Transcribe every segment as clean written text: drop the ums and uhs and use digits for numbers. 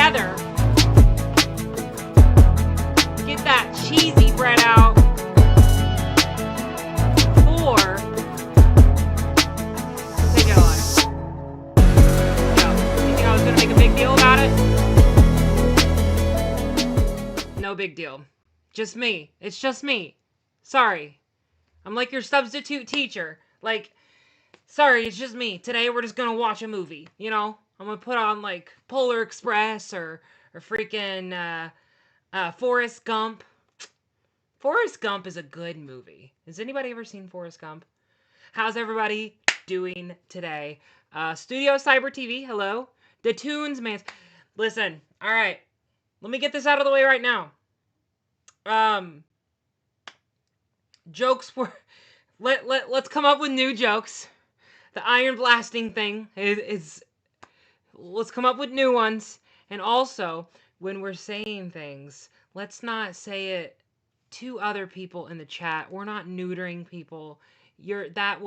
together. Get that cheesy bread out for take it on. No. You think I was gonna make a big deal about it? No big deal. Just me. It's just me. Sorry. I'm like your substitute teacher. Like, sorry, it's just me. Today we're just gonna watch a movie, you know? I'm gonna put on like Polar Express or freaking Forrest Gump. Forrest Gump is a good movie. Has anybody ever seen Forrest Gump? How's everybody doing today? Studio Cyber TV, hello. The Tunes, man. Listen, all right. Let me get this out of the way right now. Jokes for let's come up with new jokes. The iron blasting thing is let's come up with new ones. And also, when we're saying things, let's not say it to other people in the chat. We're not neutering people. That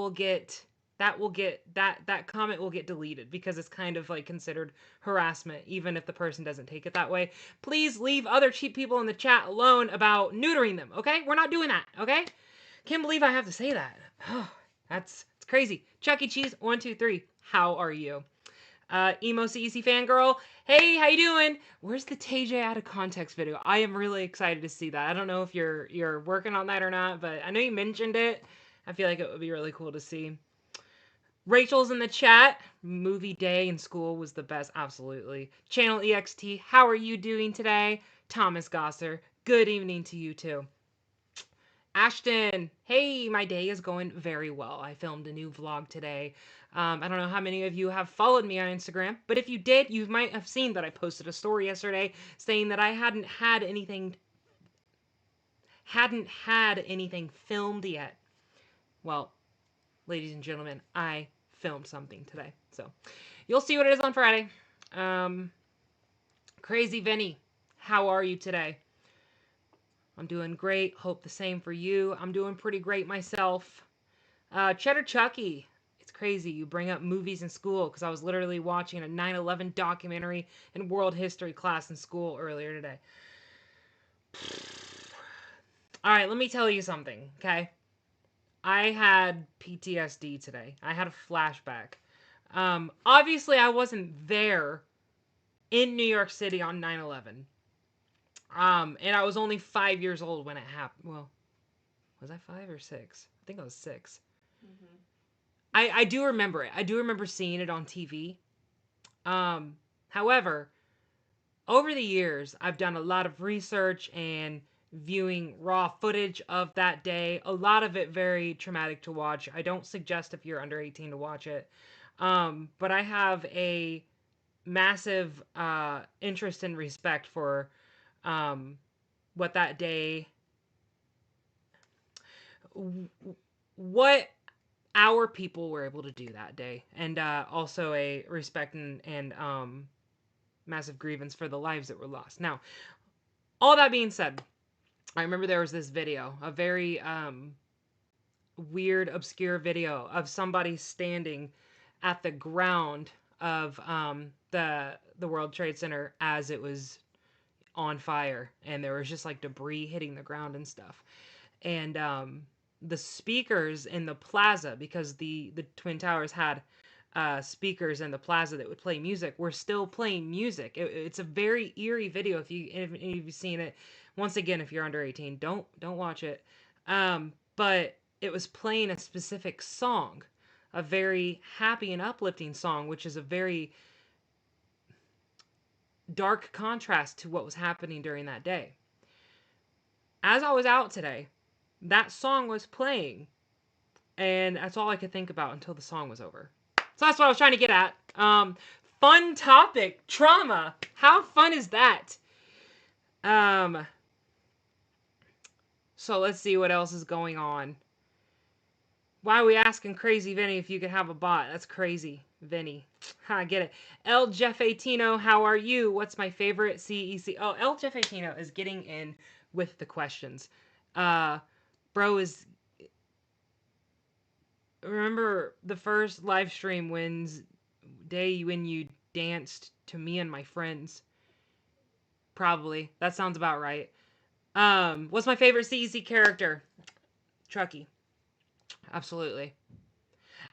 comment will get deleted because it's kind of like considered harassment, even if the person doesn't take it that way. Please leave other cheap people in the chat alone about neutering them, okay? We're not doing that, okay? Can't believe I have to say that. It's crazy. Chuck E. Cheese, 1, 2, 3. How are you? Emo CEC fangirl. Hey, how you doing? Where's the TayJay out of context video? I am really excited to see that. I don't know if you're working on that or not, but I know you mentioned it. I feel like it would be really cool to see. Rachel's in the chat. Movie day in school was the best. Absolutely. Channel EXT, how are you doing today? Thomas Gosser, good evening to you too. Ashton, hey, my day is going very well. I filmed a new vlog today. I don't know how many of you have followed me on Instagram, but if you did, you might have seen that I posted a story yesterday saying that I hadn't had anything filmed yet. Well, ladies and gentlemen, I filmed something today. So you'll see what it is on Friday. Crazy Vinny, how are you today? I'm doing great. Hope the same for you. I'm doing pretty great myself. Cheddar Chucky. It's crazy. You bring up movies in school because I was literally watching a 9/11 documentary in world history class in school earlier today. All right, let me tell you something, okay? I had PTSD today. I had a flashback. Obviously, I wasn't there in New York City on 9/11. And I was only 5 years old when it happened. Well, was I 5 or 6? I think I was 6. Mm-hmm. I do remember it. I do remember seeing it on TV. However, over the years, I've done a lot of research and viewing raw footage of that day. A lot of it very traumatic to watch. I don't suggest if you're under 18 to watch it. But I have a massive interest and respect for what that day, what our people were able to do that day, and also a respect and massive grievance for the lives that were lost. Now, all that being said, I remember there was this video, a very weird, obscure video of somebody standing at the ground of the World Trade Center as it was on fire, and there was just like debris hitting the ground and stuff. And the speakers in the plaza, because the Twin Towers had speakers in the plaza that would play music, were still playing music. It's a very eerie video. If you've seen it, once again, if you're under 18, don't watch it. But it was playing a specific song, a very happy and uplifting song, which is a very dark contrast to what was happening during that day. As I was out today, that song was playing, and that's all I could think about until the song was over. So that's what I was trying to get at. Fun topic, trauma. How fun is that? So let's see what else is going on. Why are we asking Crazy Vinny if you could have a bot? That's crazy, Vinny. I get it. El Jeffatino, how are you? What's my favorite CEC? Oh, El Jeffatino is getting in with the questions. Bro is... Remember the first live stream day when you danced to me and my friends? Probably. That sounds about right. What's my favorite CEC character? Chucky. Absolutely.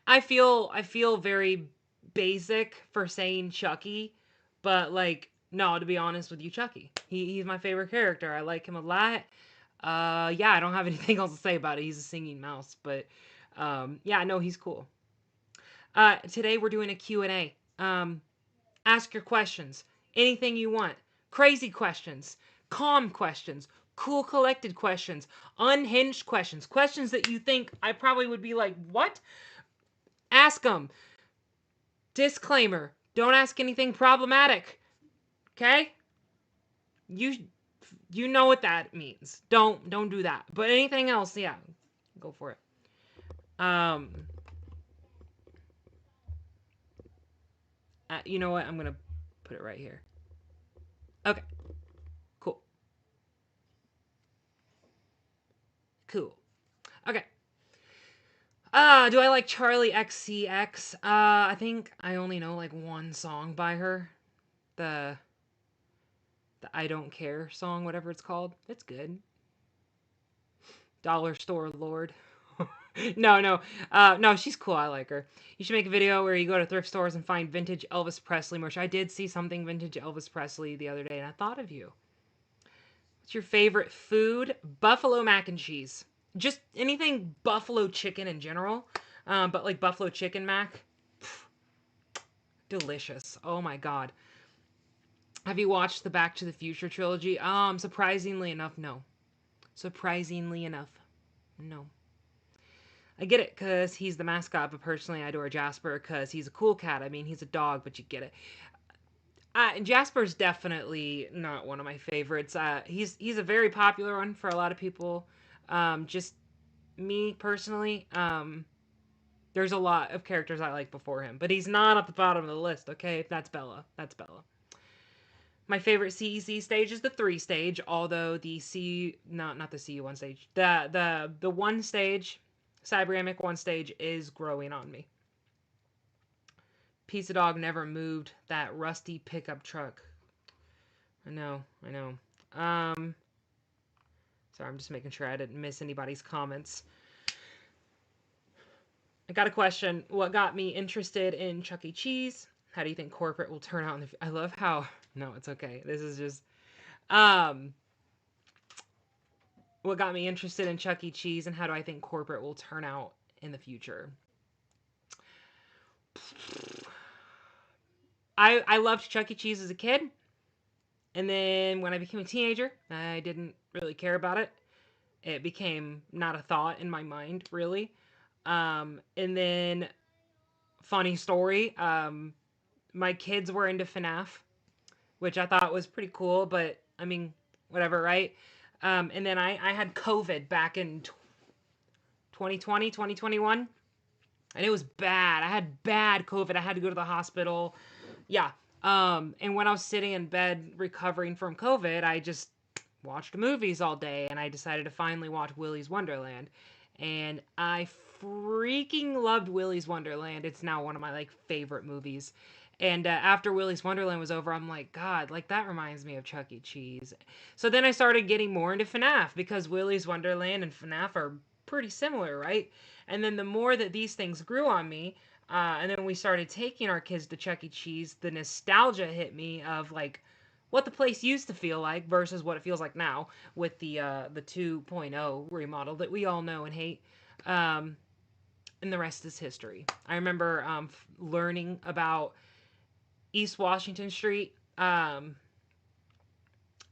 I feel very basic for saying Chucky, but like no, to be honest with you, Chucky. He's my favorite character. I like him a lot. Yeah, I don't have anything else to say about it. He's a singing mouse, but yeah, no, he's cool. Today we're doing a Q&A. Ask your questions. Anything you want. Crazy questions, calm questions, cool collected questions, unhinged questions, questions that you think I probably would be like, "What?" Ask them. Disclaimer, don't ask anything problematic. Okay? You you know what that means. Don't do that. But anything else, yeah, go for it. Um you know what? I'm going to put it right here. Okay. Cool. Cool. Okay. Do I like Charlie XCX? I think I only know like one song by her. The the I Don't Care song, whatever it's called. It's good. Dollar Store Lord. No, no. No, she's cool. I like her. You should make a video where you go to thrift stores and find vintage Elvis Presley merch. I did see something vintage Elvis Presley the other day and I thought of you. What's your favorite food? Buffalo mac and cheese. Just anything buffalo chicken in general. But like buffalo chicken mac. Delicious. Oh my god. Have you watched the Back to the Future trilogy? Surprisingly enough, no. Surprisingly enough, no. I get it because he's the mascot, but personally, I adore Jasper because he's a cool cat. I mean, he's a dog, but you get it. Jasper's definitely not one of my favorites. He's a very popular one for a lot of people. Just me personally, there's a lot of characters I like before him, but he's not at the bottom of the list. Okay, that's Bella. That's Bella. My favorite CEC stage is the 3 stage, although the C not the CU1 stage. The one stage, Cyberamic 1 stage is growing on me. Pizza Dog never moved that rusty pickup truck. I know, I know. Sorry, I'm just making sure I didn't miss anybody's comments. I got a question. What got me interested in Chuck E. Cheese? How do you think corporate will turn out in the I love how no, it's okay. This is just um what got me interested in Chuck E. Cheese and how do I think corporate will turn out in the future? I loved Chuck E. Cheese as a kid, and then when I became a teenager, I didn't really care about it. It became not a thought in my mind, really. And then, funny story, my kids were into FNAF, which I thought was pretty cool, but I mean, whatever, right? And then I had COVID back in 2020, 2021. And it was bad. I had bad COVID. I had to go to the hospital. Yeah. And when I was sitting in bed recovering from COVID, I just watched movies all day and I decided to finally watch Willy's Wonderland. And I freaking loved Willy's Wonderland. It's now one of my like favorite movies. And after Willy's Wonderland was over, I'm like, God, like that reminds me of Chuck E. Cheese. So then I started getting more into FNAF because Willy's Wonderland and FNAF are pretty similar, right? And then the more that these things grew on me, and then we started taking our kids to Chuck E. Cheese, the nostalgia hit me of like what the place used to feel like versus what it feels like now with the 2.0 remodel that we all know and hate. Um, and the rest is history. I remember learning about East Washington Street. And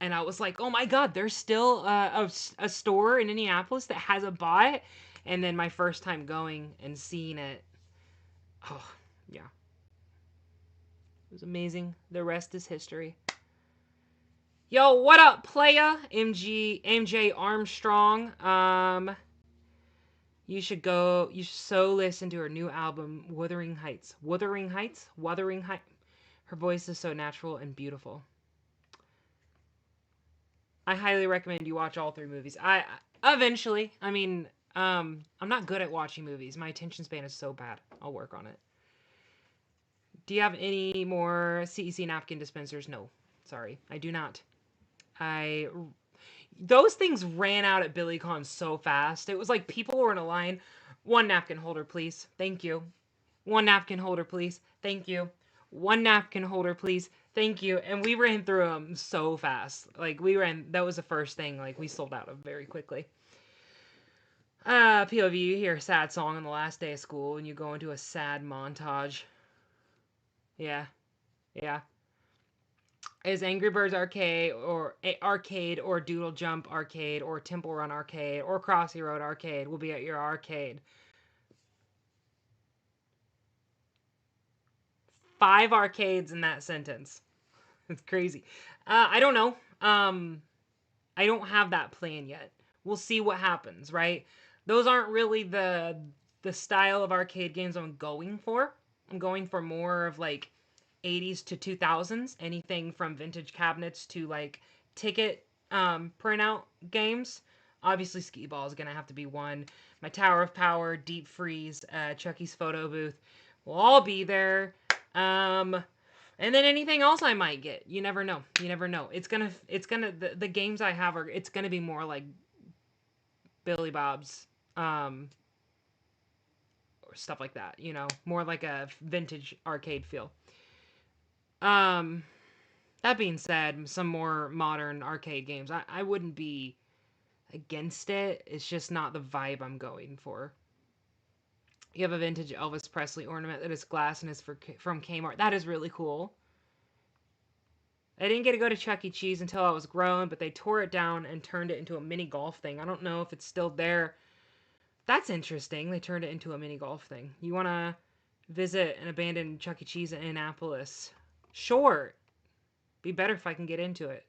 I was like, oh my God, there's still a store in Indianapolis that has a bot. And then my first time going and seeing it, oh, yeah. It was amazing. The rest is history. Yo, what up, playa? MJ Armstrong. You should so listen to her new album, Wuthering Heights. Wuthering Heights? Wuthering Heights. Her voice is so natural and beautiful. I highly recommend you watch all 3 movies. I eventually, I mean, I'm not good at watching movies. My attention span is so bad. I'll work on it. Do you have any more CEC napkin dispensers? No. Sorry, I do not. Those things ran out at BillyCon so fast. It was like people were in a line. One napkin holder, please. Thank you. One napkin holder, please. Thank you. One napkin holder, please. Thank you. And we ran through them so fast. Like that was the first thing. Like we sold out of very quickly. POV, you hear a sad song on the last day of school and you go into a sad montage. Yeah. Yeah. Is Angry Birds arcade or Doodle Jump arcade or Temple Run arcade or Crossy Road arcade will be at your arcade. 5 arcades in that sentence. It's crazy. I don't know. I don't have that plan yet. We'll see what happens, right? Those aren't really the style of arcade games I'm going for. I'm going for more of like 80s to 2000s, anything from vintage cabinets to like ticket printout games. Obviously, Skee Ball is gonna have to be one. My Tower of Power, Deep Freeze, Chucky's photo booth will all be there. And then anything else I might get. You never know. You never know. The games I have it's gonna be more like Billy Bob's, or stuff like that. You know, more like a vintage arcade feel. That being said, some more modern arcade games. I wouldn't be against it. It's just not the vibe I'm going for. You have a vintage Elvis Presley ornament that is glass and is from Kmart. That is really cool. I didn't get to go to Chuck E. Cheese until I was grown, but they tore it down and turned it into a mini golf thing. I don't know if it's still there. That's interesting. They turned it into a mini golf thing. You want to visit an abandoned Chuck E. Cheese in Annapolis? Sure. Be better if I can get into it.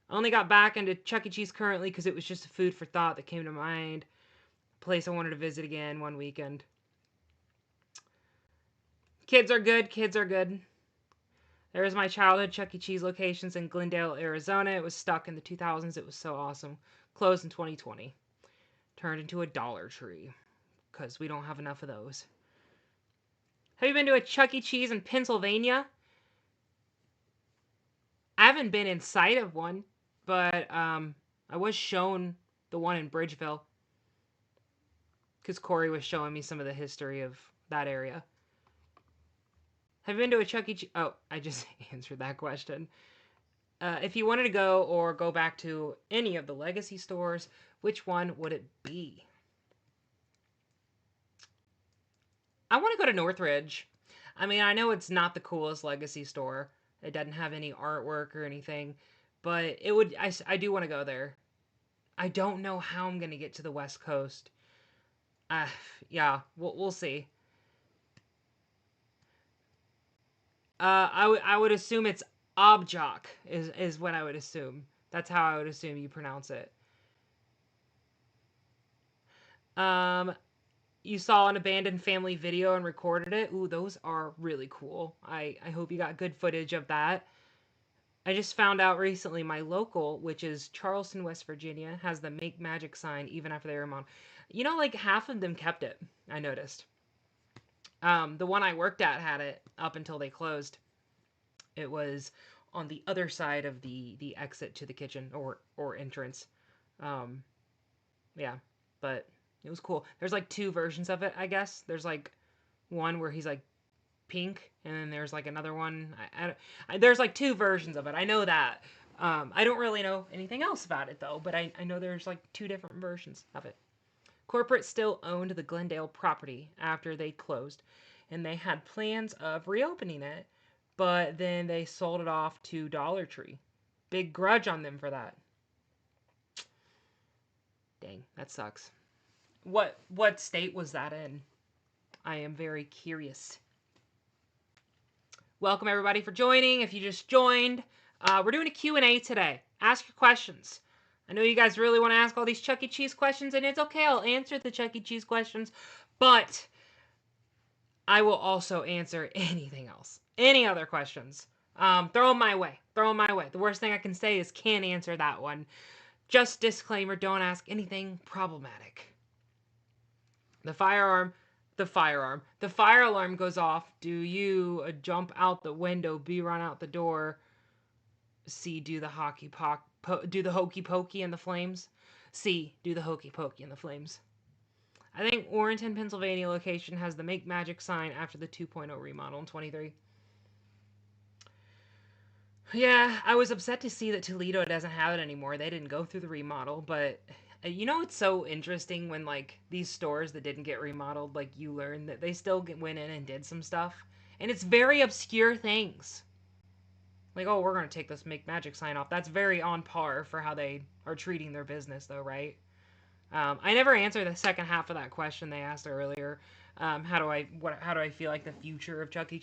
I only got back into Chuck E. Cheese currently because it was just a food for thought that came to mind. A place I wanted to visit again one weekend. Kids are good. Kids are good. There was my childhood Chuck E. Cheese locations in Glendale, Arizona. It was stuck in the 2000s. It was so awesome. Closed in 2020. Turned into a Dollar Tree because we don't have enough of those. Have you been to a Chuck E. Cheese in Pennsylvania? I haven't been inside of one, but I was shown the one in Bridgeville because Corey was showing me some of the history of that area. Have you been to a Chuck E. Cheese? Oh, I just answered that question. If you wanted to go or go back to any of the legacy stores, which one would it be? I want to go to Northridge. I mean, I know it's not the coolest legacy store. It doesn't have any artwork or anything, but it would. I do want to go there. I don't know how I'm gonna get to the West Coast. Yeah, we'll see. I would assume it's Objoc is what I would assume. That's how I would assume you pronounce it. You saw an abandoned family video and recorded it. Ooh, those are really cool. I hope you got good footage of that. I just found out recently my local, which is Charleston, West Virginia, has the Make Magic sign even after they were remodeled. You know, like half of them kept it, I noticed. The one I worked at had it up until they closed. It was on the other side of the exit to the kitchen or entrance. Um, yeah, but it was cool. There's like 2 versions of it, I guess. There's like one where he's like pink, and then there's like another one. There's like 2 versions of it. I know that. I don't really know anything else about it though, but I know there's like 2 different versions of it. Corporate still owned the Glendale property after they closed, and they had plans of reopening it, but then they sold it off to Dollar Tree. Big grudge on them for that. Dang, that sucks. What state was that in? I am very curious. Welcome everybody for joining. If you just joined, we're doing a Q&A today. Ask your questions. I know you guys really want to ask all these Chuck E. Cheese questions, and it's okay. I'll answer the Chuck E. Cheese questions, but I will also answer anything else. Any other questions. Throw them my way. Throw them my way. The worst thing I can say is can't answer that one. Just disclaimer, don't ask anything problematic. The fire alarm goes off. Do you jump out the window, B, run out the door, C, do the hockey puck do the hokey pokey in the flames. C, do the hokey pokey in the flames. I think Warrenton, Pennsylvania location has the Make Magic sign after the 2.0 remodel in 23. Yeah, I was upset to see that Toledo doesn't have it anymore. They didn't go through the remodel, but you know it's so interesting when like these stores that didn't get remodeled, like you learn that they still went in and did some stuff, and it's very obscure things. Like, oh, we're gonna take this Make Magic sign off. That's very on par for how they are treating their business, though, right? I never answered the second half of that question they asked earlier. How do I feel like the future of Chucky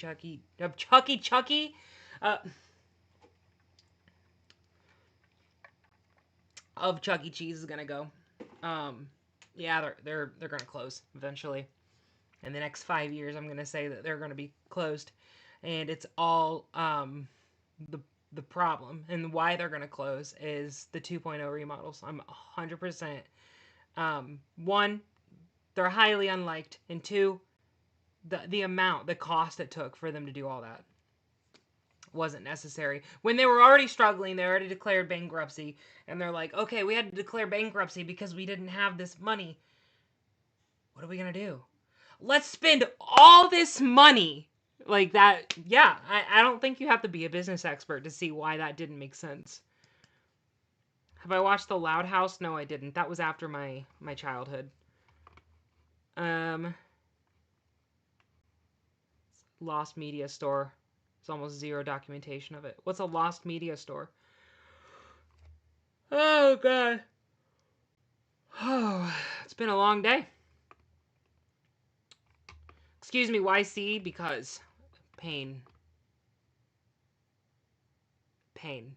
uh, of Chuck E. Cheese is gonna go? Um, yeah, they're gonna close eventually. In the next 5 years, I'm gonna say that they're gonna be closed, and it's all the the problem and why they're gonna close is the 2.0 remodels. I'm 100%. One, they're highly unliked, and two, the cost it took for them to do all that wasn't necessary. When they were already struggling, they already declared bankruptcy, and they're like, okay, we had to declare bankruptcy because we didn't have this money. What are we gonna do? Let's spend all this money like that. Yeah, I don't think you have to be a business expert to see why that didn't make sense. Have I watched The Loud House? No, I didn't. That was after my childhood. Um, Lost Media Store. There's almost zero documentation of it. What's a lost media store? Oh god. Oh, it's been a long day. Excuse me, YC, because pain. Pain.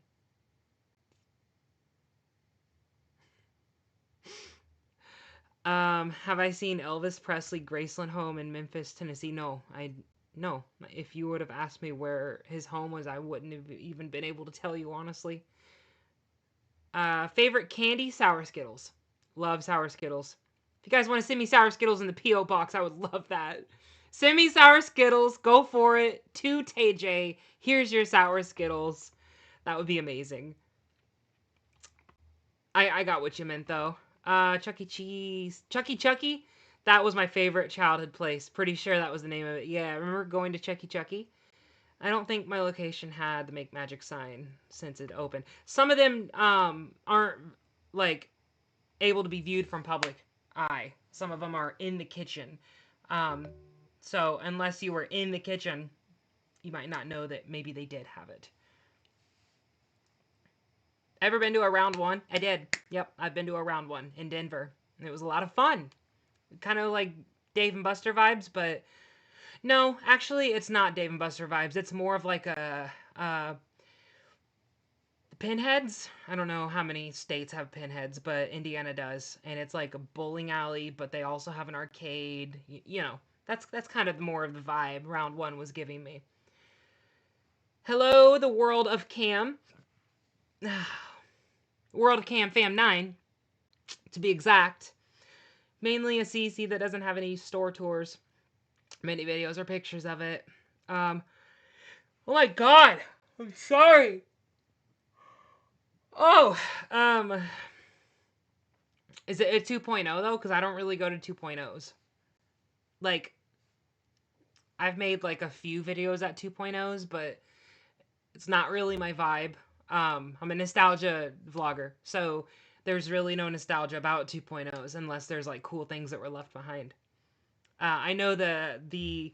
Have I seen Elvis Presley Graceland home in Memphis, Tennessee? No. If you would have asked me where his home was, I wouldn't have even been able to tell you honestly. Favorite candy? Sour Skittles. Love Sour Skittles. If you guys want to send me Sour Skittles in the P.O. box, I would love that. Send me Sour Skittles. Go for it. To TayJay. Here's your Sour Skittles. That would be amazing. I got what you meant, though. Chuck E. Cheese. Chucky? That was my favorite childhood place. Pretty sure that was the name of it. Yeah, I remember going to Chucky. I don't think my location had the Make Magic sign since it opened. Some of them aren't like able to be viewed from public eye. Some of them are in the kitchen. Um, so unless you were in the kitchen, you might not know that maybe they did have it. Ever been to a round one? I did. Yep, I've been to a round one in Denver. And it was a lot of fun. Kind of like Dave and Buster vibes, but no, actually, it's not Dave and Buster vibes. It's more of like a pinheads. I don't know how many states have pinheads, but Indiana does, and it's like a bowling alley, but they also have an arcade. You know, that's kind of more of the vibe round one was giving me. Hello, the world of Cam. World of Cam Fam 9, to be exact. Mainly a CC that doesn't have any store tours, many videos or pictures of it. Oh my god, I'm sorry. Oh, is it a 2.0 though? Because I don't really go to 2.0s. Like, I've made like a few videos at 2.0s, but it's not really my vibe. I'm a nostalgia vlogger, so there's really no nostalgia about 2.0s unless there's like cool things that were left behind. I know the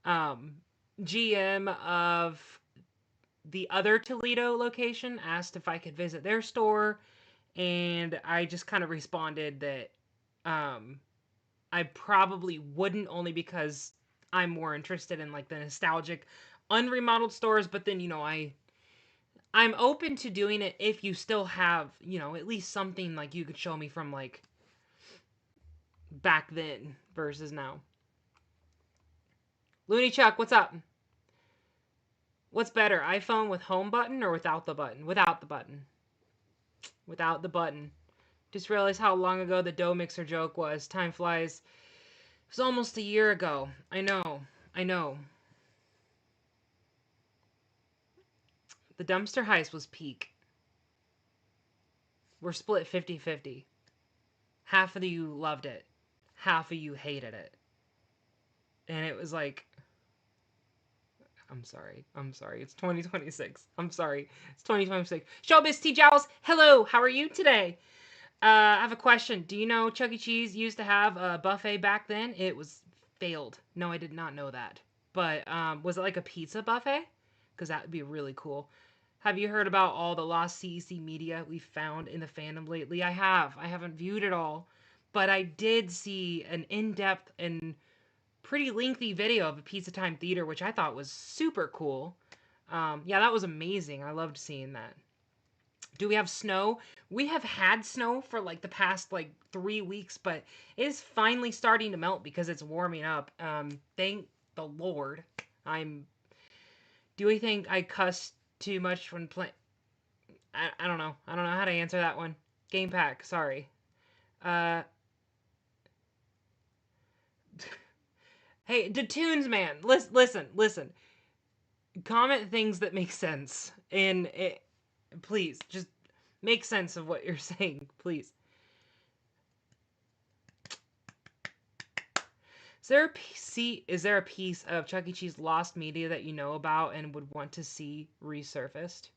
um, GM of the other Toledo location asked if I could visit their store, and I just kind of responded that um, I probably wouldn't, only because I'm more interested in like the nostalgic unremodeled stores, but then I'm open to doing it if you still have, at least something like you could show me from like back then versus now. Looney Chuck, what's up? What's better, iPhone with home button or without the button? Without the button. Without the button. Just realized how long ago the dough mixer joke was. Time flies. It was almost a year ago. I know. The dumpster heist was peak. We're split 50-50. Half of you loved it. Half of you hated it. And it was like, I'm sorry. It's 2026. I'm sorry. It's 2026. Showbiz T. Jowls, hello. How are you today? I have a question. Do you know Chuck E. Cheese used to have a buffet back then? It was failed. No, I did not know that. But was it like a pizza buffet? Because that would be really cool. Have you heard about all the lost CEC media we found in the fandom lately? I have. I haven't viewed it all, but I did see an in-depth and pretty lengthy video of a Pizza Time Theater, which I thought was super cool. Yeah, that was amazing. I loved seeing that. Do we have snow? We have had snow for like the past like 3 weeks, but it is finally starting to melt because it's warming up. Thank the Lord. I'm. Do we think I cussed too much when playing? I don't know. I don't know how to answer that one. Game pack. Sorry. Uh. Hey, the tunes, man. Listen. Comment things that make sense, and it, please just make sense of what you're saying, please. Is there a piece of Chuck E. Cheese lost media that you know about and would want to see resurfaced?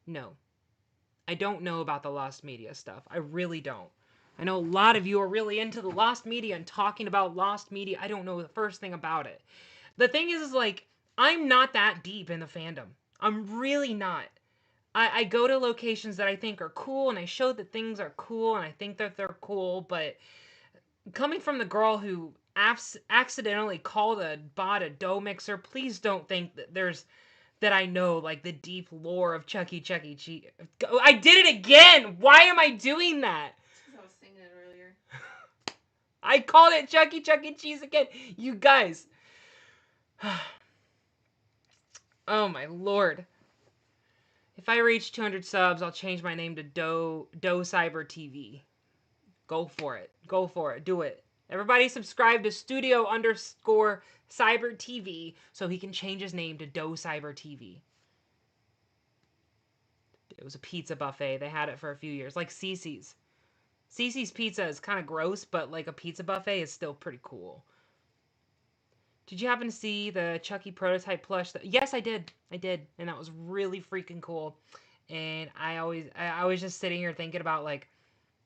No. I don't know about the lost media stuff. I really don't. I know a lot of you are really into the lost media and talking about lost media. I don't know the first thing about it. The thing is like, I'm not that deep in the fandom. I'm really not. I go to locations that I think are cool and I show that things are cool and I think that they're cool, but coming from the girl who accidentally called a bot a dough mixer, please don't think that I know like the deep lore of Chuck E. Cheese. I did it again. Why am I doing that? Because I was singing it earlier. I called it Chuck E. Cheese again. You guys. Oh my Lord. If I reach 200 subs, I'll change my name to Doe Cyber TV. Go for it. Go for it. Do it. Everybody subscribe to Studio_Cyber TV so he can change his name to Doe Cyber TV. It was a pizza buffet. They had it for a few years. Like Cece's. Cece's Pizza is kind of gross, but like a pizza buffet is still pretty cool. Did you happen to see the Chucky prototype plush? Yes, I did. I did. And that was really freaking cool. And I was just sitting here thinking about like,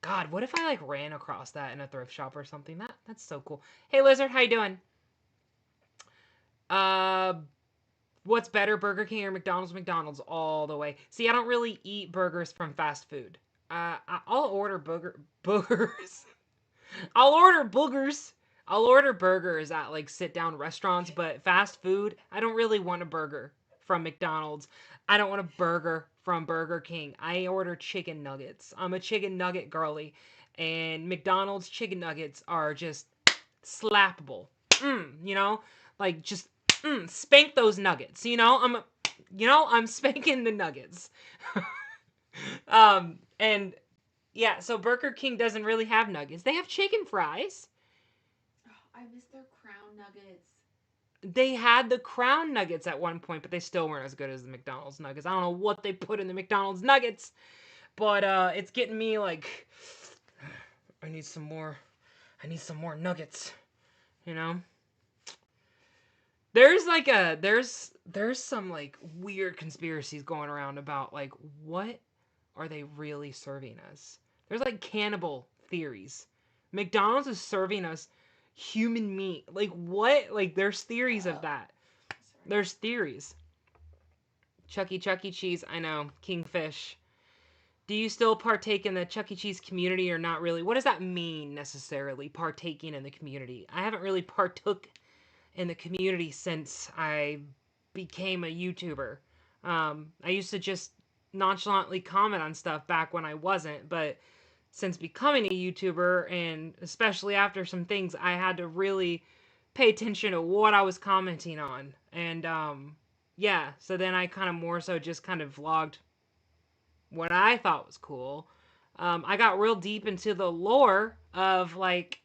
God, what if I like ran across that in a thrift shop or something? That's so cool. Hey Lizard, how you doing? What's better, Burger King or McDonald's? McDonald's all the way. See, I don't really eat burgers from fast food. I'll order boogers. I'll order boogers. I'll order burgers at like sit down restaurants, but fast food, I don't really want a burger from McDonald's. I don't want a burger from Burger King. I order chicken nuggets. I'm a chicken nugget girly, and McDonald's chicken nuggets are just slappable. You know, like just spank those nuggets. I'm spanking the nuggets. And yeah, so Burger King doesn't really have nuggets. They have chicken fries. I miss their Crown Nuggets. They had the Crown Nuggets at one point, but they still weren't as good as the McDonald's Nuggets. I don't know what they put in the McDonald's Nuggets, but it's getting me like, I need some more nuggets, you know? There's like there's some like weird conspiracies going around about like what are they really serving us? There's like cannibal theories. McDonald's is serving us human meat. Like what? Like there's theories of that. There's theories. Chuck E. Cheese, I know. Kingfish. Do you still partake in the Chuck E. Cheese community or not really? What does that mean necessarily, partaking in the community? I haven't really partook in the community since I became a YouTuber. I used to just nonchalantly comment on stuff back when I wasn't, but since becoming a YouTuber, and especially after some things, I had to really pay attention to what I was commenting on. And yeah, so then I kind of more so just kind of vlogged what I thought was cool. I got real deep into the lore of like,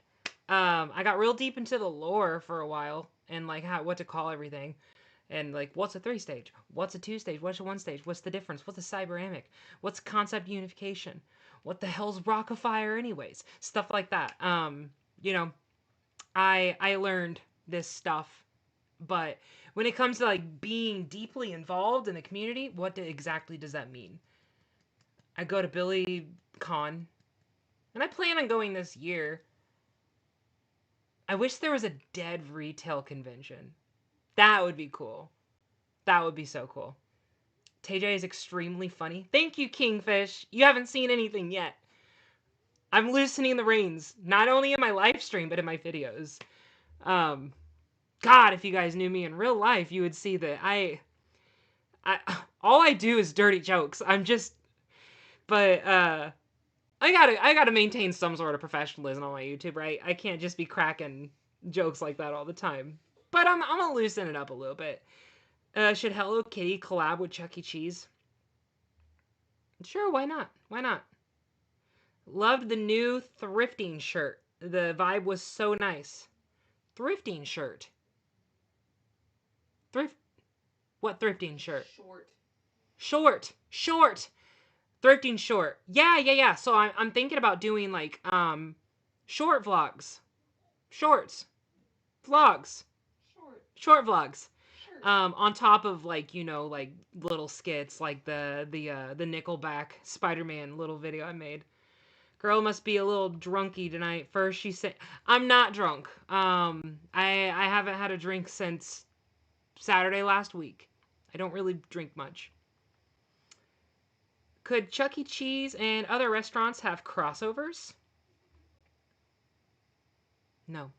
I got real deep into the lore for a while and like what to call everything. And like, what's a 3-stage? What's a 2-stage? What's a 1-stage? What's the difference? What's a cyberamic? What's concept unification? What the hell's rockafire anyways? Stuff like that. You know, I learned this stuff, but when it comes to like being deeply involved in the community, exactly does that mean? I go to Billy Con, and I plan on going this year. I wish there was a dead retail convention. That would be cool. That would be so cool. TayJay is extremely funny. Thank you, Kingfish. You haven't seen anything yet. I'm loosening the reins, not only in my live stream, but in my videos. Um, God, if you guys knew me in real life, you would see that all I do is dirty jokes. But I gotta maintain some sort of professionalism on my YouTube, right? I can't just be cracking jokes like that all the time. But I'm gonna loosen it up a little bit. Should Hello Kitty collab with Chuck E. Cheese? Sure, why not? Why not? Loved the new thrifting shirt. The vibe was so nice. Thrifting shirt. Thrift. What thrifting shirt? Short. Thrifting short. Yeah. So I'm thinking about doing like short vlogs. Shorts. Vlogs. Short vlogs. On top of like, you know, like little skits like the Nickelback Spider-Man little video I made. Girl must be a little drunky tonight. First she said, I'm not drunk. I haven't had a drink since Saturday last week. I don't really drink much. Could Chuck E. Cheese and other restaurants have crossovers? No.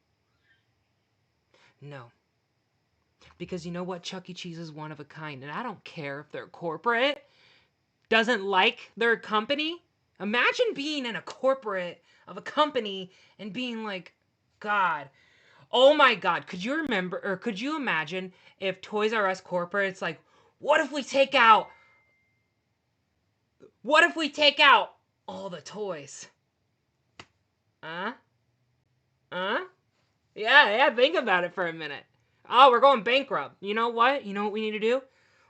No. Because you know what? Chuck E. Cheese is one of a kind. And I don't care if they're corporate, doesn't like their company. Imagine being in a corporate of a company and being like, God, oh my God, could you imagine if Toys R Us corporate's like, what if we take out all the toys? Huh? Huh? Yeah, think about it for a minute. Oh, we're going bankrupt. You know what? You know what we need to do?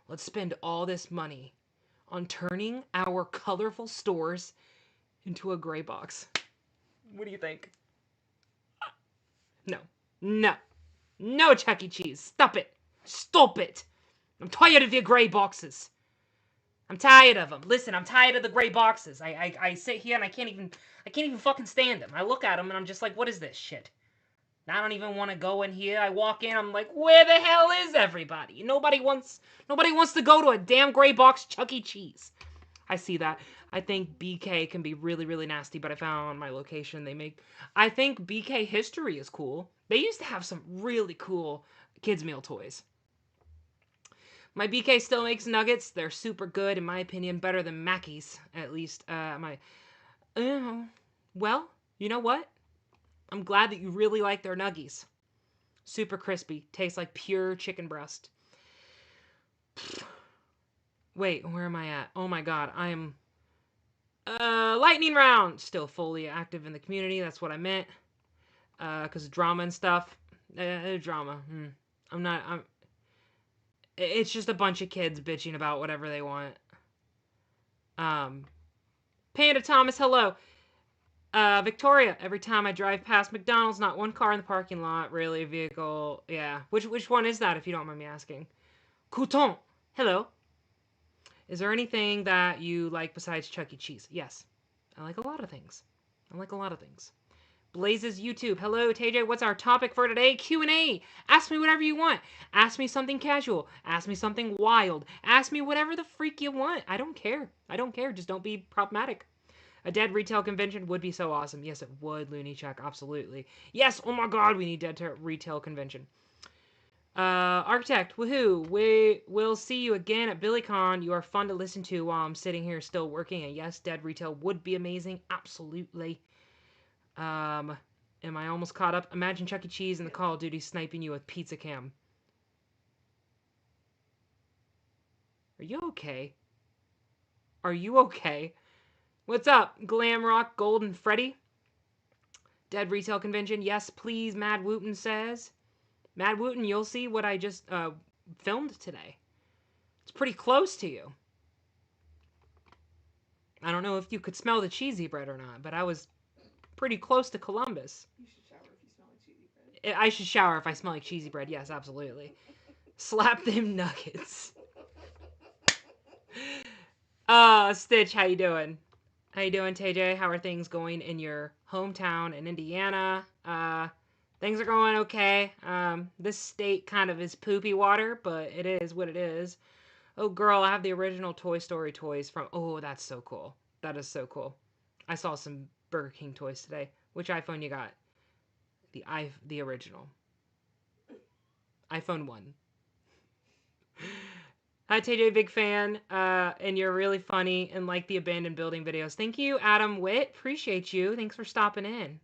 Let's spend all this money on turning our colorful stores into a gray box. What do you think? No, Chuck E. Cheese. Stop it. Stop it. I'm tired of your gray boxes. I'm tired of them. Listen, I'm tired of the gray boxes. I sit here and I can't even fucking stand them. I look at them and I'm just like, what is this shit? I don't even want to go in here. I walk in, I'm like, where the hell is everybody? Nobody wants to go to a damn gray box Chuck E. Cheese. I see that. I think BK can be really, really nasty, but I found my location. I think BK history is cool. They used to have some really cool kids' meal toys. My BK still makes nuggets. They're super good, in my opinion, better than Mackey's, at least. Well, you know what? I'm glad that you really like their nuggies. Super crispy. Tastes like pure chicken breast. Wait, where am I at? Oh my God, I'm... lightning round! Still fully active in the community, that's what I meant. Because drama and stuff. Drama. It's just a bunch of kids bitching about whatever they want. Panda Thomas, hello. Victoria, every time I drive past McDonald's, not one car in the parking lot, really, a vehicle, yeah. Which one is that, if you don't mind me asking? Couton, hello. Is there anything that you like besides Chuck E. Cheese? Yes. I like a lot of things. Blaze's YouTube. Hello, TayJay. What's our topic for today? Q&A. Ask me whatever you want. Ask me something casual. Ask me something wild. Ask me whatever the freak you want. I don't care. Just don't be problematic. A dead retail convention would be so awesome. Yes, it would, Looney Chuck. Absolutely. Yes, oh my God, we need dead retail convention. Architect, woohoo. We'll see you again at BillyCon. You are fun to listen to while I'm sitting here still working. And yes, dead retail would be amazing. Absolutely. Am I almost caught up? Imagine Chuck E. Cheese in the Call of Duty sniping you with pizza cam. Are you okay? What's up, Glamrock Golden Freddy? Dead retail convention. Yes, please, Mad Wooten says. Mad Wooten, you'll see what I just filmed today. It's pretty close to you. I don't know if you could smell the cheesy bread or not, but I was pretty close to Columbus. You should shower if you smell like cheesy bread. I should shower if I smell like cheesy bread. Yes, absolutely. Slap them nuggets. Stitch, how you doing? How you doing, TayJay? How are things going in your hometown in Indiana? Things are going okay. This state kind of is poopy water, but it is what it is. Oh, girl, I have the original Toy Story toys from... Oh, that's so cool. That is so cool. I saw some Burger King toys today. Which iPhone you got? The original. iPhone 1. Hi, TayJay, big fan. And you're really funny and like the abandoned building videos. Thank you, Adam Witt. Appreciate you. Thanks for stopping in.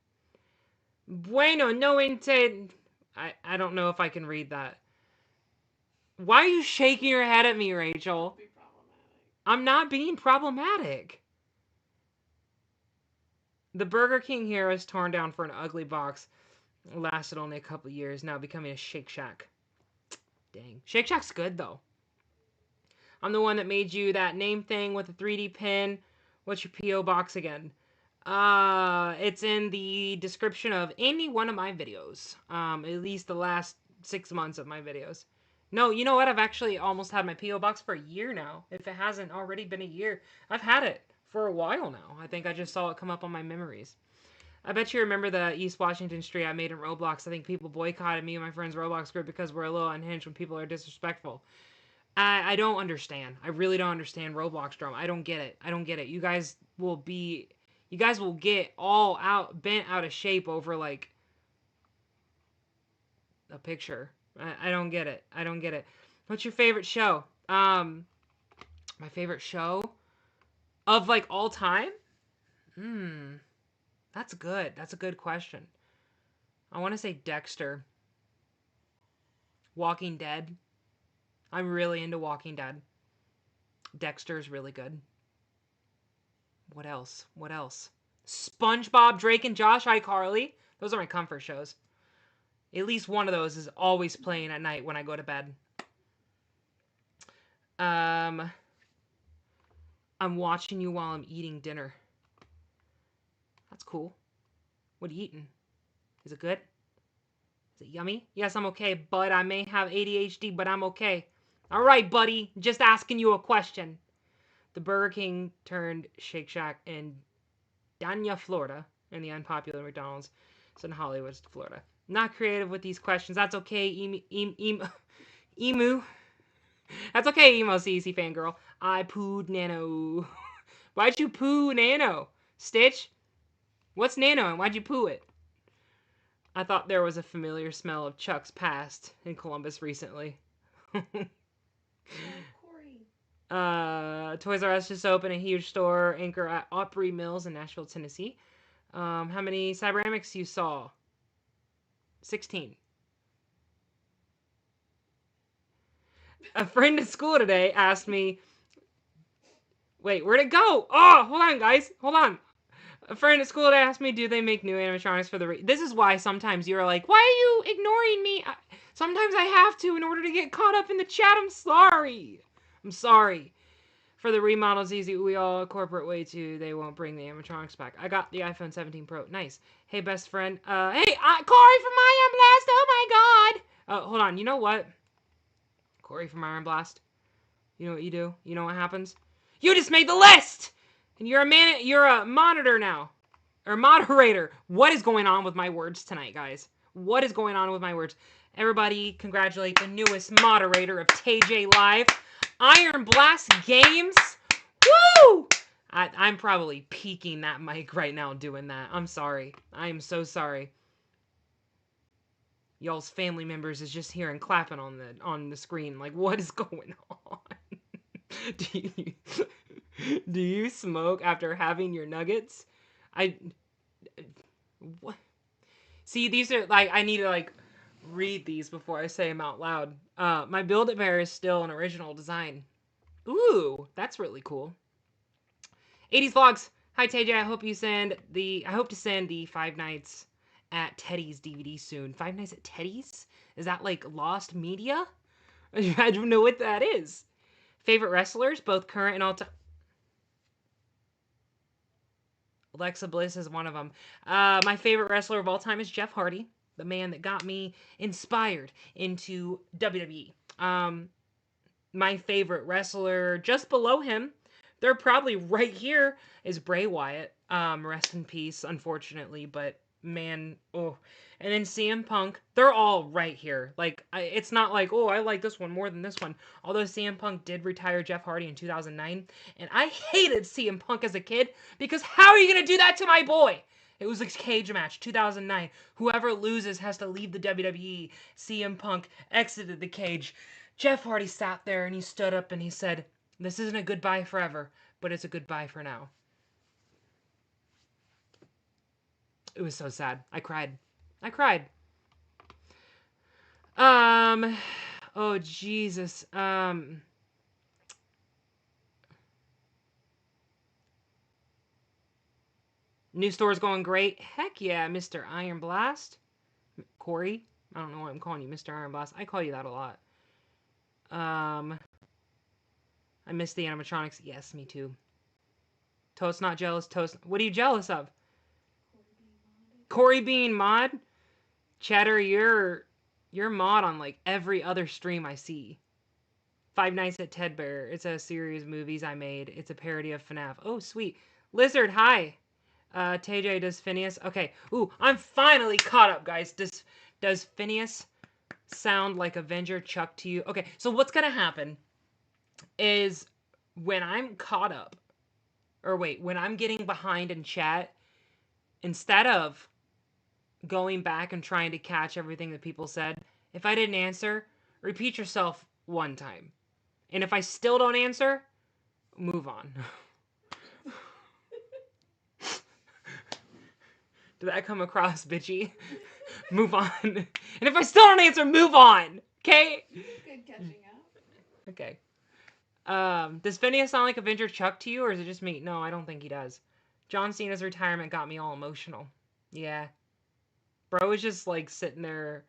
Bueno, no intent. I don't know if I can read that. Why are you shaking your head at me, Rachel? Be problematic. I'm not being problematic. The Burger King here is torn down for an ugly box. It lasted only a couple years, now becoming a Shake Shack. Dang. Shake Shack's good, though. I'm the one that made you that name thing with a 3D pin. What's your P.O. box again? It's in the description of any one of my videos. At least the last 6 months of my videos. No, you know what? I've actually almost had my P.O. box for a year now. If it hasn't already been a year. I've had it for a while now. I think I just saw it come up on my memories. I bet you remember the East Washington Street I made in Roblox. I think people boycotted me and my friend's Roblox group because we're a little unhinged when people are disrespectful. I don't understand. I really don't understand Roblox drama. I don't get it. I don't get it. You guys will get all bent out of shape over like a picture. I don't get it. I don't get it. What's your favorite show? My favorite show of like all time? That's good. That's a good question. I want to say Dexter. Walking Dead. I'm really into Walking Dead. Dexter's really good. What else? What else? SpongeBob, Drake and Josh, iCarly. Those are my comfort shows. At least one of those is always playing at night when I go to bed. I'm watching you while I'm eating dinner. That's cool. What are you eating? Is it good? Is it yummy? Yes, I'm okay, bud. I may have ADHD, but I'm okay. All right, buddy. Just asking you a question. The Burger King turned Shake Shack in Dania, Florida, and the unpopular McDonald's is in Hollywood, Florida. Not creative with these questions. That's okay, Emu. That's okay, Emo CEC fangirl. I pooed Nano. Why'd you poo Nano? Stitch? What's Nano and why'd you poo it? I thought there was a familiar smell of Chuck's past in Columbus recently. Toys R Us just opened a huge store anchor at Opry Mills in Nashville, Tennessee. How many Cyberamics you saw? 16. A friend at school today asked me... Wait, where'd it go? Oh, hold on, guys. Hold on. A friend at school today asked me, do they make new animatronics for the... This is why sometimes you're like, why are you ignoring me? Sometimes I have to in order to get caught up in the chat. I'm sorry. I'm sorry. For the remodels, easy. We all corporate way too. They won't bring the animatronics back. I got the iPhone 17 Pro. Nice. Hey, best friend. Hey, Corey from Iron Blast. Oh my God. Hold on. You know what? Corey from Iron Blast. You know what you do? You know what happens? You just made the list, and you're a monitor now, or moderator. What is going on with my words tonight, guys? What is going on with my words? Everybody, congratulate the newest moderator of TayJay Live. Iron Blast Games. Woo! I'm probably peeking that mic right now doing that. I'm sorry. I am so sorry. Y'all's family members is just here and clapping on the screen. Like, what is going on? Do you smoke after having your nuggets? What? See, these are like, I need to like read these before I say them out loud. My Build-A-Bear is still an original design. Ooh, that's really cool. 80s Vlogs. Hi, TayJay. I hope to send the Five Nights at Teddy's DVD soon. Five Nights at Teddy's? Is that like lost media? I don't know what that is. Favorite wrestlers, both current and all time. Alexa Bliss is one of them. My favorite wrestler of all time is Jeff Hardy, the man that got me inspired into WWE. My favorite wrestler just below him, they're probably right here, is Bray Wyatt. Rest in peace, unfortunately, but man, oh. And then CM Punk, they're all right here. Like, it's not like, oh, I like this one more than this one. Although CM Punk did retire Jeff Hardy in 2009, and I hated CM Punk as a kid because how are you gonna do that to my boy? It was a cage match, 2009. Whoever loses has to leave the WWE. CM Punk exited the cage. Jeff Hardy sat there and he stood up and he said, "This isn't a goodbye forever, but it's a goodbye for now." It was so sad. I cried. I cried. Oh Jesus. New store's going great. Heck yeah, Mr. Iron Blast. Corey. I don't know why I'm calling you Mr. Iron Blast. I call you that a lot. I miss the animatronics. Yes, me too. Toast not jealous. Toast. What are you jealous of? Corey being mod? Chatter, you're mod on like every other stream I see. Five Nights at Ted Bear. It's a series of movies I made. It's a parody of FNAF. Oh, sweet. Lizard, hi. TayJay, does Phineas... Okay. Ooh, I'm finally caught up, guys. Does Phineas sound like Avenger Chuck to you? Okay, so what's gonna happen is when I'm caught up, or wait, when I'm getting behind in chat, instead of going back and trying to catch everything that people said, if I didn't answer, repeat yourself one time. And if I still don't answer, move on. Did that come across bitchy? Move on. And if I still don't answer, move on. Okay? Good catching up. Okay. Does Phineas sound like Avenger Chuck to you, or is it just me? No, I don't think he does. John Cena's retirement got me all emotional. Yeah. Bro was just like sitting there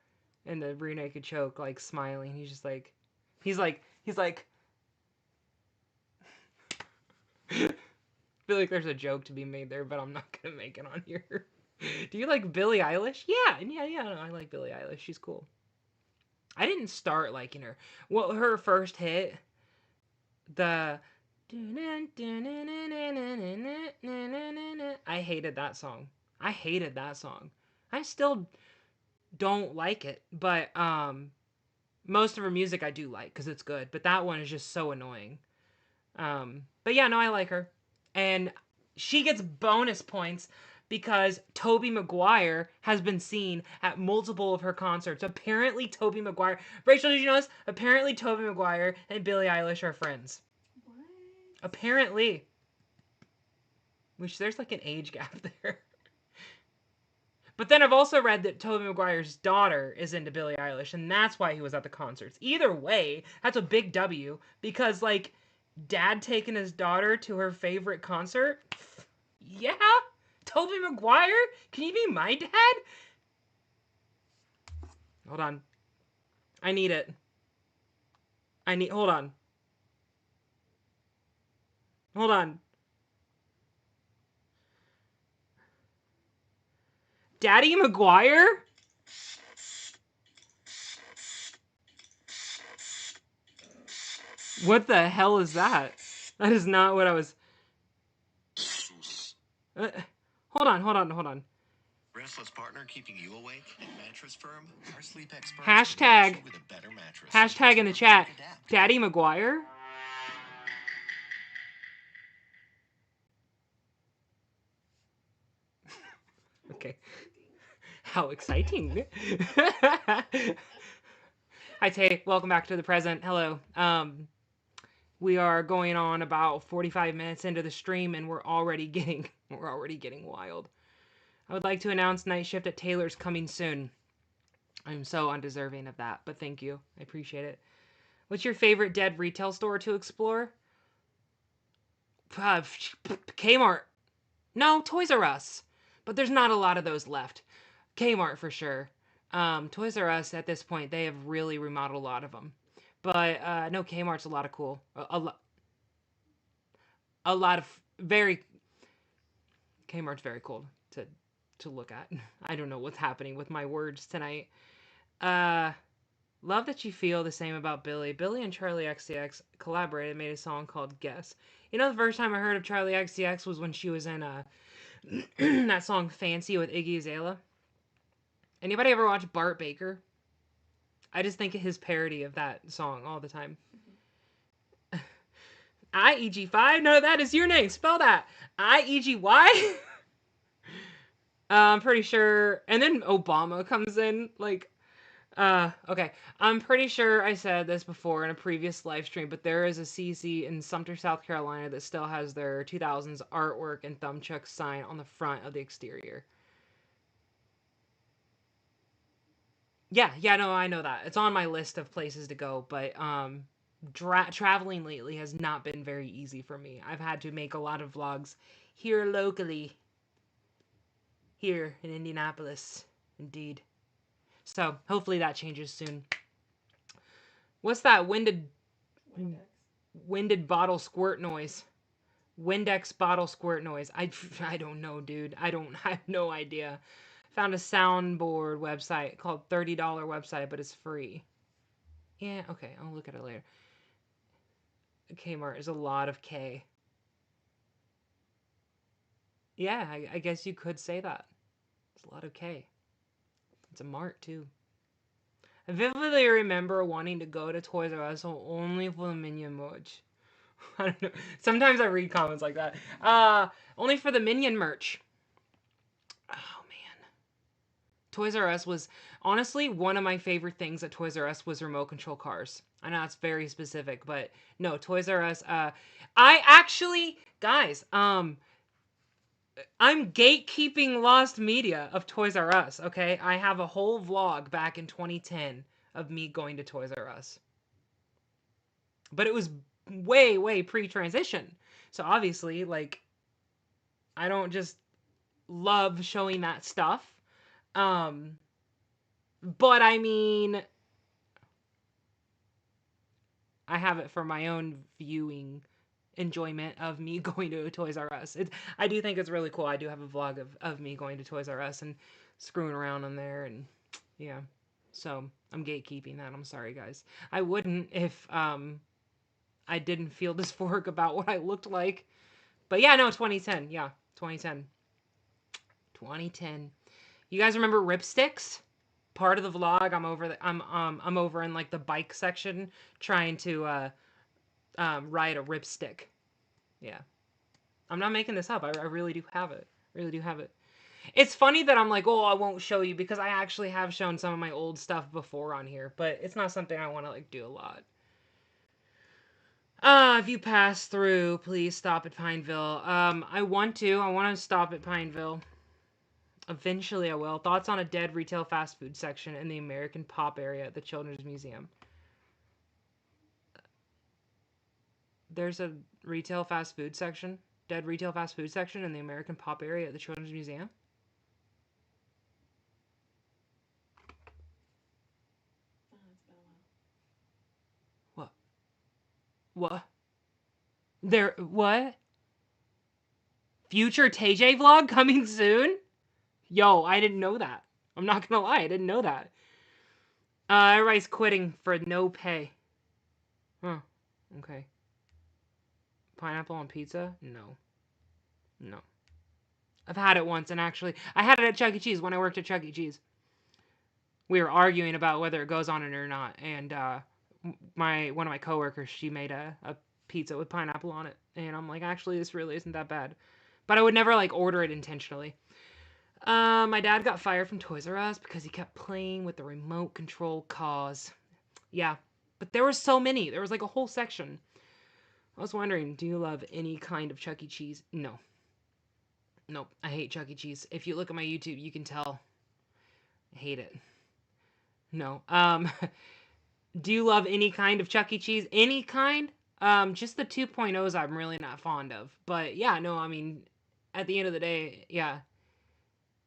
in the rear naked choke, like smiling. He's like, I feel like there's a joke to be made there, but I'm not gonna make it on here. Do you like Billie Eilish? Yeah. No, I like Billie Eilish. She's cool. I didn't start liking her. Well, her first hit, the I hated that song. I hated that song. I still don't like it, but most of her music I do like because it's good. But that one is just so annoying. But yeah, no, I like her, and she gets bonus points because Tobey Maguire has been seen at multiple of her concerts. Apparently, Tobey Maguire. Rachel, did you know this? Apparently, Tobey Maguire and Billie Eilish are friends. What? Apparently. Which there's like an age gap there. But then I've also read that Tobey Maguire's daughter is into Billie Eilish, and that's why he was at the concerts. Either way, that's a big W, because, like, dad taking his daughter to her favorite concert? Yeah? Tobey Maguire? Can you be my dad? Hold on. I need it. Hold on. Hold on. Daddy Maguire? What the hell is that? That is not what I was... hold on. Restless partner keeping you awake? At Mattress Firm, our sleep experts Hashtag. with a better mattress. Hashtag in the chat. Daddy Maguire? Okay. How exciting. Hi Tay, welcome back to the present. Hello. We are going on about 45 minutes into the stream and we're already getting wild. I would like to announce night shift at Taylor's coming soon. I'm so undeserving of that, but thank you. I appreciate it. What's your favorite dead retail store to explore? Kmart. No, Toys R Us. But there's not a lot of those left. Kmart for sure. Toys R Us at this point, they have really remodeled a lot of them. But no, Kmart's a lot of cool. A lot of very Kmart's very cool to look at. I don't know what's happening with my words tonight. Uh Love that you feel the same about Billy. Billy and Charlie XCX collaborated and made a song called Guess. You know, the first time I heard of Charlie XCX was when she was in that song Fancy with Iggy Azalea. Anybody ever watch Bart Baker? I just think of his parody of that song all the time. IEG5? No, that is your name. Spell that. IEGY? I'm pretty sure. And then Obama comes in. Like, okay. I'm pretty sure I said this before in a previous live stream, but there is a CC in Sumter, South Carolina that still has their 2000s artwork and thumbchuck sign on the front of the exterior. Yeah, no, I know that. It's on my list of places to go, but traveling lately has not been very easy for me. I've had to make a lot of vlogs here locally, here in Indianapolis, indeed. So hopefully that changes soon. What's that winded bottle squirt noise? Windex bottle squirt noise. I don't know, dude. I have no idea. Found a soundboard website called $30 website, but it's free. Yeah, okay, I'll look at it later. Kmart is a lot of K. Yeah, I guess you could say that. It's a lot of K. It's a mart, too. I vividly remember wanting to go to Toys R Us only for the Minion merch. I don't know. Sometimes I read comments like that. Only for the Minion merch. Oh, man. Toys R Us was, honestly, one of my favorite things at Toys R Us was remote control cars. I know it's very specific, but no, Toys R Us, I actually, guys, I'm gatekeeping lost media of Toys R Us, okay? I have a whole vlog back in 2010 of me going to Toys R Us. But it was way pre-transition. So obviously, like, I don't just love showing that stuff. But I mean, I have it for my own viewing enjoyment of me going to a Toys R Us. I do think it's really cool. I do have a vlog of me going to Toys R Us and screwing around on there, and yeah. So I'm gatekeeping that. I'm sorry, guys. I wouldn't if I didn't feel dysphoric about what I looked like. But yeah, no, 2010. Yeah, 2010. 2010. You guys remember Ripsticks? Part of the vlog, I'm over in like the bike section trying to ride a Ripstick. Yeah. I'm not making this up. I really do have it. Really do have it. It's funny that I'm like, oh, I won't show you because I actually have shown some of my old stuff before on here, but it's not something I want to like do a lot. If you pass through, please stop at Pineville. I want to stop at Pineville. Eventually I will. Thoughts on a dead retail fast food section in the American Pop area at the Children's Museum. There's a retail fast food section, dead retail fast food section in the American Pop area at the Children's Museum. It's been a What? while. What? There, what? Future TayJay vlog coming soon? Yo, I didn't know that. I'm not gonna lie, I didn't know that. Everybody's quitting for no pay. Huh. Okay. Pineapple on pizza? No. No. I've had it once, and actually, I had it at Chuck E. Cheese when I worked at Chuck E. Cheese. We were arguing about whether it goes on it or not, and one of my coworkers, she made a pizza with pineapple on it, and I'm like, actually, this really isn't that bad. But I would never like order it intentionally. My dad got fired from Toys R Us because he kept playing with the remote control cars. Yeah, but there were so many. There was like a whole section. I was wondering, do you love any kind of Chuck E. Cheese? No. Nope, I hate Chuck E. Cheese. If you look at my YouTube, you can tell. I hate it. No. Do you love any kind of Chuck E. Cheese? Any kind? Just the 2.0s I'm really not fond of. But yeah, no, I mean, at the end of the day, yeah.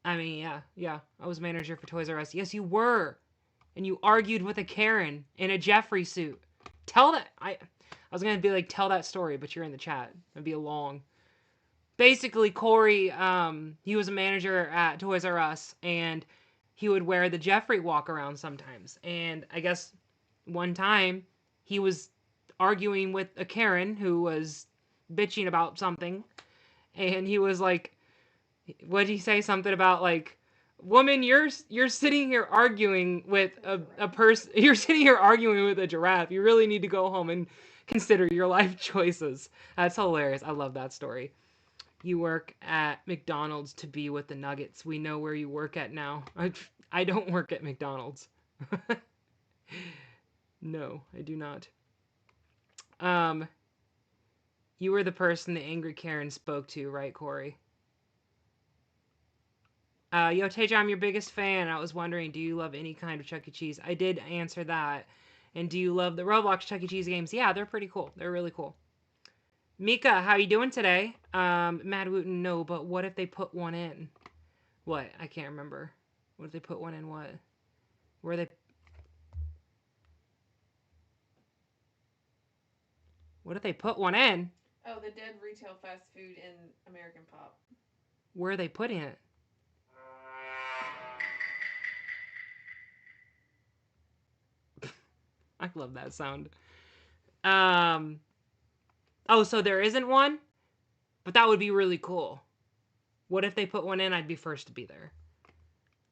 I mean, yeah. I was manager for Toys R Us. Yes, you were. And you argued with a Karen in a Jeffrey suit. Tell that. I was gonna be like, tell that story, but you're in the chat. It'd be a long. Basically, Corey, he was a manager at Toys R Us, and he would wear the Jeffrey walk around sometimes. And I guess one time he was arguing with a Karen who was bitching about something, and he was like, what did he say? Something about like, woman, you're sitting here arguing with a person. You're sitting here arguing with a giraffe. You really need to go home and consider your life choices. That's hilarious. I love that story. You work at McDonald's to be with the Nuggets. We know where you work at now. I don't work at McDonald's. No, I do not. You were the person the angry Karen spoke to, right, Corey? Yo, TayJay, I'm your biggest fan. I was wondering, do you love any kind of Chuck E. Cheese? I did answer that. And do you love the Roblox Chuck E. Cheese games? Yeah, they're pretty cool. They're really cool. Mika, how you doing today? Mad Wooten, no, but what if they put one in? What? I can't remember. What if they put one in what? Where they... What if they put one in? Oh, the dead retail fast food in American Pop. Where are they putting it? I love that sound. Oh, so there isn't one? But that would be really cool. What if they put one in? I'd be first to be there.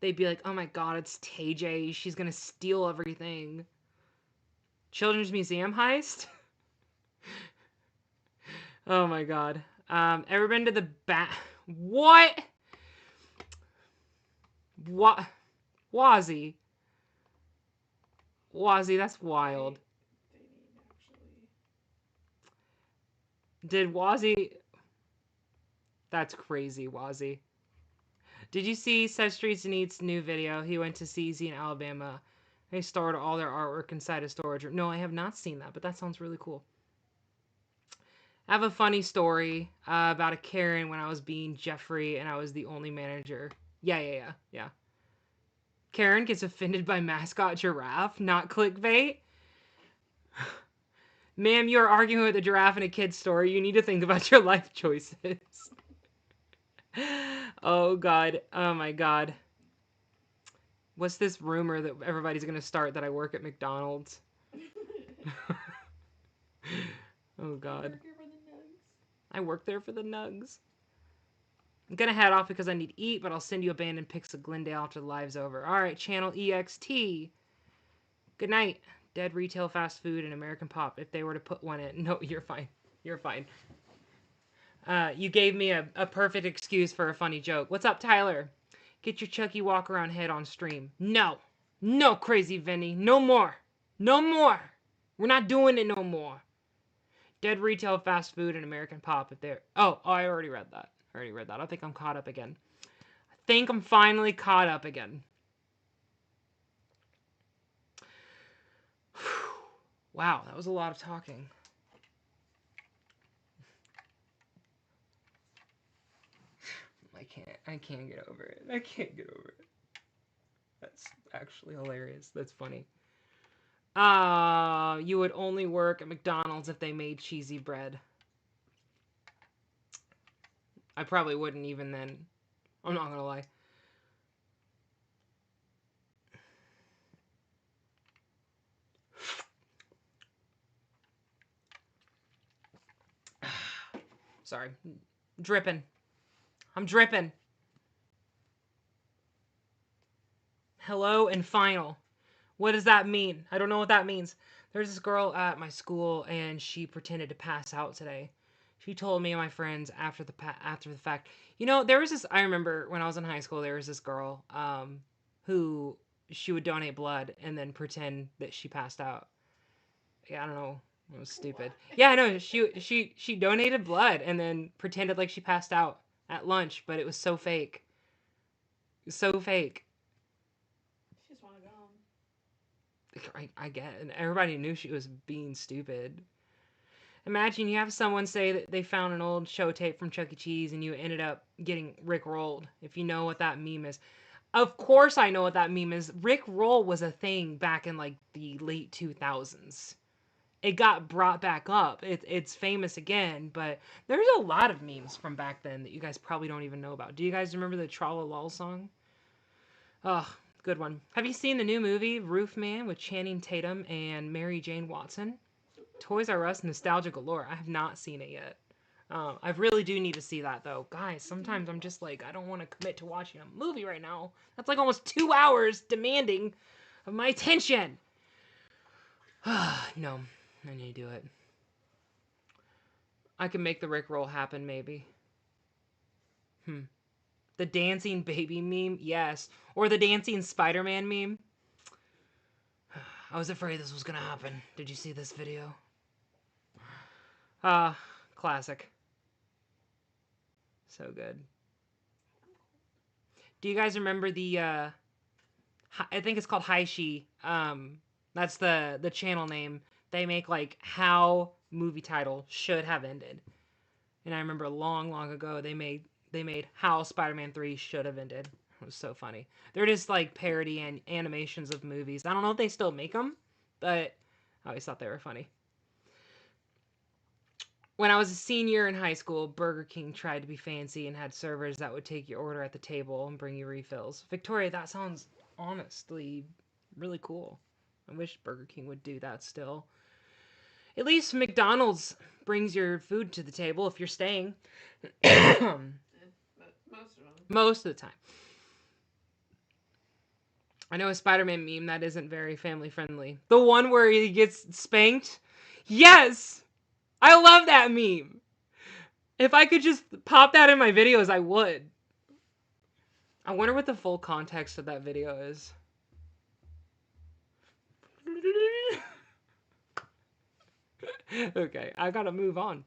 They'd be like, oh my god, it's TayJay. She's gonna steal everything. Children's Museum heist? Oh my god. Ever been to the What? What? Wazzy. Wazzy, that's wild. Did Wazzy... That's crazy, Wazzy. Did you see Seth Streets and Eats' new video? He went to CZ in Alabama. They stored all their artwork inside a storage room. No, I have not seen that, but that sounds really cool. I have a funny story about a Karen when I was being Jeffrey and I was the only manager. Yeah. Karen gets offended by mascot giraffe, not clickbait. Ma'am, you're arguing with a giraffe in a kid's story. You need to think about your life choices. Oh, God. Oh, my God. What's this rumor that everybody's going to start that I work at McDonald's? Oh, God. I work there for the nugs. I'm going to head off because I need to eat, but I'll send you abandoned pics of Glendale after the live's over. All right, channel EXT. Good night. Dead retail fast food and American Pop. If they were to put one in. No, you're fine. You're fine. You gave me a perfect excuse for a funny joke. What's up, Tyler? Get your Chucky walk around head on stream. No. No, crazy Vinny. No more. No more. We're not doing it no more. Dead retail fast food and American Pop. If they're... Oh, I already read that. I think I'm caught up again. I think I'm finally caught up again. Wow, that was a lot of talking. I can't get over it. I can't get over it. That's actually hilarious. That's funny. You would only work at McDonald's if they made cheesy bread. I probably wouldn't even then. I'm not gonna lie. Sorry. Dripping. I'm dripping. Hello and final. What does that mean? I don't know what that means. There's this girl at my school and she pretended to pass out today. She told me and my friends after the fact. You know, there was this, I remember when I was in high school, there was this girl who she would donate blood and then pretend that she passed out. Yeah, I don't know. It was stupid. Yeah, no, she donated blood and then pretended like she passed out at lunch, but it was so fake. So fake. She just want to go home. I get it. And everybody knew she was being stupid. Imagine you have someone say that they found an old show tape from Chuck E. Cheese and you ended up getting Rick rolled, if you know what that meme is. Of course I know what that meme is. Rick roll was a thing back in like the late 2000s. it got brought back up. It's famous again, but there's a lot of memes from back then that you guys probably don't even know about. Do you guys remember the Tra-la-lol song? Oh, good one. Have you seen the new movie Roof Man with Channing Tatum and Mary Jane Watson? Toys R Us nostalgia galore. I have not seen it yet. I really do need to see that though. Guys, sometimes I'm just like, I don't want to commit to watching a movie right now. That's like almost 2 hours demanding of my attention. No, I need to do it. I can make the Rickroll happen, maybe. The dancing baby meme, yes. Or the dancing Spider-Man meme. I was afraid this was gonna happen. Did you see this video? Classic. So good. Do you guys remember the I think it's called Haishi. That's the channel name. They make like how movie title should have ended. And I remember long ago they made how Spider-Man 3 should have ended. It was so funny. They're just like parody and animations of movies. I don't know if they still make them, but I always thought they were funny. When I was a senior in high school, Burger King tried to be fancy and had servers that would take your order at the table and bring you refills. Victoria, that sounds honestly really cool. I wish Burger King would do that still. At least McDonald's brings your food to the table if you're staying. But most of them. Most of the time. I know a Spider-Man meme that isn't very family friendly. The one where he gets spanked? Yes! I love that meme. If I could just pop that in my videos, I would. I wonder what the full context of that video is. Okay, I gotta move on.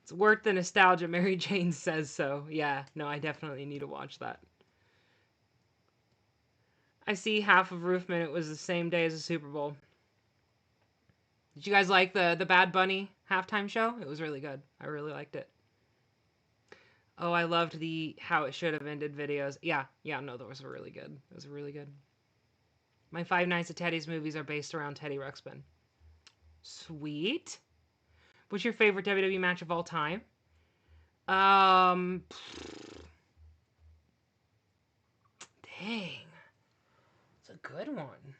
It's worth the nostalgia. Mary Jane says so. Yeah, no, I definitely need to watch that. I see half of Roofman. It was the same day as the Super Bowl. Did you guys like the Bad Bunny halftime show? It was really good. I really liked it. Oh, I loved the how it should have ended videos. Yeah, no, those were really good. It was really good. My Five Nights at Teddy's movies are based around Teddy Ruxpin. Sweet. What's your favorite WWE match of all time? Dang. That's a good one.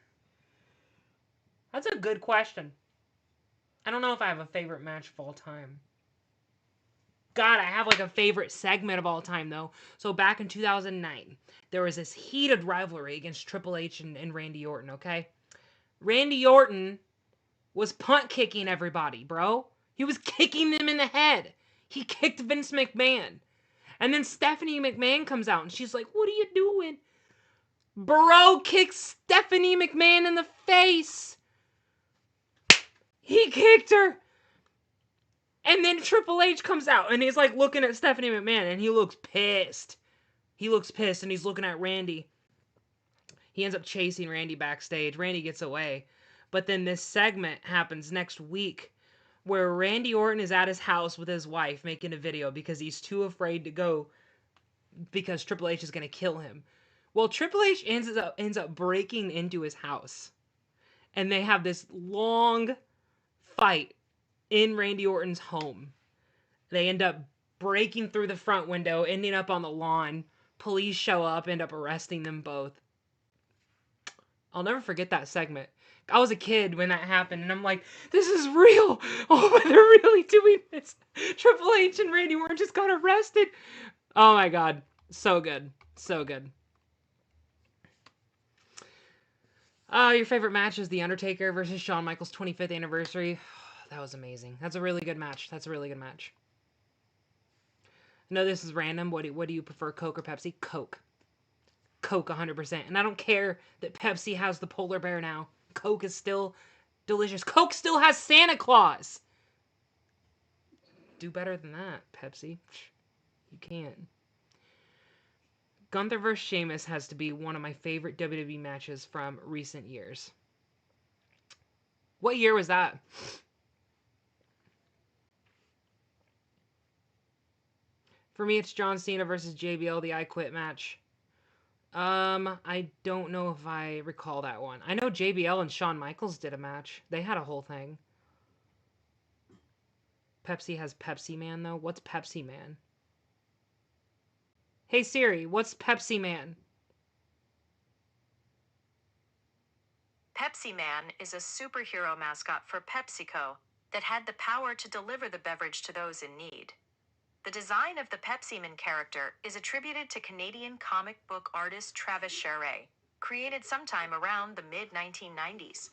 That's a good question. I don't know if I have a favorite match of all time. God, I have like a favorite segment of all time though. So back in 2009, there was this heated rivalry against Triple H and Randy Orton, okay? Randy Orton was punt kicking everybody, bro. He was kicking them in the head. He kicked Vince McMahon. And then Stephanie McMahon comes out and she's like, "What are you doing?" Bro kicks Stephanie McMahon in the face. He kicked her. And then Triple H comes out and he's like looking at Stephanie McMahon and he looks pissed. He looks pissed and he's looking at Randy. He ends up chasing Randy backstage. Randy gets away. But then this segment happens next week where Randy Orton is at his house with his wife making a video because he's too afraid to go because Triple H is going to kill him. Well, Triple H ends up breaking into his house. And they have this long fight in Randy Orton's home. They end up breaking through the front window, ending up on the lawn. Police show up, end up arresting them both. I'll never forget that segment. I was a kid when that happened, and I'm like, this is real. Oh, they're really doing this. Triple H and Randy Orton just got arrested. Oh my God. So good. So good. Your favorite match is The Undertaker versus Shawn Michaels' 25th anniversary. That was amazing. That's a really good match. I know this is random. What do you prefer, Coke or Pepsi? Coke. Coke 100%. And I don't care that Pepsi has the polar bear now. Coke is still delicious. Coke still has Santa Claus. Do better than that, Pepsi. You can't. Gunther vs. Sheamus has to be one of my favorite WWE matches from recent years. What year was that? For me, it's John Cena versus JBL, the I Quit match. I don't know if I recall that one. I know JBL and Shawn Michaels did a match. They had a whole thing. Pepsi has Pepsi Man, though. What's Pepsi Man? Hey Siri, what's Pepsi Man? Pepsi Man is a superhero mascot for PepsiCo that had the power to deliver the beverage to those in need. The design of the Pepsi Man character is attributed to Canadian comic book artist Travis Charest, created sometime around the mid-1990s.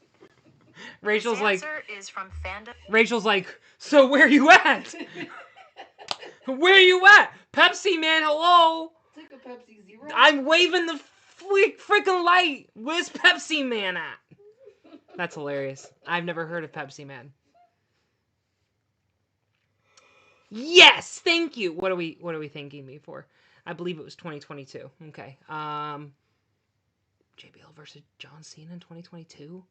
Rachel's This like, answer is from Fandom. Rachel's like, so where you at? Where you at? Pepsi Man, hello? Take a Pepsi Zero. I'm waving the freaking light. Where's Pepsi Man at? That's hilarious. I've never heard of Pepsi Man. Yes, thank you. What are we thanking me for? I believe it was 2022. Okay. JBL versus John Cena in 2022?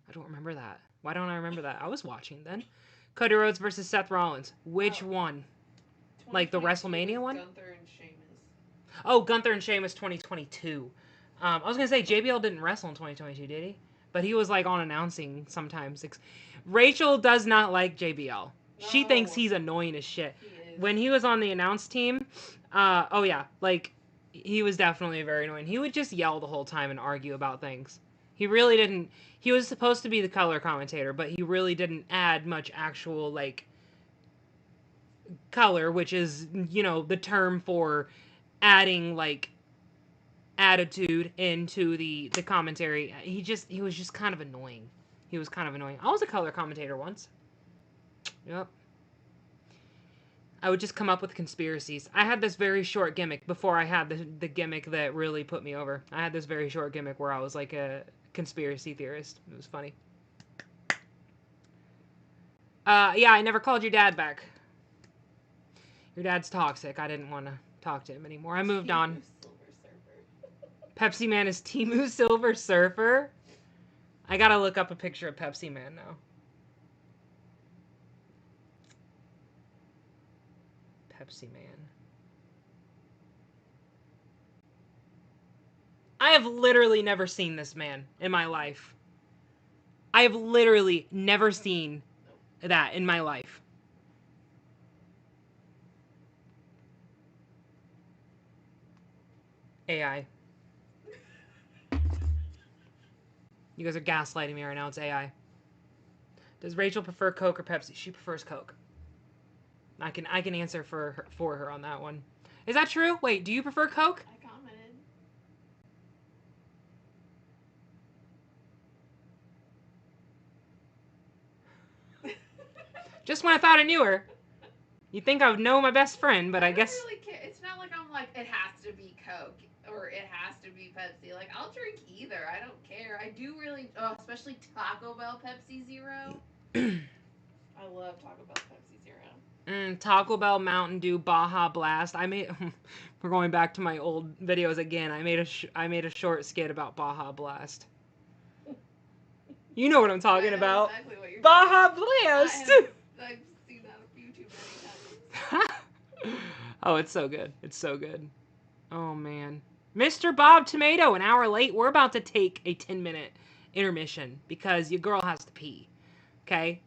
I don't remember that. Why don't I remember that? I was watching then. Cody Rhodes versus Seth Rollins. Which one? Like the WrestleMania one? Gunther and Sheamus. Oh, Gunther and Sheamus 2022. I was going to say, JBL didn't wrestle in 2022, did he? But he was like on announcing sometimes. Rachel does not like JBL. She thinks he's annoying as shit. When he was on the announce team, oh yeah, like, he was definitely very annoying. He would just yell the whole time and argue about things. He really didn't, he was supposed to be the color commentator, but he really didn't add much actual, like, color, which is, you know, the term for adding, like, attitude into the commentary. He was just kind of annoying. He was kind of annoying. I was a color commentator once. Yep. I would just come up with conspiracies. I had this very short gimmick before I had the gimmick that really put me over. I had this very short gimmick where I was like a conspiracy theorist. It was funny. Yeah, I never called your dad back. Your dad's toxic. I didn't want to talk to him anymore. I moved on. Pepsi Man is Temu Silver Surfer? I gotta look up a picture of Pepsi Man now. Pepsi Man. I have literally never seen this man in my life. I have literally never seen that in my life. AI. You guys are gaslighting me right now. It's AI. Does Rachel prefer Coke or Pepsi? She prefers Coke. I can answer for her on that one. Is that true? Wait, do you prefer Coke? I commented. Just when I thought I knew her. You'd think I would know my best friend, but I guess... don't really care. It's not like I'm like, it has to be Coke or it has to be Pepsi. Like, I'll drink either. I don't care. I do really, especially Taco Bell Pepsi Zero. I love Taco Bell Pepsi Zero. Taco Bell Mountain Dew Baja Blast. I made... We're going back to my old videos again. I made a short skit about Baja Blast. You know what I'm talking about. Exactly what you're Baja Blast! I've seen that a few too many times. Oh, it's so good. It's so good. Oh, man. Mr. Bob Tomato, an hour late. We're about to take a 10-minute intermission because your girl has to pee. Okay?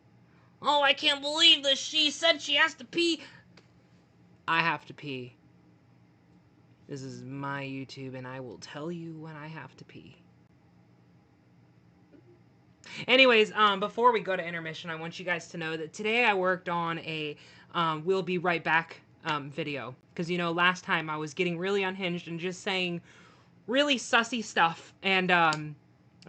Oh, I can't believe this. She said she has to pee. I have to pee. This is my YouTube, and I will tell you when I have to pee. Anyways, before we go to intermission, I want you guys to know that today I worked on a We'll Be Right Back video. Because, you know, last time I was getting really unhinged and just saying really sussy stuff. And I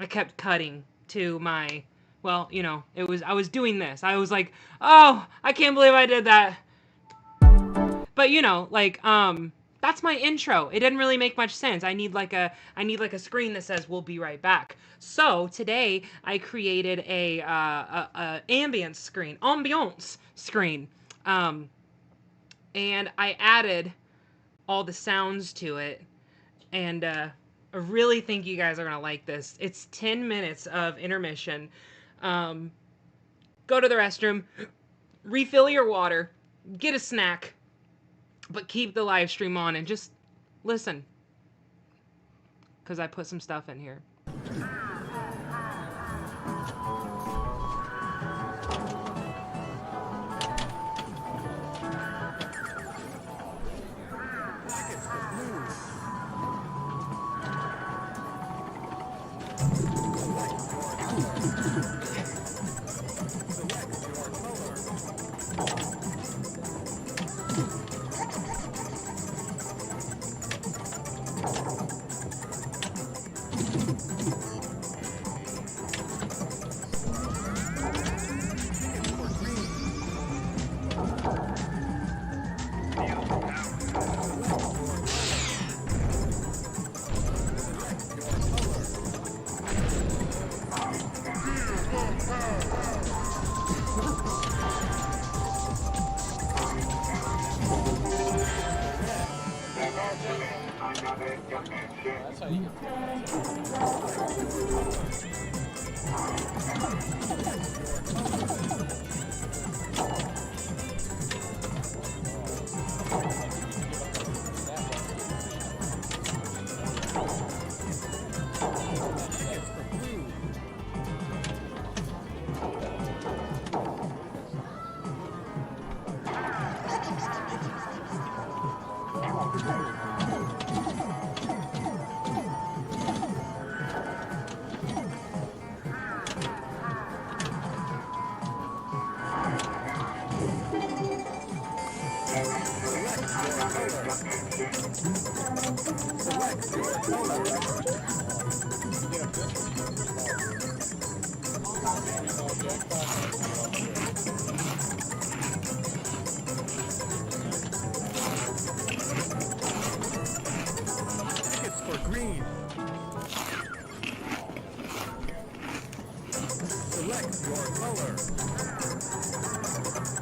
kept cutting to my, well, you know, I was doing this. I was like, oh, I can't believe I did that. But, you know, like, that's my intro. It didn't really make much sense. I need like a screen that says "We'll be right back." So today I created a ambience screen, and I added all the sounds to it, and I really think you guys are gonna like this. It's 10 minutes of intermission. Go to the restroom, refill your water, get a snack. But keep the live stream on and just listen. because I put some stuff in here. That's how you get Tickets for green. Select your color.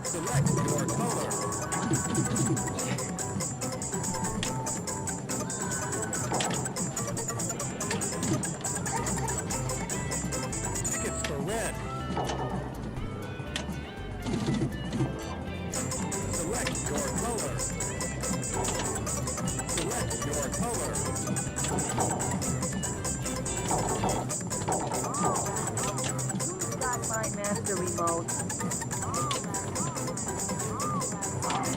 Select your color. Tickets for red. Select your color. Select your color. Got my master remote.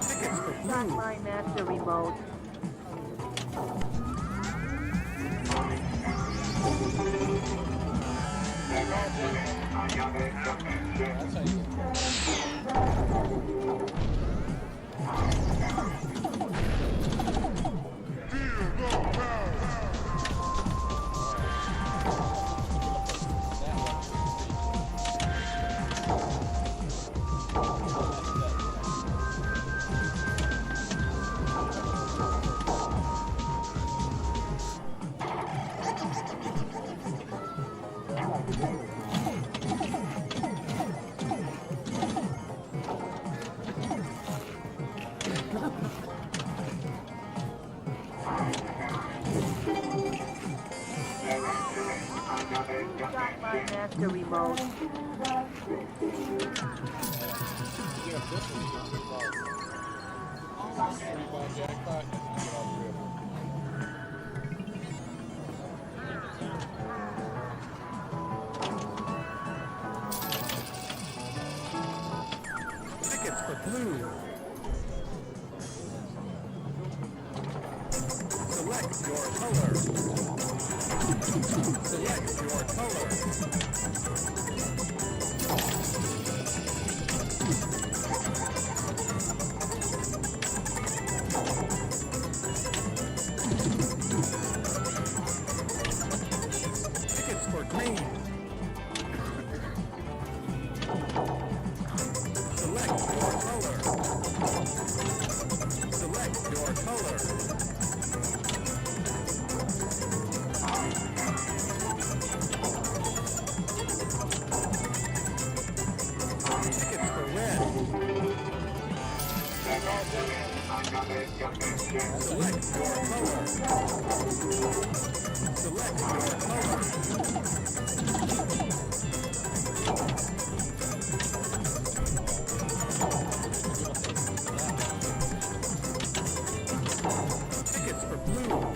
Tickets for Got blue. my master remote. That's how you get Got my master remote. $3 jackpot. You get all three of them. Tickets for blue. Select your color. Select your color. Tickets for green. Select your color. Select your color. Tickets for red. Select your color. Select your color. Tickets for blue.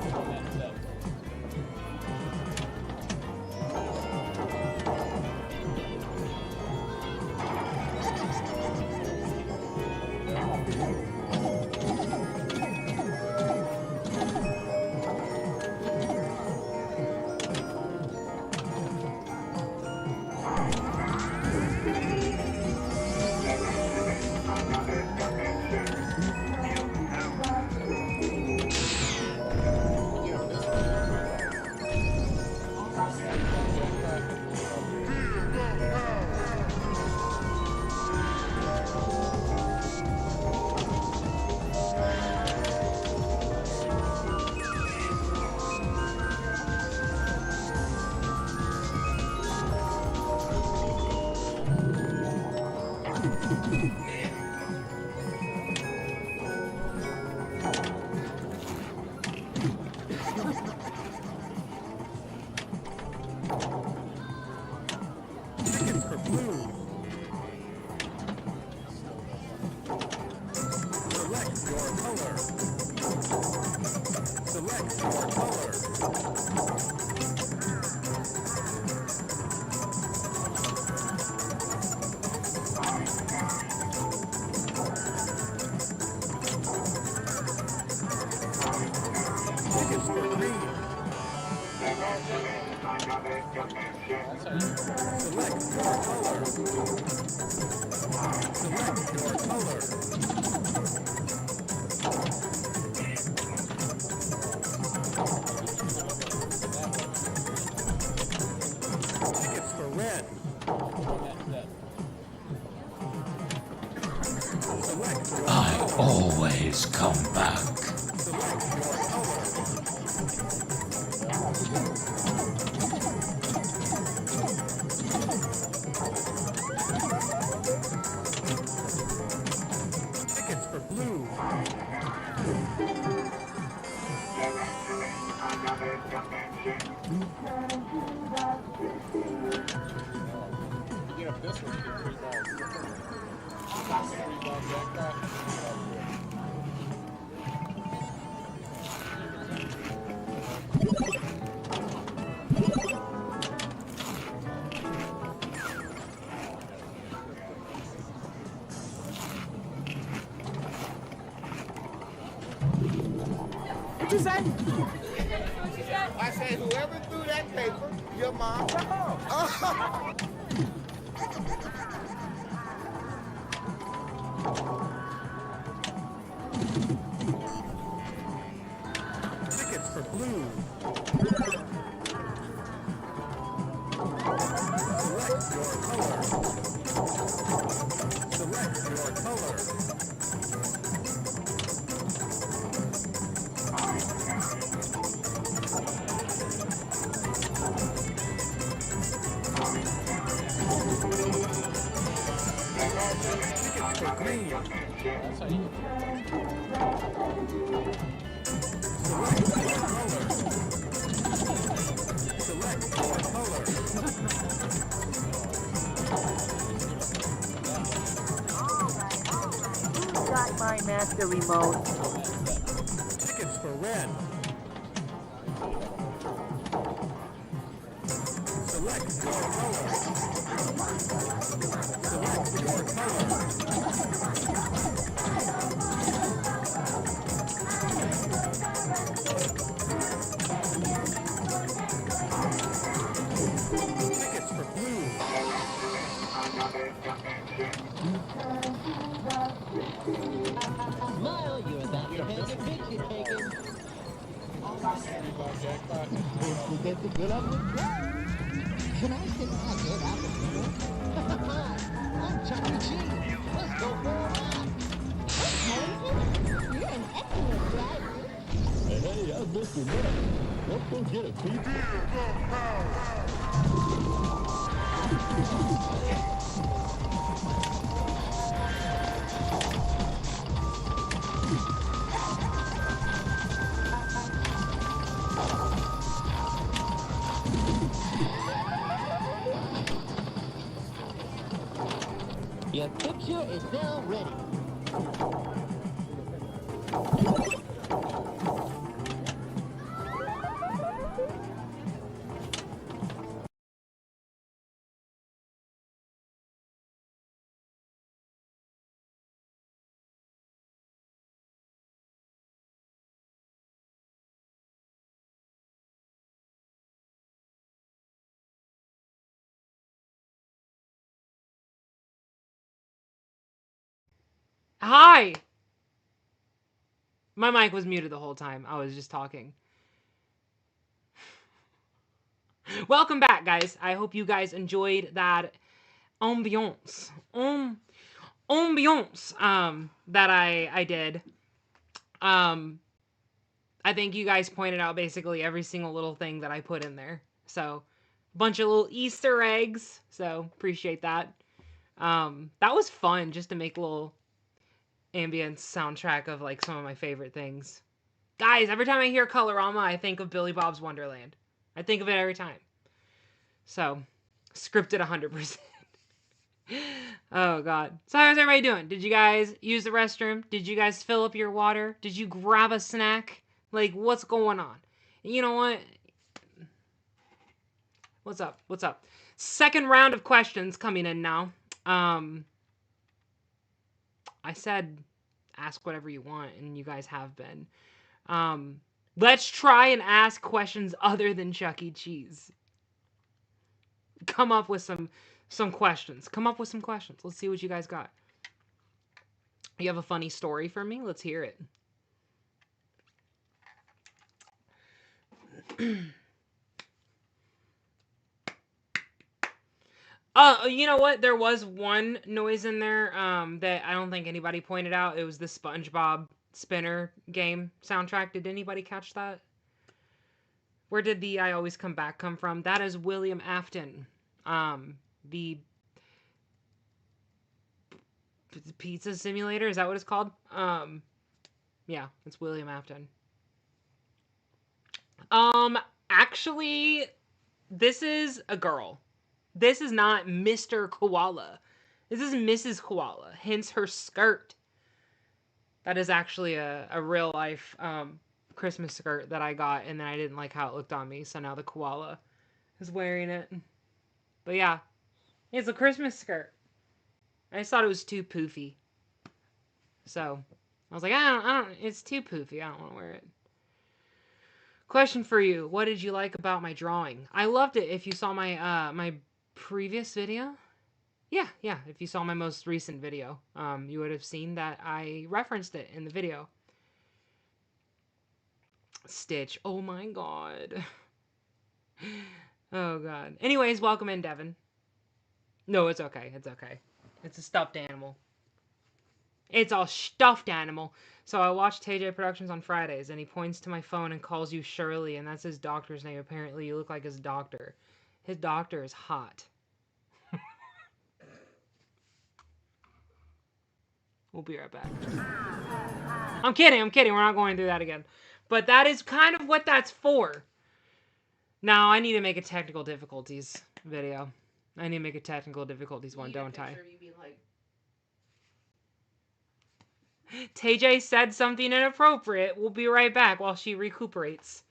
color. Select your color. Tickets for green. That's how you Select your color. Select your color. Tickets for red. Select your I always come back. select your color. Tickets for blue. you get up this one, you get $3. $3 jackpot. What you say? I said whoever threw that paper, your mom. Tickets for blue. Select your color. Select your color. Tickets for green. That's how you Select your color. Select your color. Who's got my master remote? Tickets for red. Select your color. Select your color. Tickets for blue. Smile, you're about to have a picture taken. $3 jackpot. Don't forget to get up and drive. Can I sit down and get out of here? I'm Chuck E. Cheese. Let's go for a ride. You're an excellent driver. Hey, I'm Mr. Nutt. Don't forget a pizza. Your picture is now ready. Hi! My mic was muted the whole time. I was just talking. Welcome back, guys. I hope you guys enjoyed that ambiance. Ambiance that I did. I think you guys pointed out basically every single little thing that I put in there. So, a bunch of little Easter eggs. So, appreciate that. That was fun just to make a little ambience soundtrack of like some of my favorite things. Guys, every time I hear Colorama, I think of Billy Bob's Wonderland. I think of it every time. So, scripted 100%. Oh god. So how's everybody doing? Did you guys use the restroom? Did you guys fill up your water? Did you grab a snack? Like, what's going on? You know what? What's up? What's up? Second round of questions coming in now. I said ask whatever you want, and you guys have been. Let's try and ask questions other than Chuck E. Cheese. Come up with some questions. Come up with some questions. Let's see what you guys got. You have a funny story for me? Let's hear it. You know what? There was one noise in there that I don't think anybody pointed out. It was the SpongeBob Spinner game soundtrack. Did anybody catch that? Where did the I Always Come Back come from? That is William Afton. The Pizza Simulator, is that what it's called? Yeah, it's William Afton. Actually, this is a girl. This is not Mr. Koala. This is Mrs. Koala, hence her skirt. That is actually a real life Christmas skirt that I got, and then I didn't like how it looked on me, so now the koala is wearing it. But yeah, it's a Christmas skirt. I just thought it was too poofy. So I was like, I don't, it's too poofy. I don't want to wear it. Question for you. What did you like about my drawing? I loved it. If you saw my my previous video, yeah, if you saw my most recent video, you would have seen that I referenced it in the video. Stitch. Oh my god. Oh god. Anyways, welcome in, Devin. No, it's okay. It's okay. It's a stuffed animal. It's a stuffed animal. So I watch TayJay Productions on Fridays, and he points to my phone and calls you Shirley, and that's his doctor's name. Apparently, you look like his doctor. His doctor is hot. We'll be right back. I'm kidding. We're not going through that again. But that is kind of what that's for. Now, I need to make a technical difficulties video. I need to make a technical difficulties one, don't I? TayJay said something inappropriate. We'll be right back while she recuperates.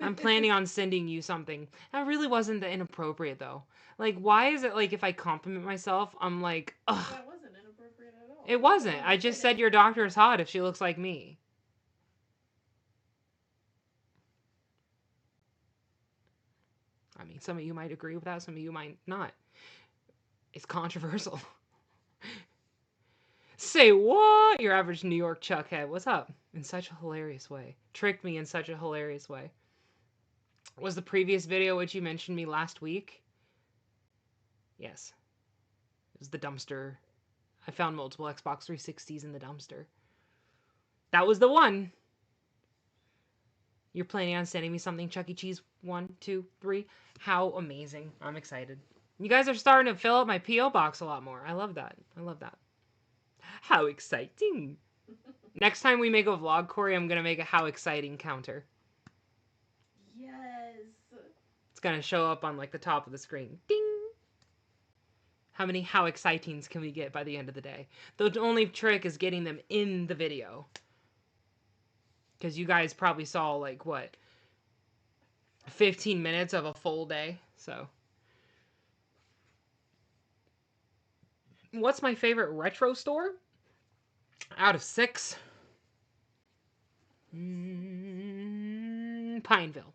I'm planning on sending you something. That really wasn't that inappropriate, though. Like, why is it, like, if I compliment myself, I'm like, ugh. That wasn't inappropriate at all. It wasn't. I just said your doctor is hot if she looks like me. I mean, some of you might agree with that, some of you might not. It's controversial. Say what? Your average New York chuckhead. What's up? In such a hilarious way. Tricked me in such a hilarious way. Was the previous video which you mentioned me last week? Yes. It was the dumpster. I found multiple Xbox 360s in the dumpster. That was the one. You're planning on sending me something, Chuck E. Cheese 1, 2, 3. How amazing. I'm excited. You guys are starting to fill up my P.O. box a lot more. I love that. I love that. How exciting. Next time we make a vlog, Corey, I'm going to make a how exciting counter. Yes. It's going to show up on like the top of the screen. Ding. How many how excitings can we get by the end of the day? The only trick is getting them in the video. Because you guys probably saw like what? 15 minutes of a full day. So. What's my favorite retro store? Out of 6. Pineville.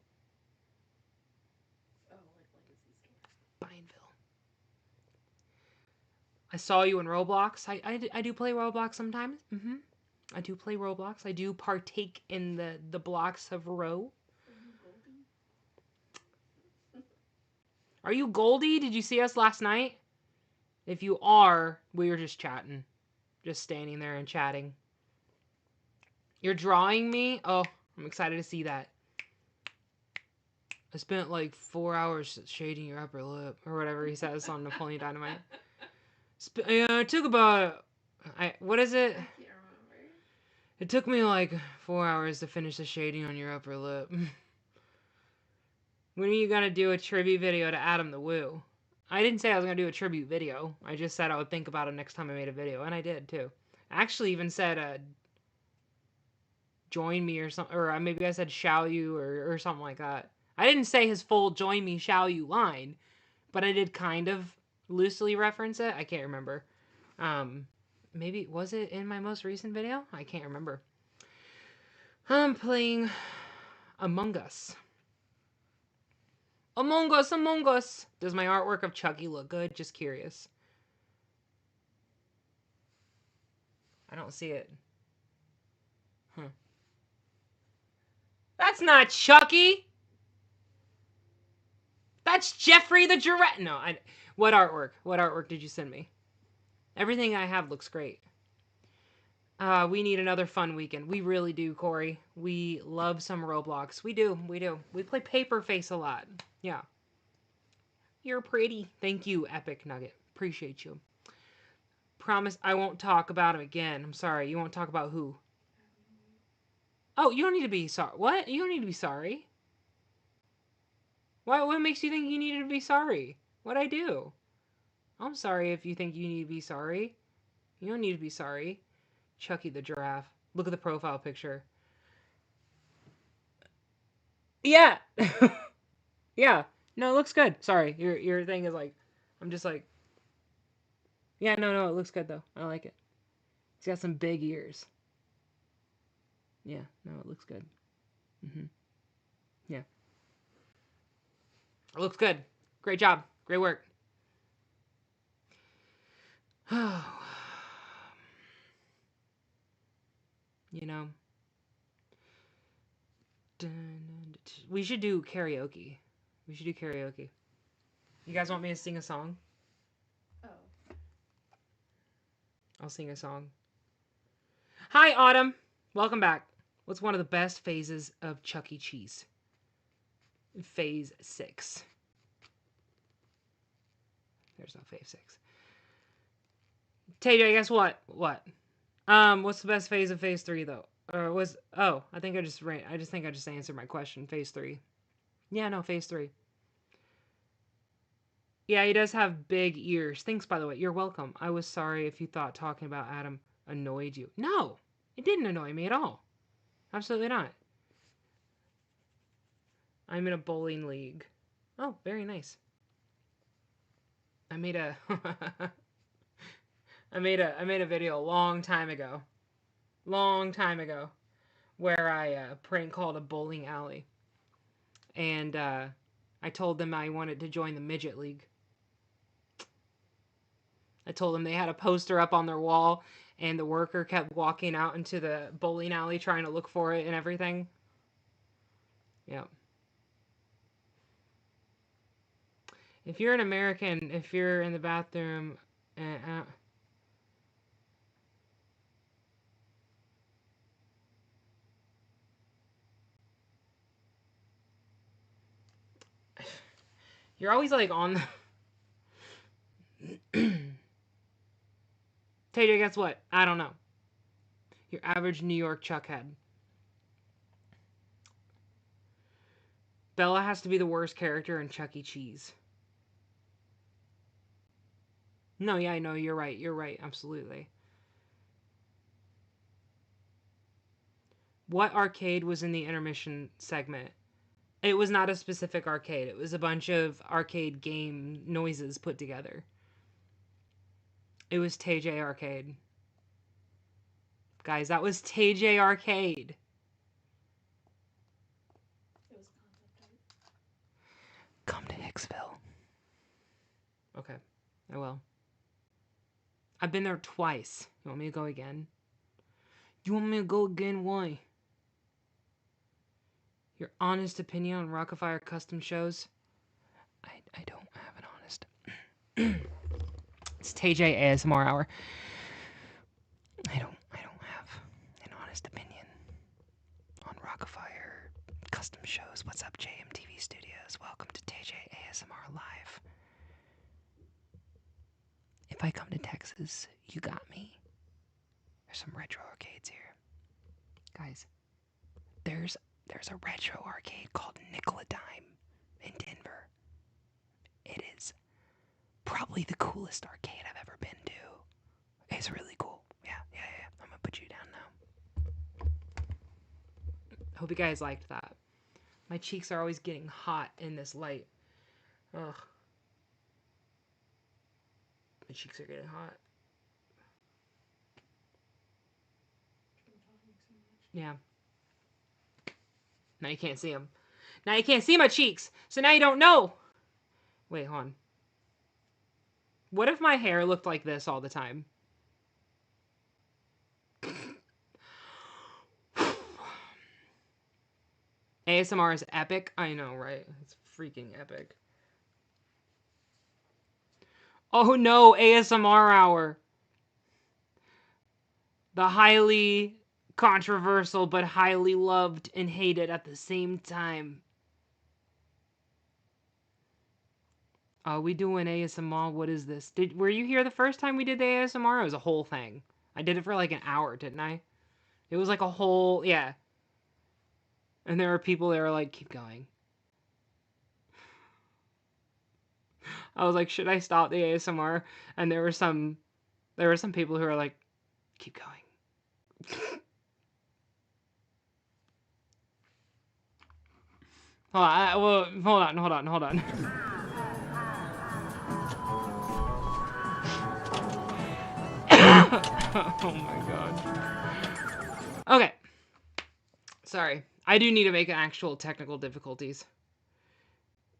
Pineville. I saw you in Roblox. I do play Roblox sometimes. I do play Roblox. I do partake in the blocks of Ro. Are you Goldie? Did you see us last night? If you are, we were just chatting. Just standing there and chatting. You're drawing me? Oh, I'm excited to see that. I spent like 4 hours shading your upper lip. Or whatever he says on Napoleon Dynamite. It took about... what is it? I can't remember. It took me like 4 hours to finish the shading on your upper lip. When are you gonna do a tribute video to Adam the Woo? I didn't say I was going to do a tribute video. I just said I would think about it next time I made a video, and I did too. I actually even said join me or something, or maybe I said shall you or something like that. I didn't say his full join me shall you line, but I did kind of loosely reference it. I can't remember. Maybe was it in my most recent video? I can't remember. I'm playing Among Us. Among Us, Among Us. Does my artwork of Chucky look good? Just curious. I don't see it. That's not Chucky. That's Jeffrey the Giraffe. No, what artwork? What artwork did you send me? Everything I have looks great. We need another fun weekend. We really do, Corey. We love some Roblox. We do. We play Paper Face a lot. Yeah. You're pretty. Thank you, Epic Nugget. Appreciate you. Promise I won't talk about him again. I'm sorry. You won't talk about who? Oh, you don't need to be sorry. What? You don't need to be sorry. What makes you think you needed to be sorry? What'd I do? I'm sorry if you think you need to be sorry. You don't need to be sorry. Chucky the Giraffe. Look at the profile picture. Yeah. Yeah. No, it looks good. Sorry. Your thing is like, I'm just like, yeah, no, it looks good though. I like it. He's got some big ears. Yeah, no, it looks good. Yeah. It looks good. Great job. Great work. You know. We should do karaoke. We should do karaoke. You guys want me to sing a song? Oh. I'll sing a song. Hi, Autumn. Welcome back. What's one of the best phases of Chuck E. Cheese? Phase 6. There's no phase 6. TayJay, guess what? What? What's the best phase of phase 3 though? I think I just answered my question. Phase 3. Yeah, no, phase 3. Yeah, he does have big ears. Thanks, by the way. You're welcome. I was sorry if you thought talking about Adam annoyed you. No, it didn't annoy me at all. Absolutely not. I'm in a bowling league. Oh, very nice. I made a I made a video a long time ago, where I prank called a bowling alley, and I told them I wanted to join the midget league. I told them they had a poster up on their wall, and the worker kept walking out into the bowling alley trying to look for it and everything. Yeah. If you're an American, if you're in the bathroom, you're always like on the... TayJay, guess what? I don't know. Your average New York chuckhead. Bella has to be the worst character in Chuck E. Cheese. No, yeah, I know, you're right, absolutely. What arcade was in the intermission segment? It was not a specific arcade. It was a bunch of arcade game noises put together. It was TayJay Arcade. Guys, that was TayJay Arcade. It was concept art. Come to Hicksville. Okay, I will. I've been there twice. You want me to go again? You want me to go again? Why? Your honest opinion on Rockafire custom shows? I don't have an honest... It's TayJay ASMR hour. I don't have an honest opinion on Rockafire custom shows. What's up, JMTV Studios? Welcome to TayJay ASMR Live. If I come to Texas, you got me. There's some retro arcades here. Guys, there's a retro arcade called Nickel a Dime in Denver. It is probably the coolest arcade I've ever been to. It's really cool. Yeah. I'm gonna put you down now. Hope you guys liked that. My cheeks are always getting hot in this light. Ugh. My cheeks are getting hot. Yeah. Now you can't see them. Now you can't see my cheeks. So now you don't know. Wait, hold on. What if my hair looked like this all the time? ASMR is epic. I know, right? It's freaking epic. Oh no, ASMR hour. The highly controversial but highly loved and hated at the same time. Are we doing ASMR? What is this? Were you here the first time we did the ASMR? It was a whole thing. I did it for like an hour, didn't I? It was like a whole, yeah. And there were people that were like, keep going. I was like, should I stop the ASMR? And there were some people who were like, keep going. Hold on. Oh my god. Okay. Sorry. I do need to make actual technical difficulties.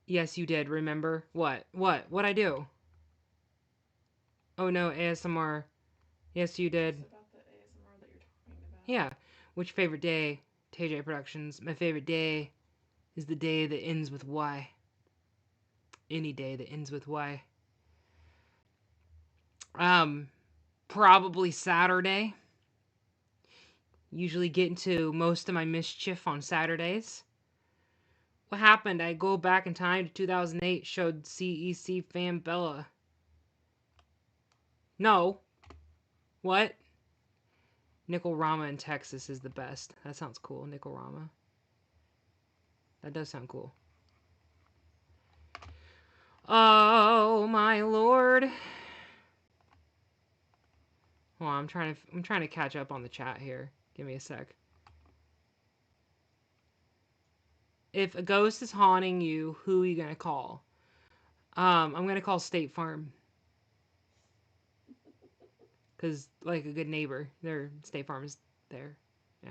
Yes, you did, remember? What? What'd I do? Oh no, ASMR. Yes, you did. It's about the ASMR that you're talking about. Yeah. Which favorite day? TayJay Productions. My favorite day is the day that ends with Y. Any day that ends with Y. Probably Saturday. Usually get into most of my mischief on Saturdays. What happened? I go back in time to 2008, showed CEC fan Bella. No. What? Nickel-Rama in Texas is the best. That sounds cool, Nickel-Rama. That does sound cool. Oh my lord. Hold on, I'm trying to catch up on the chat here. Give me a sec. If a ghost is haunting you, who are you gonna call? I'm gonna call State Farm. Cause like a good neighbor, State Farm is there. Yeah.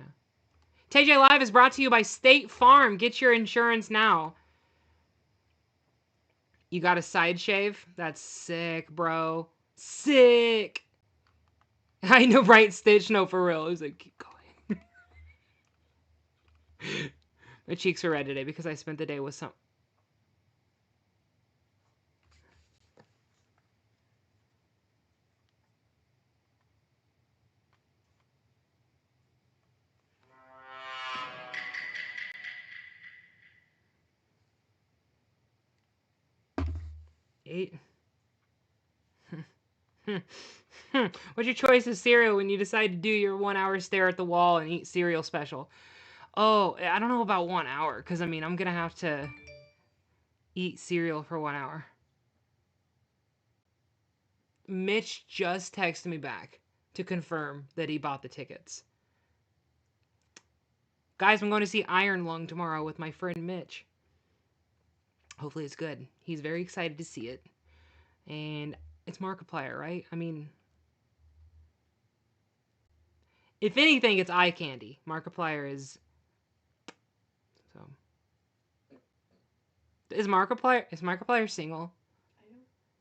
TayJay Live is brought to you by State Farm. Get your insurance now. You got a side shave? That's sick, bro. Sick. I know, right, Stitch? No, for real. It was like, keep going. My cheeks are red today because I spent the day with some... Eight. What's your choice of cereal when you decide to do your 1 hour stare at the wall and eat cereal special? Oh, I don't know about 1 hour, because, I mean, I'm going to have to eat cereal for 1 hour. Mitch just texted me back to confirm that he bought the tickets. Guys, I'm going to see Iron Lung tomorrow with my friend Mitch. Hopefully it's good. He's very excited to see it. And it's Markiplier, right? I mean... If anything, it's eye candy. Markiplier is... So... Is Markiplier single?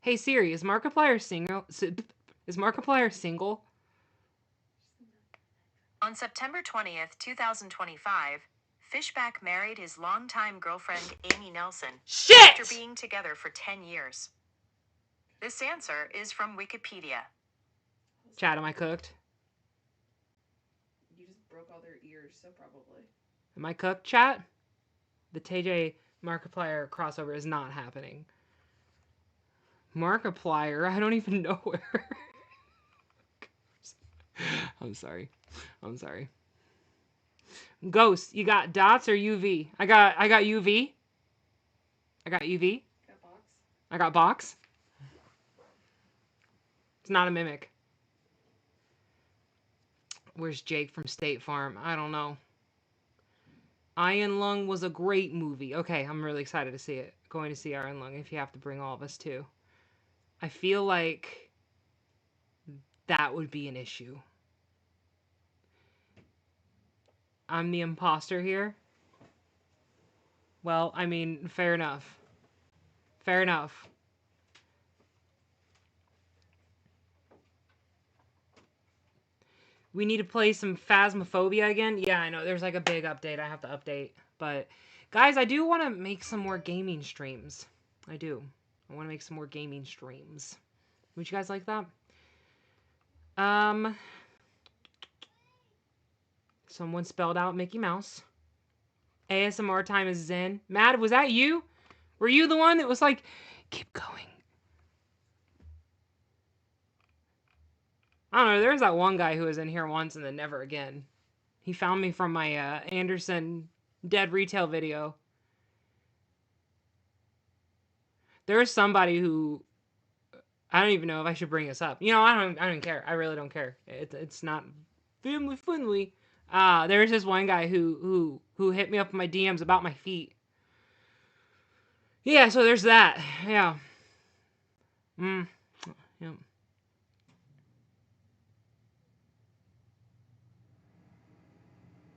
Hey Siri, is Markiplier single? Is Markiplier single? On September 20th, 2025, Fishback married his longtime girlfriend Amy Nelson after being together for 10 years. This answer is from Wikipedia. Chat, am I cooked? You just broke all their ears, so probably. Am I cooked, chat? The TayJay Markiplier crossover is not happening. Markiplier? I don't even know where. I'm sorry. Ghost, you got dots or UV? I got UV. I got UV. Got box. I got box. It's not a mimic. Where's Jake from State Farm? I don't know. Iron Lung was a great movie. Okay, I'm really excited to see it. Going to see Iron Lung if you have to bring all of us too. I feel like that would be an issue. I'm the imposter here. Well, I mean, fair enough. Fair enough. We need to play some Phasmophobia again. Yeah, I know. There's like a big update I have to update. But, guys, I do want to make some more gaming streams. I do. I want to make some more gaming streams. Would you guys like that? Someone spelled out Mickey Mouse. ASMR time is zen. Matt, was that you? Were you the one that was like, keep going? I don't know. There was that one guy who was in here once and then never again. He found me from my Anderson Dead Retail video. There was somebody who, I don't even know if I should bring this up. You know, I don't care. I really don't care. It's not family friendly. There was this one guy who hit me up in my DMs about my feet. Yeah, so there's that. Yeah. Yeah.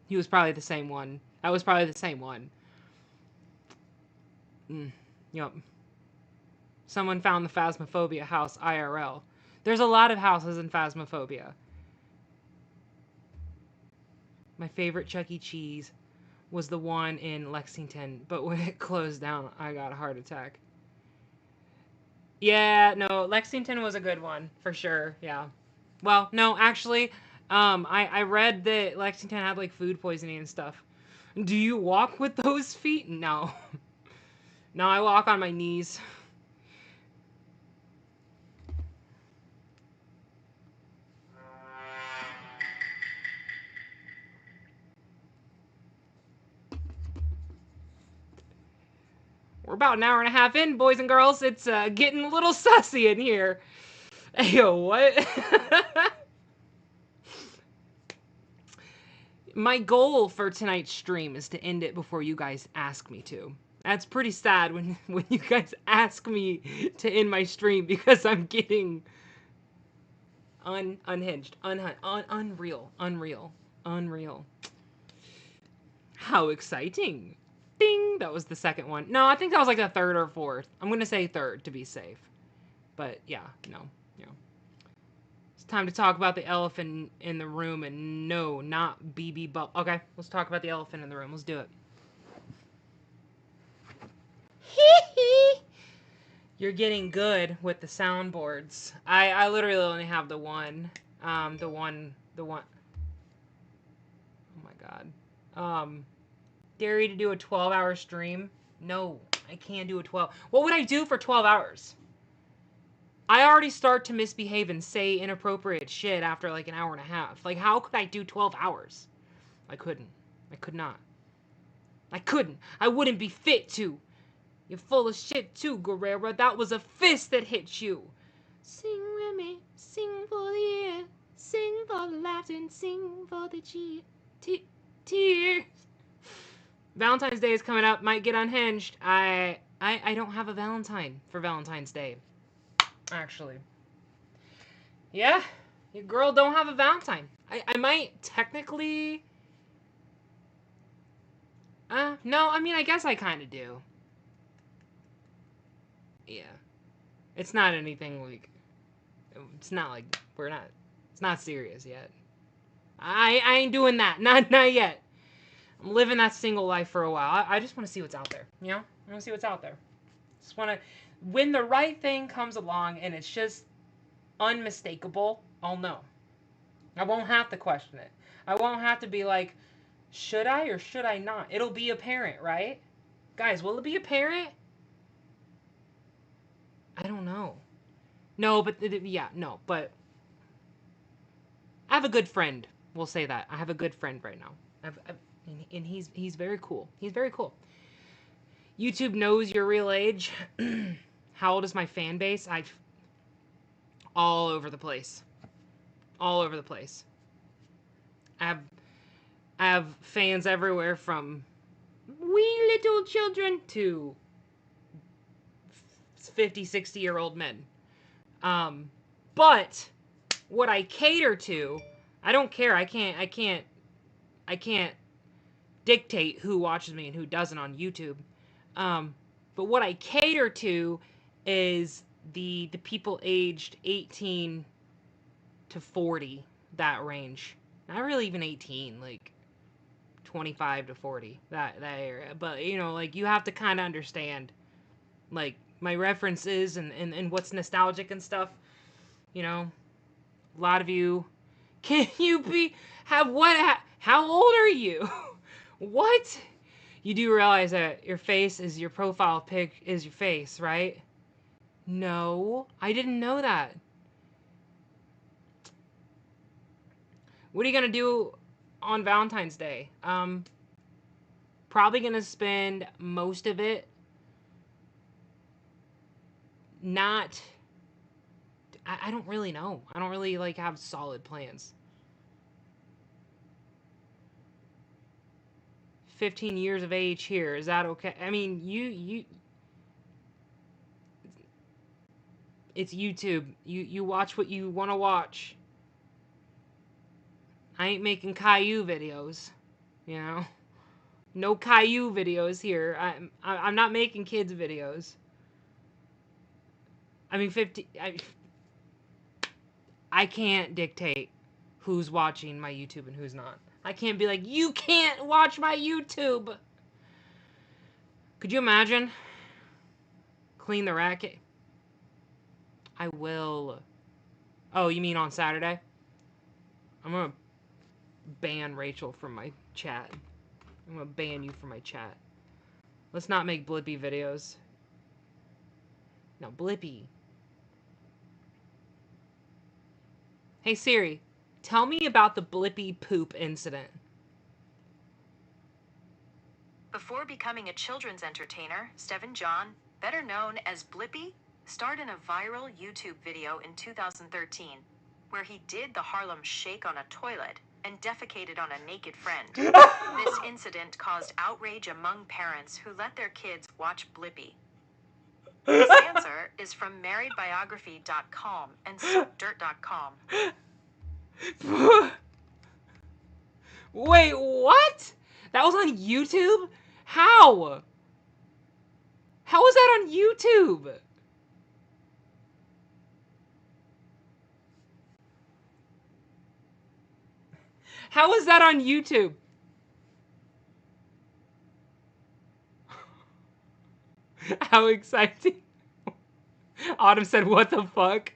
He was probably the same one. That was probably the same one. Yep. Someone found the Phasmophobia house IRL. There's a lot of houses in Phasmophobia. My favorite Chuck E. Cheese was the one in Lexington, but when it closed down, I got a heart attack. Yeah, no, Lexington was a good one, for sure, yeah. Well, no, actually, I read that Lexington had, like, food poisoning and stuff. Do you walk with those feet? No. No, I walk on my knees. We're about an hour and a half in, boys and girls. It's getting a little sussy in here. Hey, yo, what? My goal for tonight's stream is to end it before you guys ask me to. That's pretty sad when you guys ask me to end my stream because I'm getting unhinged, unreal. How exciting. Ding! That was the second one. No, I think that was like the third or fourth. I'm going to say third to be safe. But yeah, no. It's time to talk about the elephant in the room, and no, not BB Bub. Okay, let's talk about the elephant in the room. Let's do it. You're getting good with the soundboards. I literally only have the one. The one. Oh my god. Dare you to do a 12-hour stream? No, I can't do a 12. What would I do for 12 hours? I already start to misbehave and say inappropriate shit after like an hour and a half. Like, how could I do 12 hours? I couldn't. I could not. I couldn't. I wouldn't be fit to. You're full of shit too, Guerrera. That was a fist that hit you. Sing with me. Sing for the air. Sing for the laughter and sing for the tears. Valentine's Day is coming up. Might get unhinged. I don't have a Valentine for Valentine's Day. Actually. Yeah. Your girl don't have a Valentine. I might technically... no, I mean, I guess I kind of do. Yeah. It's not anything like... It's not like... We're not... It's not serious yet. I ain't doing that. Not yet. I'm living that single life for a while. I just want to see what's out there. You know? I want to see what's out there. Just want to... When the right thing comes along and it's just unmistakable, I'll know. I won't have to question it. I won't have to be like, should I or should I not? It'll be apparent, right? Guys, will it be apparent? I don't know. No, but yeah, no, but I have a good friend. We'll say that. I have a good friend right now. And he's very cool. He's very cool. YouTube knows your real age. How old is my fan base? all over the place. All over the place. I have fans everywhere from wee little children to 50, 60-year-old men. But what I cater to, I don't care. I can't dictate who watches me and who doesn't on YouTube. But what I cater to is the people aged 18 to 40, that range. Not really even 18, like 25 to 40, that area. But, you know, like, you have to kind of understand, like, my references and what's nostalgic and stuff. You know, a lot of you, can you be, how old are you? What? You do realize that your face is your profile pic is your face, right? No, I didn't know that. What are you gonna do on Valentine's Day? Probably gonna spend most of it not. I don't really know. I don't really like have solid plans. 15 years of age here. Is that okay? I mean, you it's YouTube. You watch what you want to watch. I ain't making Caillou videos, you know? No Caillou videos here. I'm not making kids videos. I mean, I can't dictate who's watching my YouTube and who's not. I can't be like, you can't watch my YouTube. Could you imagine? Clean the racket. I will. Oh, you mean on Saturday? I'm gonna ban Rachel from my chat. I'm gonna ban you from my chat. Let's not make Blippi videos. No, Blippi. Hey Siri, tell me about the Blippi poop incident. Before becoming a children's entertainer, Stephen John, better known as Blippi, starred in a viral YouTube video in 2013, where he did the Harlem Shake on a toilet and defecated on a naked friend. This incident caused outrage among parents who let their kids watch Blippi. This answer is from marriedbiography.com and soapdirt.com. Wait, what? That was on YouTube? How? How was that on YouTube? How was that on YouTube? How exciting. Autumn said, what the fuck?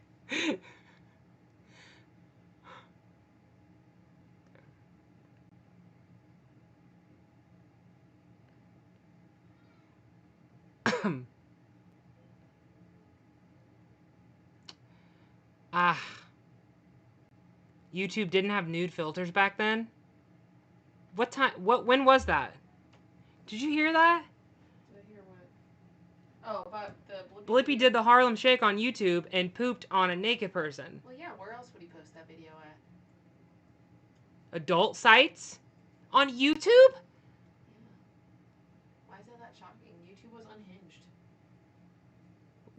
YouTube didn't have nude filters back then? What time? When was that? Did you hear that? Did I hear what? Oh, about the Blippi did the Harlem Shake on YouTube and pooped on a naked person. Well, yeah, where else would he post that video at? Adult sites? On YouTube? Yeah. Why is that shocking? YouTube was unhinged.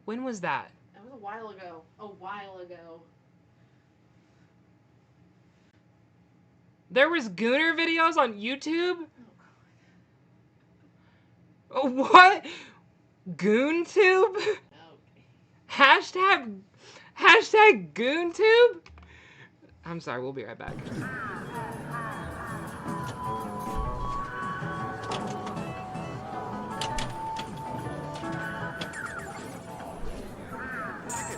When was that? That was a while ago. A while ago. There was Gooner videos on YouTube? Oh, God. What? GoonTube? Okay. Hashtag GoonTube? I'm sorry, we'll be right back.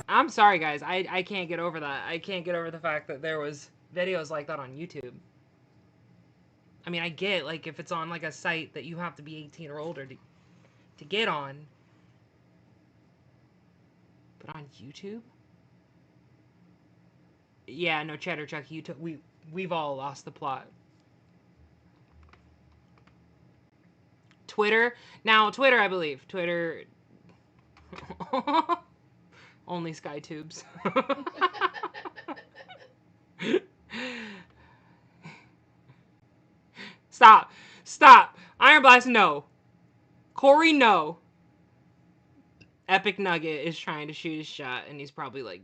I'm sorry, guys. I can't get over that. I can't get over the fact that there was videos like that on YouTube. I mean, I get, like, if it's on, like, a site that you have to be 18 or older to get on. But on YouTube? Yeah, no, Cheddar Chuck, we've all lost the plot. Twitter? Now, Twitter, I believe. Twitter... Only Sky Tubes. Stop. Stop. Iron Blast, no. Corey, no. Epic Nugget is trying to shoot his shot, and he's probably like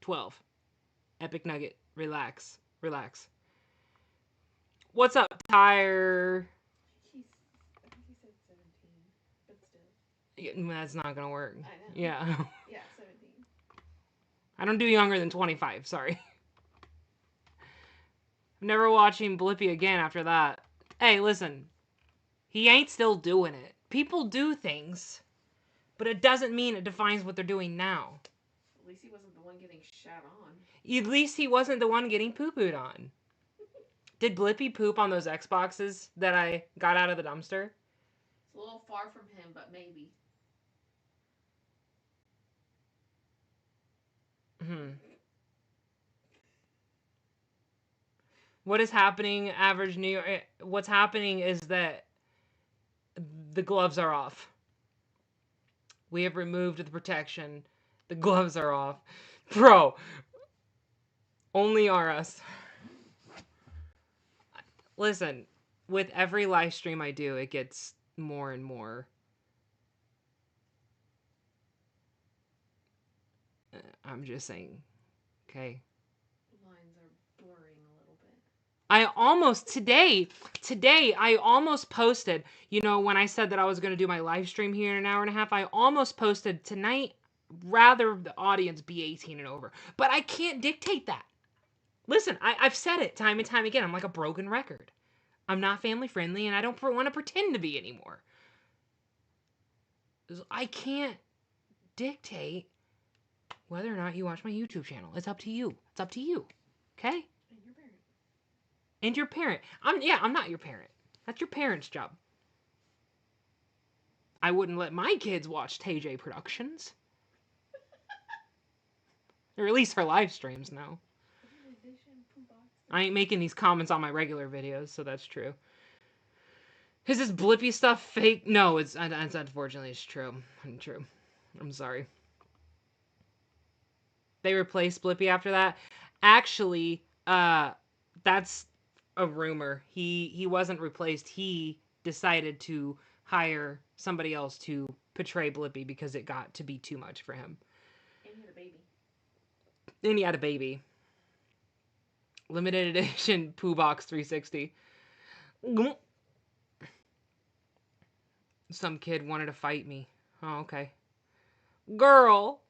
12. Epic Nugget, relax. Relax. What's up, Tyre? I think he said 17, but still. Yeah, that's not gonna work. I know. Yeah. Yeah, 17. I don't do younger than 25, sorry. I'm never watching Blippi again after that. Hey, listen. He ain't still doing it. People do things, but it doesn't mean it defines what they're doing now. At least he wasn't the one getting shat on. At least he wasn't the one getting poo-pooed on. Did Blippi poop on those Xboxes that I got out of the dumpster? It's a little far from him, but maybe. What is happening, average New York? What's happening is that the gloves are off. We have removed the protection. The gloves are off. Bro, only are us. Listen, with every live stream I do, it gets more and more. I'm just saying, okay? Lines are blurring a little bit. I almost, today, I almost posted, you know, when I said that I was going to do my live stream here in an hour and a half, I almost posted tonight, rather the audience be 18 and over. But I can't dictate that. Listen, I've said it time and time again. I'm like a broken record. I'm not family friendly, and I don't want to pretend to be anymore. I can't dictate whether or not you watch my YouTube channel. It's up to you. It's up to you. Okay? And your parent. And your parent. I'm not your parent. That's your parent's job. I wouldn't let my kids watch TayJay Productions. Or at least her live streams, no. I ain't making these comments on my regular videos, so that's true. Is this Blippi stuff fake? No, it's unfortunately it's true. True. I'm sorry. They replaced Blippi after that. Actually, that's a rumor. He wasn't replaced. He decided to hire somebody else to portray Blippi because it got to be too much for him. And he had a baby. And he had a baby. Limited edition Pooh Box 360. Some kid wanted to fight me. Oh, okay. Girl.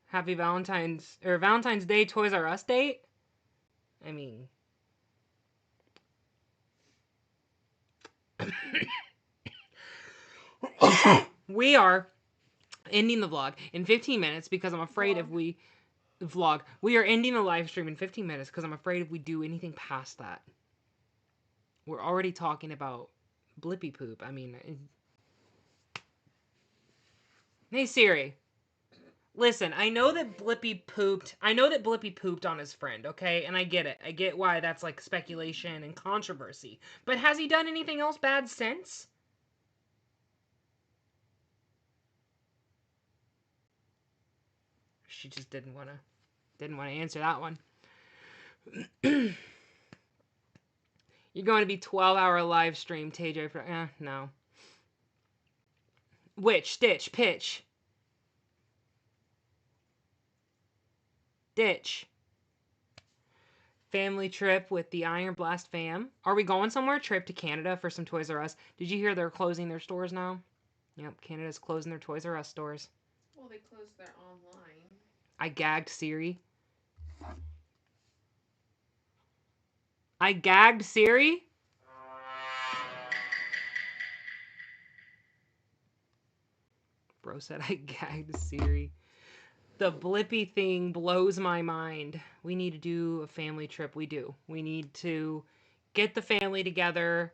Happy Valentine's Day Toys R Us date? I mean. We are ending the vlog in 15 minutes because I'm afraid if we vlog. We are ending the live stream in 15 minutes because I'm afraid if we do anything past that. We're already talking about Blippi poop. I mean, hey Siri. Listen, I know that Blippi pooped on his friend, okay? And I get it. I get why that's like speculation and controversy. But has he done anything else bad since? She just didn't want to answer that one. You're going to be 12-hour live stream, TayJay, for no. Which Stitch pitch? Ditch. Family trip with the Iron Blast fam. Are we going somewhere? Trip to Canada for some Toys R Us. Did you hear they're closing their stores now? Yep, Canada's closing their Toys R Us stores. Well, they closed their online. I gagged Siri. I gagged Siri? Bro said I gagged Siri. The Blippi thing blows my mind. We need to do a family trip. We do. We need to get the family together.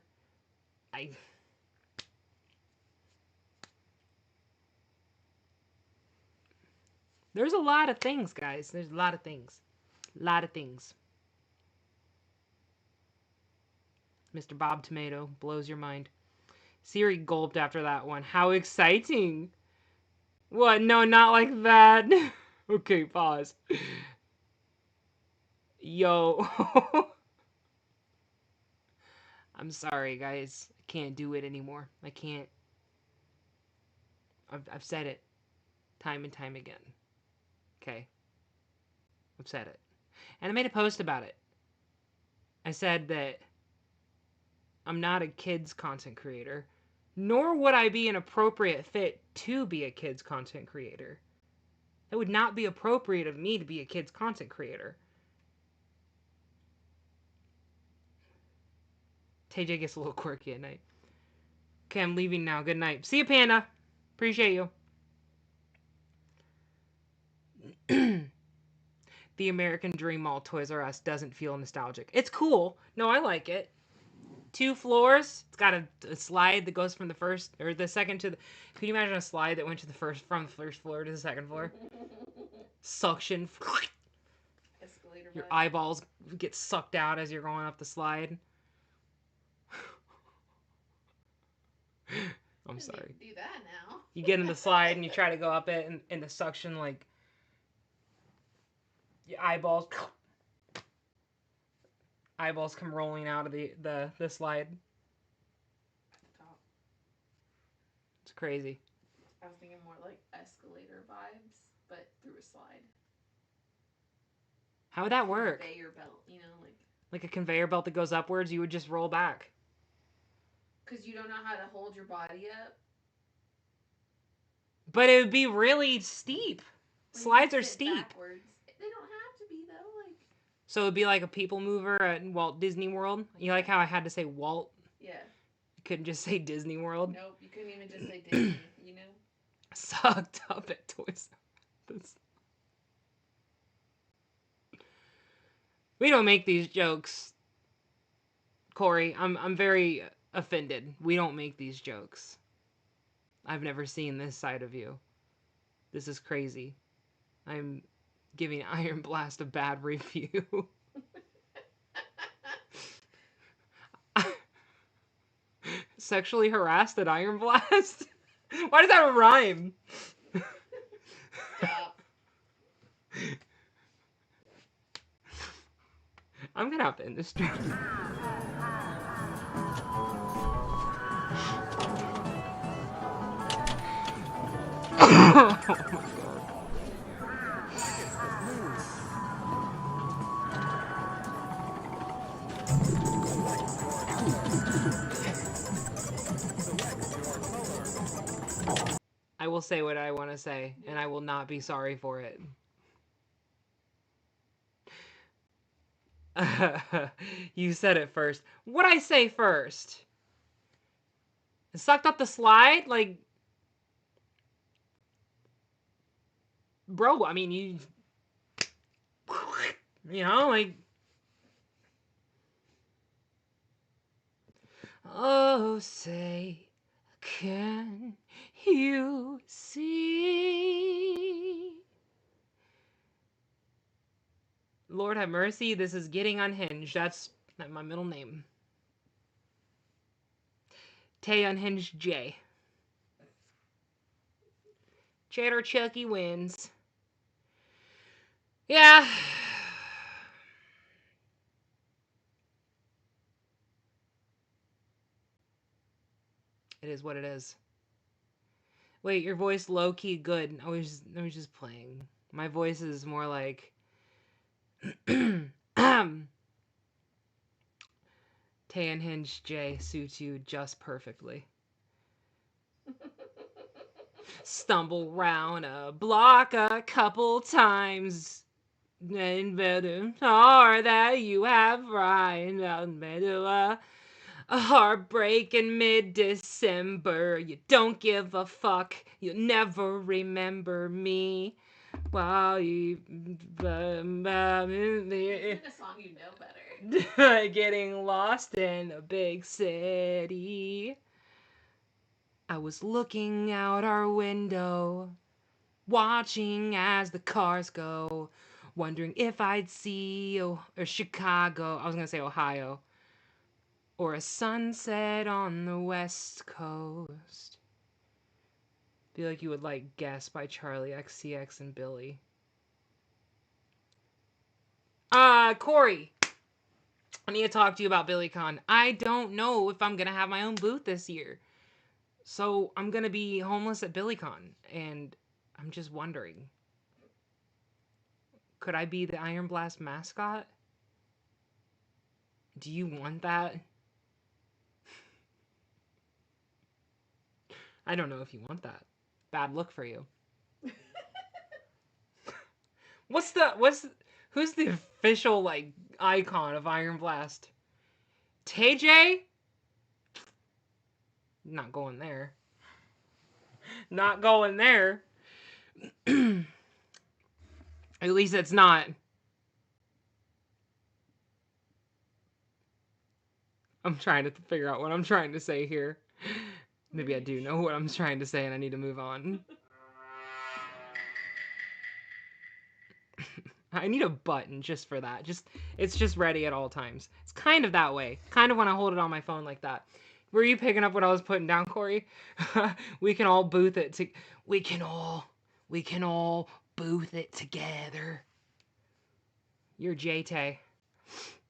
There's a lot of things, guys. There's a lot of things. A lot of things. Mr. Bob Tomato blows your mind. Siri gulped after that one. How exciting. What? No, not like that. Okay, pause. Yo. I'm sorry, guys. I can't do it anymore. I can't. I've said it time and time again. Okay? I've said it. And I made a post about it. I said that I'm not a kids content creator, nor would I be an appropriate fit to be a kids content creator. It would not be appropriate of me to be a kids content creator. TayJay gets a little quirky at night. Okay, I'm leaving now. Good night. See you, Panda. Appreciate you. The American Dream Mall Toys R Us doesn't feel nostalgic. It's cool. No, I like it. 2 floors. It's got a slide that goes from the first or the second to the. Can you imagine a slide that went to the first from the first floor to the second floor? Suction. Escalator Your vibe. eyeballs get sucked out as you're going up the slide. I'm sorry. Do that now. You get in the slide and you try to go up it, and the suction, like, your eyeballs come rolling out of the slide. Top. It's crazy. I was thinking more like escalator vibes, but through a slide. How would that work? Conveyor belt, you know, like a conveyor belt that goes upwards. You would just roll back. Because you don't know how to hold your body up. But it would be really steep. When Slides you are sit steep. Backwards. They don't have to be though. Like. So it'd be like a people mover at Walt Disney World. You like how I had to say Walt? Yeah. You couldn't just say Disney World. Nope, you couldn't even just say Disney. You know. Sucked up at Toys R Us. We don't make these jokes, Corey. I'm very offended. We don't make these jokes. I've never seen this side of you. This is crazy. I'm giving Iron Blast a bad review. Sexually harassed at Iron Blast? Why does that rhyme? Stop. I'm gonna have to end this stream. Oh my god. I will say what I want to say, and I will not be sorry for it. You said it first. What'd I say first? It sucked up the slide? Like... Bro, I mean, you know, like... Oh, say, can you see? Lord have mercy, this is getting unhinged. That's my middle name. Tay Unhinged J. Cheddar Chucky wins. Yeah. It is what it is. Wait, your voice low-key good. I was just playing. My voice is more like... Tay Unhinged J suits you just perfectly. Stumble round a block a couple times. And better are that you have right. A heartbreak in mid-December. You don't give a fuck. You'll never remember me. While you... Sing a song you know better. Getting lost in a big city. I was looking out our window, watching as the cars go, wondering if I'd see or Chicago. I was gonna say Ohio. Or a sunset on the West Coast. Feel like you would like Guess by Charlie XCX and Billy. Corey, I need to talk to you about BillyCon. I don't know if I'm gonna have my own booth this year. So I'm gonna be homeless at BillyCon, and I'm just wondering, could I be the Iron Blast mascot? Do you want that? I don't know if you want that. Bad look for you. Who's the official like icon of Iron Blast? TayJay? Not going there. Not going there. At least it's not. I'm trying to figure out what I'm trying to say here. Maybe I do know what I'm trying to say and I need to move on. I need a button just for that. It's just ready at all times. It's kind of that way. Kind of when I hold it on my phone like that. Were you picking up what I was putting down, Corey? We can all booth it to we can all booth it together. You're J-Tay.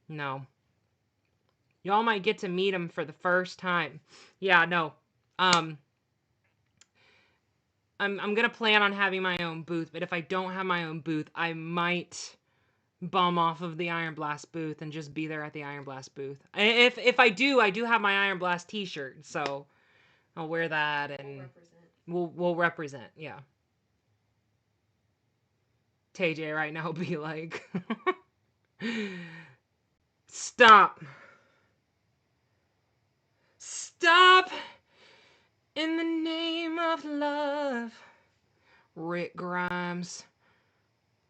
No. Y'all might get to meet him for the first time. Yeah, no. I'm gonna plan on having my own booth, but if I don't have my own booth, I might bum off of the Iron Blast booth and just be there at the Iron Blast booth. If I do have my Iron Blast t-shirt, so I'll wear that and we'll represent, yeah. TayJay right now will be like, stop. Stop in the name of love. Rick Grimes.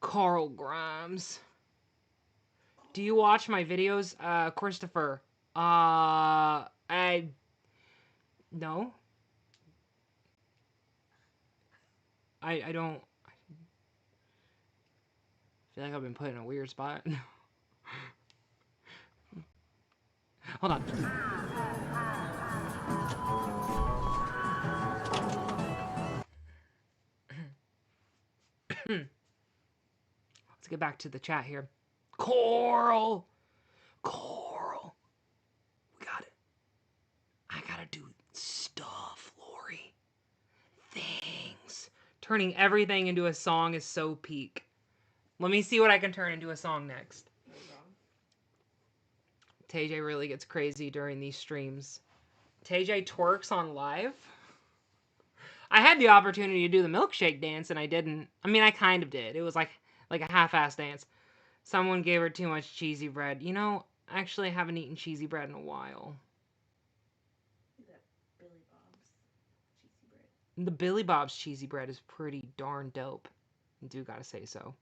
Carl Grimes. Do you watch my videos, Christopher? No. I don't. I feel like I've been put in a weird spot. Hold on. Let's get back to the chat here. Coral! We got it. I gotta do stuff, Lori. Things. Turning everything into a song is so peak. Let me see what I can turn into a song next. TayJay really gets crazy during these streams. TayJay twerks on live? I had the opportunity to do the milkshake dance and I didn't. I mean, I kind of did. It was like a half-ass dance. Someone gave her too much cheesy bread. You know, actually I haven't eaten cheesy bread in a while. The Billy Bob's cheesy bread is pretty darn dope. Do gotta say so.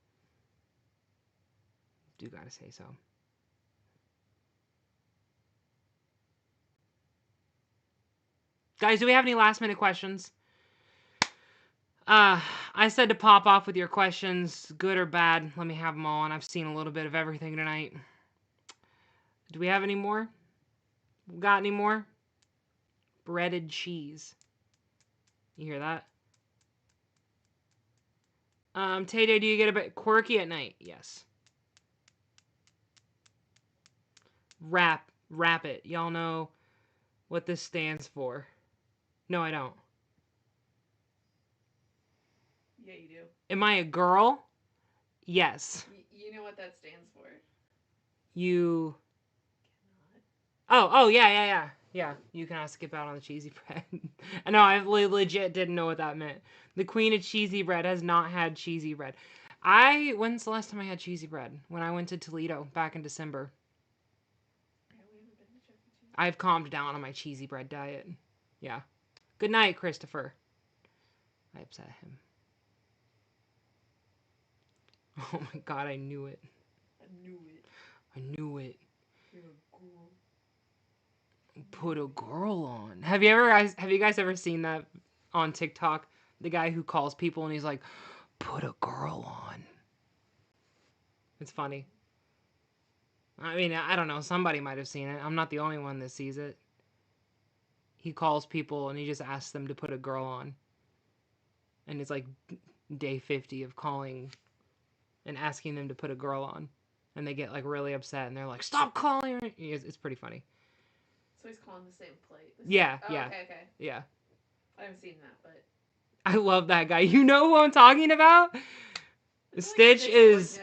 Guys, do we have any last minute questions? I said to pop off with your questions, good or bad. Let me have them all, and I've seen a little bit of everything tonight. Do we have any more? Got any more? Breaded cheese. You hear that? TayJay, do you get a bit quirky at night? Yes. Rap it. Y'all know what this stands for. No, I don't. Yeah, you do. Am I a girl? Yes. You know what that stands for? You... Oh, yeah. Yeah, you cannot skip out on the cheesy bread. No, I legit didn't know what that meant. The queen of cheesy bread has not had cheesy bread. When's the last time I had cheesy bread? When I went to Toledo back in December. I've calmed down on my cheesy bread diet. Yeah. Good night, Christopher. I upset him. Oh my god, I knew it. I knew it. Put a girl on. Have you guys ever seen that on TikTok? The guy who calls people and he's like, put a girl on. It's funny. I mean, I don't know. Somebody might have seen it. I'm not the only one that sees it. He calls people and he just asks them to put a girl on. And it's like day 50 of calling and asking them to put a girl on. and they get like really upset, and they're like, "Stop calling her." It's pretty funny. So he's calling the same plate. Yeah, oh, yeah, okay. yeah. I haven't seen that, but I love that guy. You know who I'm talking about? Stitch is.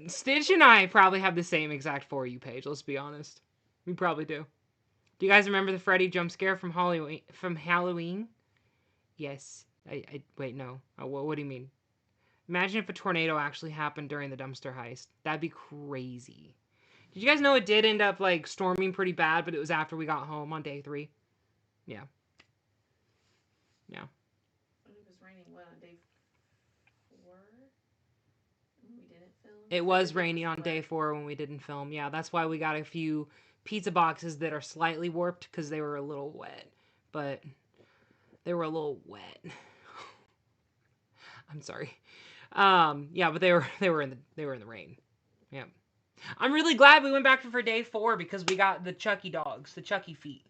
Stitch and I probably have the same exact For You page. Let's be honest. We probably do. Do you guys remember the Freddy jump scare from Halloween? Yes. I wait, no. What do you mean? Imagine if a tornado actually happened during the dumpster heist. That'd be crazy. Did you guys know it did end up like storming pretty bad, but it was after we got home on day 3? Yeah. Yeah. It was raining what on day 4? When we didn't film. It was rainy on day 4 when we didn't film. Yeah, that's why we got a few pizza boxes that are slightly warped because they were a little wet. But they were a little wet. I'm sorry. Yeah, but they were in the rain. Yeah. I'm really glad we went back for day 4 because we got the Chucky dogs, the Chucky feet.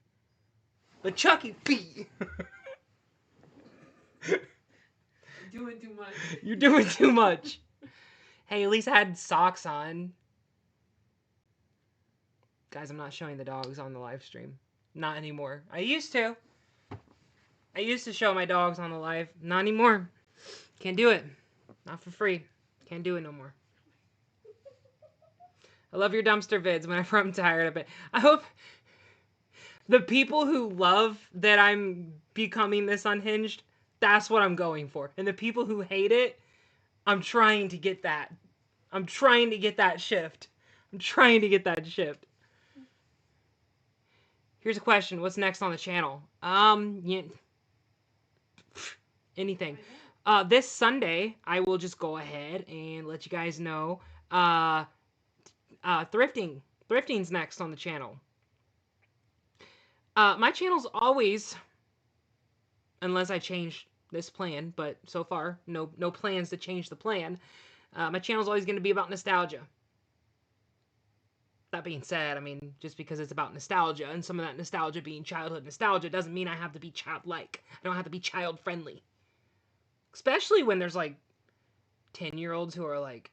The Chucky feet. You're doing too much. You're doing too much. Hey, at least I had socks on. Guys, I'm not showing the dogs on the live stream. Not anymore. I used to. I used to show my dogs on the live. Not anymore. Can't do it. Not for free. Can't do it no more. I love your dumpster vids whenever I'm tired of it. I hope the people who love that I'm becoming this unhinged, that's what I'm going for. And the people who hate it, I'm trying to get that. I'm trying to get that shift. I'm trying to get that shift. Here's a question. What's next on the channel? Yeah, anything. This Sunday, I will just go ahead and let you guys know. Thrifting. Thrifting's next on the channel. My channel's always, unless I change this plan, but so far, no plans to change the plan. My channel's always going to be about nostalgia. That being said, I mean, just because it's about nostalgia, and some of that nostalgia being childhood nostalgia, doesn't mean I have to be childlike. I don't have to be child-friendly. Especially when there's, like, 10-year-olds who are, like...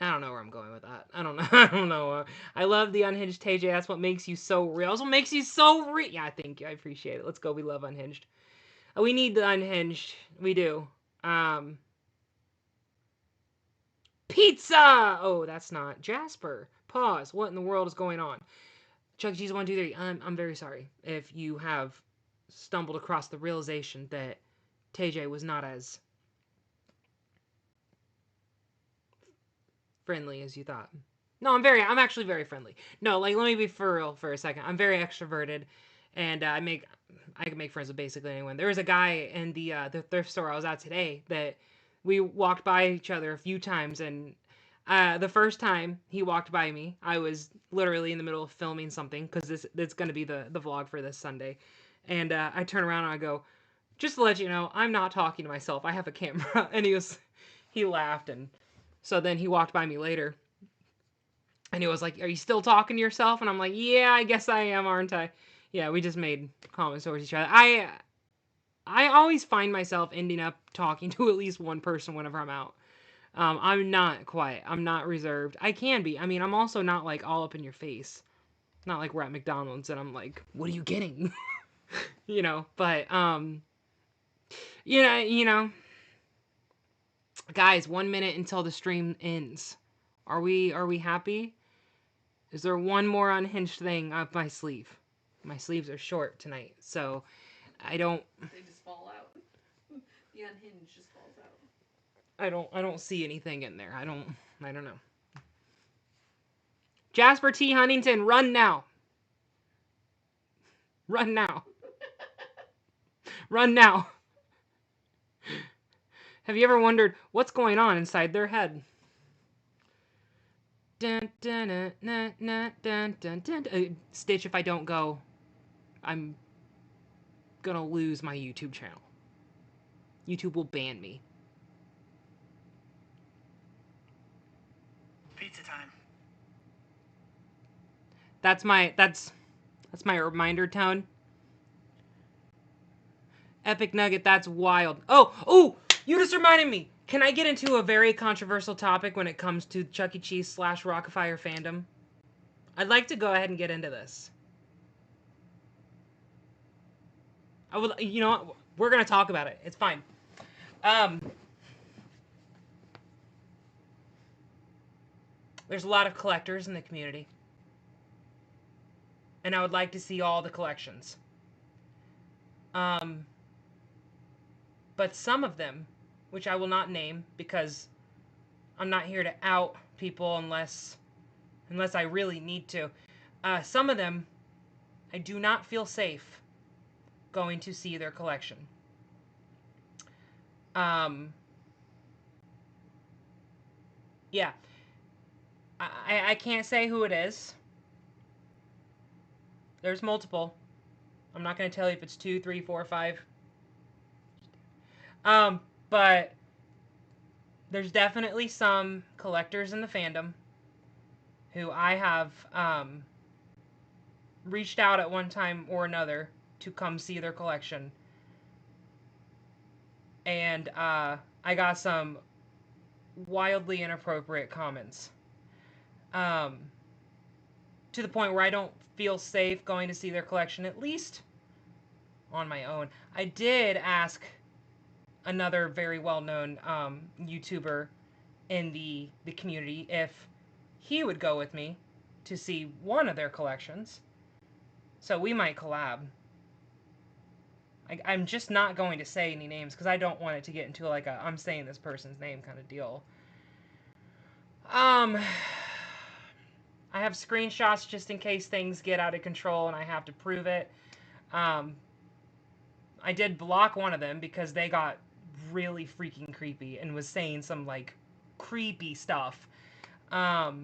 I don't know where I'm going with that. I don't know. I don't know. I love the Unhinged TayJay. That's what makes you so real. That's what makes you so real. Yeah, thank you. I appreciate it. Let's go. We love Unhinged. We need the Unhinged. We do. Pizza! Oh, that's not. Jasper. Pause. What in the world is going on? Chuck E. Cheese 1, 2, 3. I'm very sorry if you have stumbled across the realization that TayJay was not as friendly as you thought. No, I'm actually very friendly. No, like, let me be for real for a second. I'm very extroverted, and I can make friends with basically anyone. There was a guy in the thrift store I was at today that we walked by each other a few times, and the first time he walked by me, I was literally in the middle of filming something, because it's going to be the vlog for this Sunday, and I turn around and I go, just to let you know, I'm not talking to myself. I have a camera. And he laughed, and so then he walked by me later, and he was like, are you still talking to yourself? And I'm like, yeah, I guess I am, aren't I? Yeah, we just made comments towards each other. I always find myself ending up talking to at least one person whenever I'm out. I'm not quiet. I'm not reserved. I can be. I mean, I'm also not, like, all up in your face. Not like we're at McDonald's and I'm like, what are you getting? You know, but, you know. Guys, 1 minute until the stream ends. Are we happy? Is there one more unhinged thing up my sleeve? My sleeves are short tonight, so I don't... They just fall out. The unhinged just falls out. I don't see anything in there. I don't know. Jasper T. Huntington, run now. Run now. Run now. Have you ever wondered what's going on inside their head? Dun, dun, dun, dun, dun, dun, dun, dun. Stitch, if I don't go, I'm gonna lose my YouTube channel. YouTube will ban me. Pizza time. That's my reminder tone. Epic Nugget, that's wild. Oh, you just reminded me. Can I get into a very controversial topic when it comes to Chuck E. Cheese / Rockafire fandom? I'd like to go ahead and get into this. I would, you know what? We're gonna talk about it. It's fine. There's a lot of collectors in the community, and I would like to see all the collections. But some of them, which I will not name because I'm not here to out people unless I really need to. Some of them, I do not feel safe going to see their collection. Yeah. I can't say who it is. There's multiple. I'm not going to tell you if it's 2, 3, 4, 5. But there's definitely some collectors in the fandom who I have reached out at one time or another to come see their collection. And I got some wildly inappropriate comments. To the point where I don't feel safe going to see their collection, at least on my own. I did ask another very well-known YouTuber in the community if he would go with me to see one of their collections. So we might collab. I'm just not going to say any names because I don't want it to get into like a I'm saying this person's name kind of deal. I have screenshots just in case things get out of control and I have to prove it. I did block one of them because they got really freaking creepy and was saying some like creepy stuff. Yeah,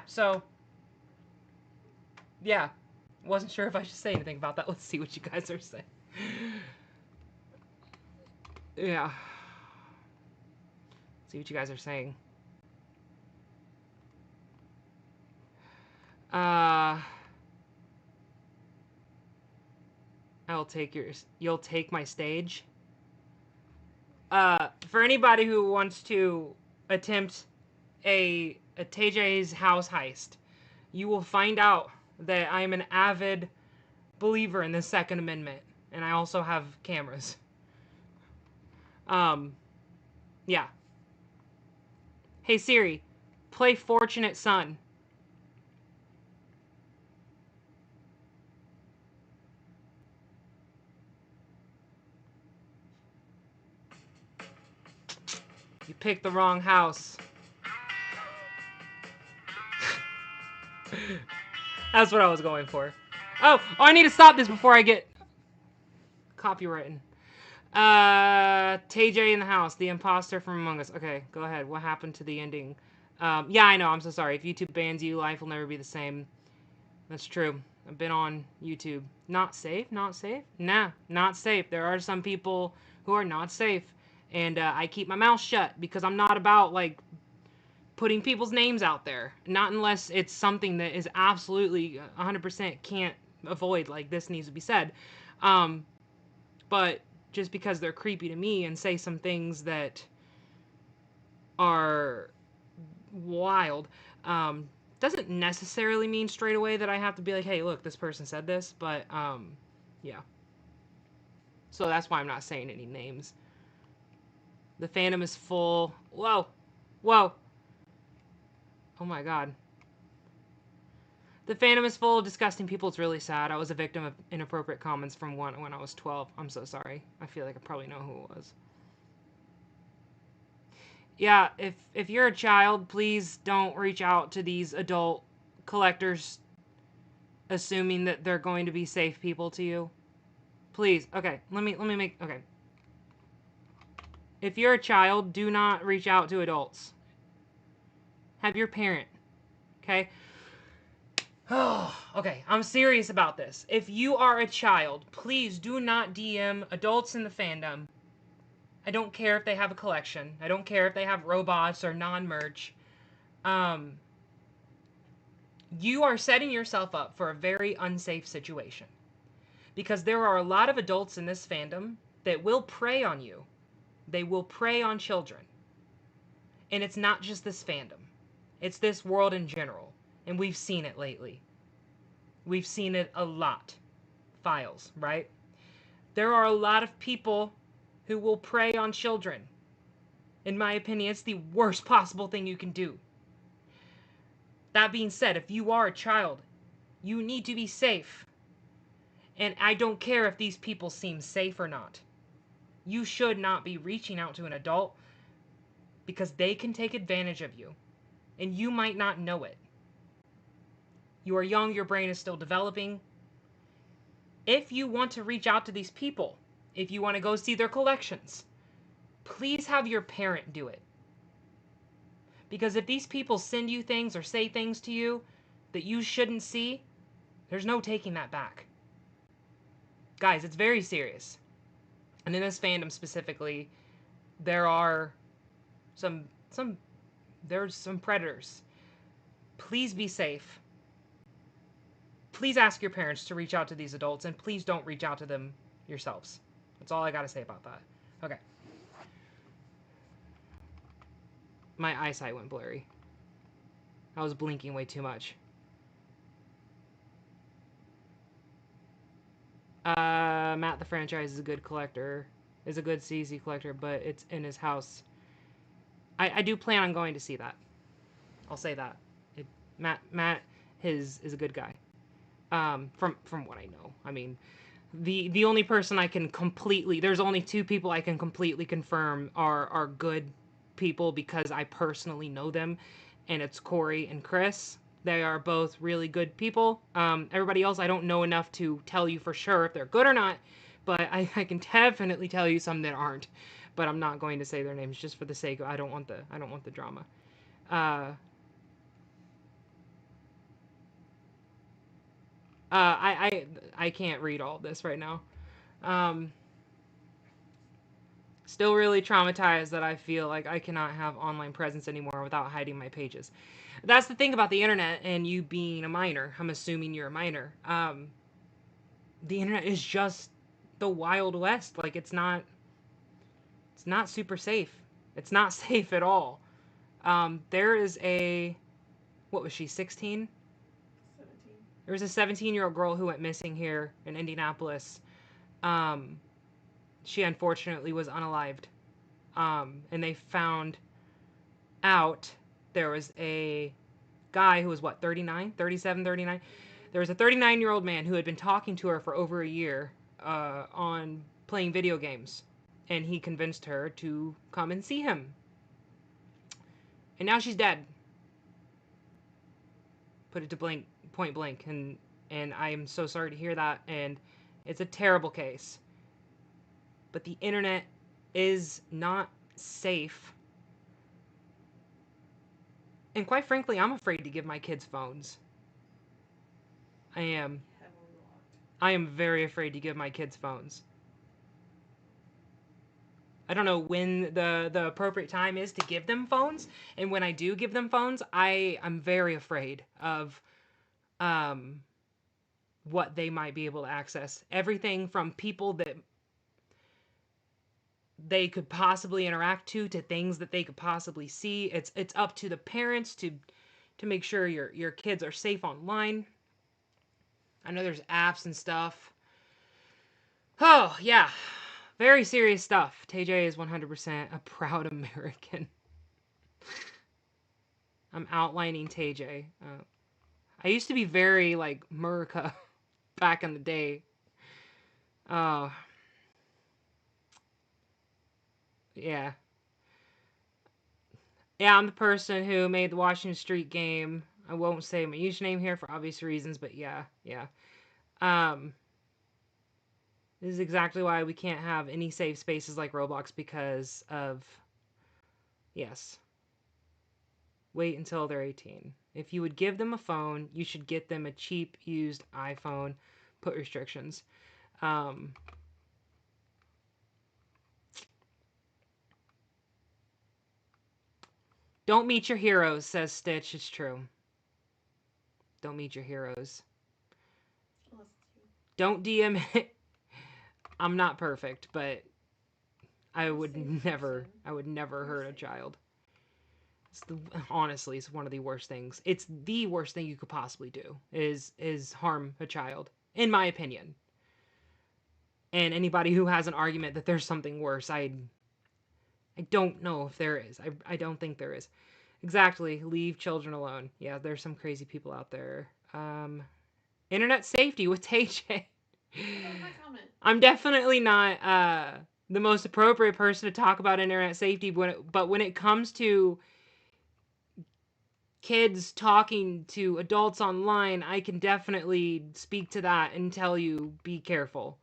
so yeah, wasn't sure if I should say anything about that. Let's see what you guys are saying. Yeah, see what you guys are saying. You'll take my stage. For anybody who wants to attempt a TayJay's house heist, you will find out that I'm an avid believer in the Second Amendment, and I also have cameras. Yeah. Hey Siri, play Fortunate Son. You picked the wrong house. That's what I was going for. Oh, I need to stop this before I get copywritten. TayJay in the house, the imposter from Among Us. Okay, go ahead. What happened to the ending? Yeah, I know. I'm so sorry. If YouTube bans you, life will never be the same. That's true. I've been on YouTube. Not safe? Not safe? Nah, not safe. There are some people who are not safe. And I keep my mouth shut because I'm not about, like, putting people's names out there. Not unless it's something that is absolutely 100% can't avoid, like, this needs to be said. But just because they're creepy to me and say some things that are wild, doesn't necessarily mean straight away that I have to be like, hey, look, this person said this, but, yeah. So that's why I'm not saying any names. The fandom is full. Whoa. Whoa. Oh my god. The fandom is full of disgusting people. It's really sad. I was a victim of inappropriate comments from one when I was 12. I'm so sorry. I feel like I probably know who it was. Yeah, if you're a child, please don't reach out to these adult collectors assuming that they're going to be safe people to you. Please. Okay, let me make... Okay. If you're a child, do not reach out to adults. Have your parent. Okay? Oh, okay, I'm serious about this. If you are a child, please do not DM adults in the fandom. I don't care if they have a collection. I don't care if they have robots or non-merch. You are setting yourself up for a very unsafe situation. Because there are a lot of adults in this fandom that will prey on you They will prey on children. And it's not just this fandom. It's this world in general. And we've seen it lately. We've seen it a lot. Files, right? There are a lot of people who will prey on children. In my opinion, it's the worst possible thing you can do. That being said, if you are a child, you need to be safe. And I don't care if these people seem safe or not. You should not be reaching out to an adult because they can take advantage of you. And you might not know it. You are young, your brain is still developing. If you want to reach out to these people, if you want to go see their collections, please have your parent do it. Because if these people send you things or say things to you that you shouldn't see, there's no taking that back. Guys, it's very serious. And in this fandom specifically, there's some predators. Please be safe. Please ask your parents to reach out to these adults, and please don't reach out to them yourselves. That's all I gotta say about that. Okay. My eyesight went blurry. I was blinking way too much. Matt the franchise is a good collector. Is a good CZ collector, but it's in his house. I do plan on going to see that. I'll say that. Matt is a good guy. From what I know. I mean, the only person I can completely, there's only two people I can completely confirm are good people because I personally know them, and it's Corey and Chris. They are both really good people. Everybody else I don't know enough to tell you for sure if they're good or not, but I can definitely tell you some that aren't. But I'm not going to say their names just for the sake of I don't want the drama. I can't read all this right now. Still really traumatized that I feel like I cannot have online presence anymore without hiding my pages. That's the thing about the internet and you being a minor. I'm assuming you're a minor. The internet is just the Wild West. Like it's not super safe. It's not safe at all. There is what was she, 16? 17. There was a 17-year-old girl who went missing here in Indianapolis. She unfortunately was unalived. And they found out there was a guy who was, 39? 37, 39? There was a 39-year-old man who had been talking to her for over a year on playing video games. And he convinced her to come and see him. And now she's dead. Put it to point blank. And I am so sorry to hear that. And it's a terrible case. But the internet is not safe. And quite frankly, I'm afraid to give my kids phones. I am. I am very afraid to give my kids phones. I don't know when the appropriate time is to give them phones. And when I do give them phones, I'm very afraid of what they might be able to access. Everything from people that they could possibly interact to things that they could possibly see. It's up to the parents to make sure your kids are safe online. I know there's apps and stuff. Oh, yeah. Very serious stuff. TayJay is 100% a proud American. I'm outlining TayJay. I used to be very, Murica back in the day. Oh. Yeah. Yeah, I'm the person who made the Washington Street game. I won't say my username here for obvious reasons, but yeah. This is exactly why we can't have any safe spaces like Roblox because of... Yes. Wait until they're 18. If you would give them a phone, you should get them a cheap, used iPhone. Put restrictions. Don't meet your heroes, says Stitch. It's true. Don't meet your heroes. Don't DM it. I'm not perfect, but I would never hurt a child. Honestly, it's one of the worst things. It's the worst thing you could possibly do is harm a child, in my opinion. And anybody who has an argument that there's something worse, I don't know if there is. I don't think there is. Exactly. Leave children alone. Yeah, there's some crazy people out there. Internet safety with TayJay. I'm definitely not the most appropriate person to talk about internet safety, but when it comes to kids talking to adults online, I can definitely speak to that and tell you, be careful.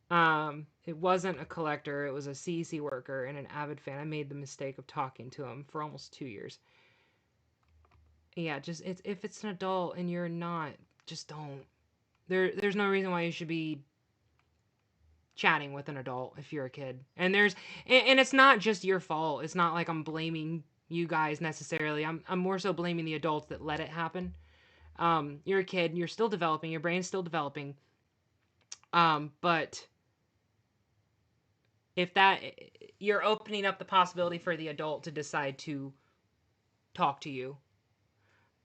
It wasn't a collector, it was a CEC worker and an avid fan. I made the mistake of talking to him for almost 2 years. Yeah, just if it's an adult and you're not, just don't. There's no reason why you should be chatting with an adult if you're a kid. And it's not just your fault. It's not like I'm blaming you guys necessarily. I'm more so blaming the adults that let it happen. You're a kid, you're still developing, your brain's still developing. But if that, you're opening up the possibility for the adult to decide to talk to you.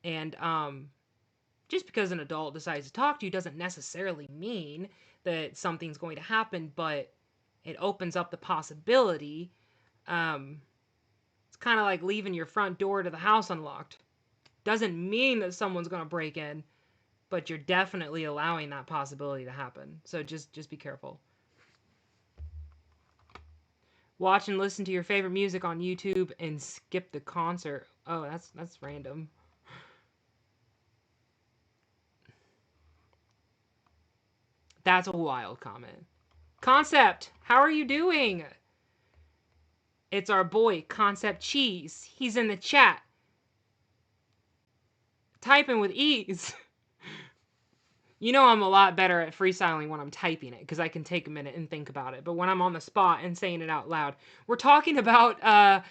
And just because an adult decides to talk to you doesn't necessarily mean that something's going to happen, but it opens up the possibility. It's kind of like leaving your front door to the house unlocked. Doesn't mean that someone's going to break in, but you're definitely allowing that possibility to happen. So just be careful. Watch and listen to your favorite music on YouTube and skip the concert. Oh, that's random. That's a wild comment. Concept, how are you doing? It's our boy, Concept Cheese. He's in the chat. Typing with ease. You know I'm a lot better at freestyling when I'm typing it, because I can take a minute and think about it. But when I'm on the spot and saying it out loud, we're talking about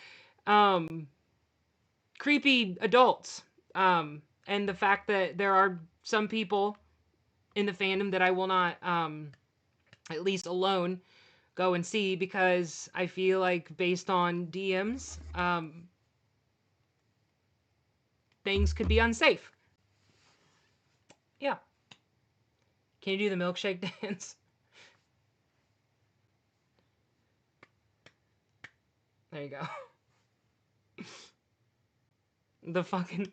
creepy adults. And the fact that there are some people in the fandom that I will not, at least alone, go and see, because I feel like based on DMs, things could be unsafe. Yeah. Can you do the milkshake dance? There you go. The fucking...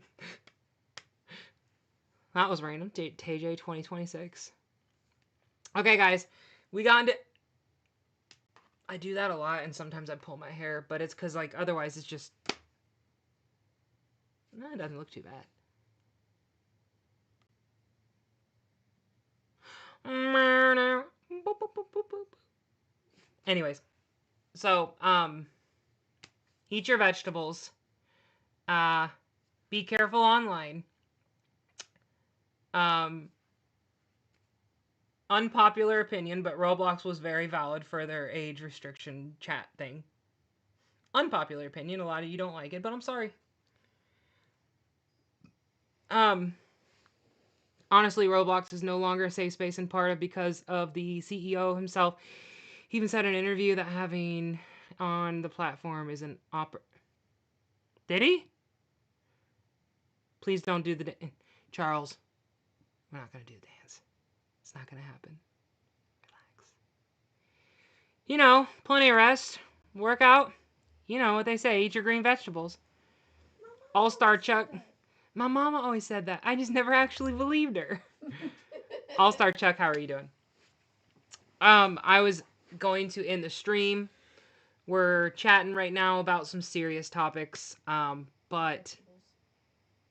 That was random. TayJay 2026. Okay, guys. We got into... I do that a lot, and sometimes I pull my hair, but it's because, like, otherwise it's just... No, it doesn't look too bad. Anyways. So, eat your vegetables. Be careful online. Unpopular opinion, but Roblox was very valid for their age restriction chat thing. Unpopular opinion, a lot of you don't like it, but I'm sorry. Honestly, Roblox is no longer a safe space, in part because of the CEO himself. He even said in an interview that having on the platform is an Did he? Please don't do the Charles, we're not going to do the dance. It's not going to happen. Relax. You know, plenty of rest, workout. You know what they say, eat your green vegetables. All-Star Chuck. My mama always said that. I just never actually believed her. All-Star Chuck, how are you doing? I was going to end the stream. We're chatting right now about some serious topics. But...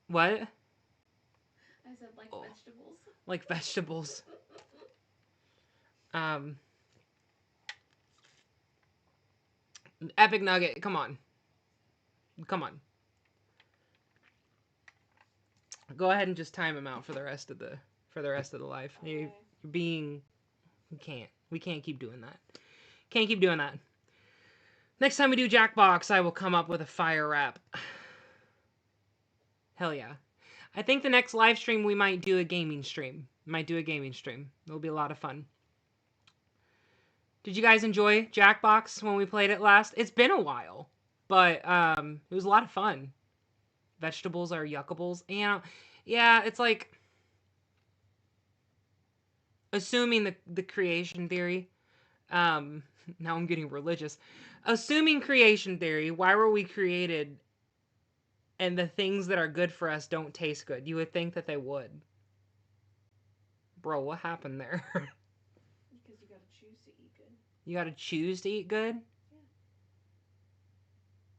What? I said like vegetables. Like vegetables. Epic Nugget, come on. Come on. Go ahead and just time him out for the rest of the life. Okay. You're being... We can't keep doing that. Can't keep doing that. Next time we do Jackbox, I will come up with a fire rap. Hell yeah. I think the next live stream we might do a gaming stream. It'll be a lot of fun. Did you guys enjoy Jackbox when we played it last? It's been a while, but it was a lot of fun. Vegetables are yuckables. And yeah, it's like assuming the creation theory. Now I'm getting religious. Assuming creation theory, why were we created and the things that are good for us don't taste good? You would think that they would. Bro, what happened there? Because you gotta choose to eat good. You gotta choose to eat good? Yeah.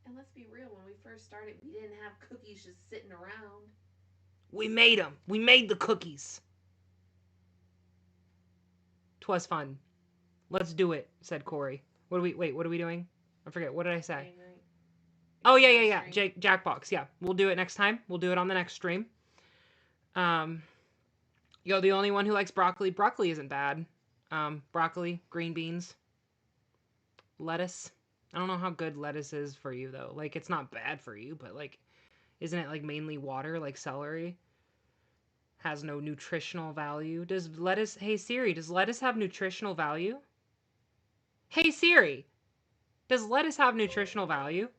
And let's be real, when we first started, we didn't have cookies just sitting around. We made them. We made the cookies. 'Twas fun. Let's do it, said Corey. What are we doing? I forget. What did I say? Oh, yeah. Jackbox. Yeah. We'll do it next time. We'll do it on the next stream. Yo, the only one who likes broccoli. Broccoli isn't bad. Broccoli, green beans, lettuce. I don't know how good lettuce is for you, though. Like, it's not bad for you, but, like, isn't it, like, mainly water, like celery? Has no nutritional value. Does lettuce... Hey, Siri, does lettuce have nutritional value? Hey, Siri, does lettuce have nutritional value?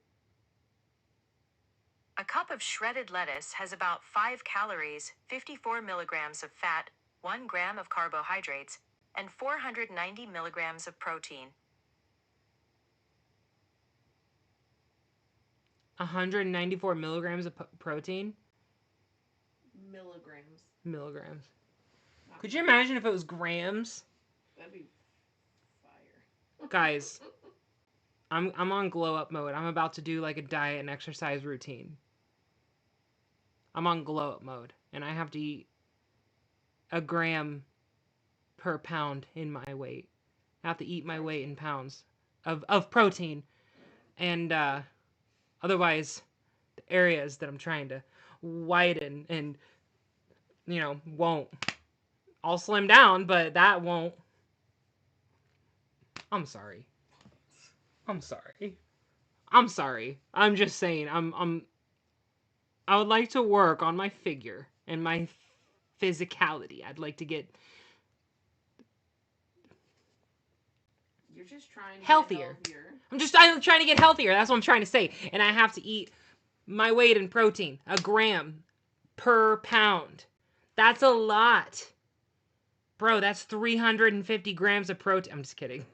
A cup of shredded lettuce has about 5 calories, 54 milligrams of fat, 1 gram of carbohydrates, and 490 milligrams of protein. 194 milligrams of protein? Milligrams. Could you imagine if it was grams? That'd be fire. Guys, I'm on glow up mode. I'm about to do like a diet and exercise routine. I'm on glow up mode, and I have to eat a gram per pound in my weight. I have to eat my weight in pounds of protein, and otherwise, the areas that I'm trying to widen and won't. I'll slim down, but that won't. I'm sorry. I'm just saying. I would like to work on my figure and my physicality. I'd like to get You're just trying to healthier. Get healthier. I'm trying to get healthier. That's what I'm trying to say. And I have to eat my weight in protein, a gram per pound. That's a lot. Bro, that's 350 grams of protein. I'm just kidding.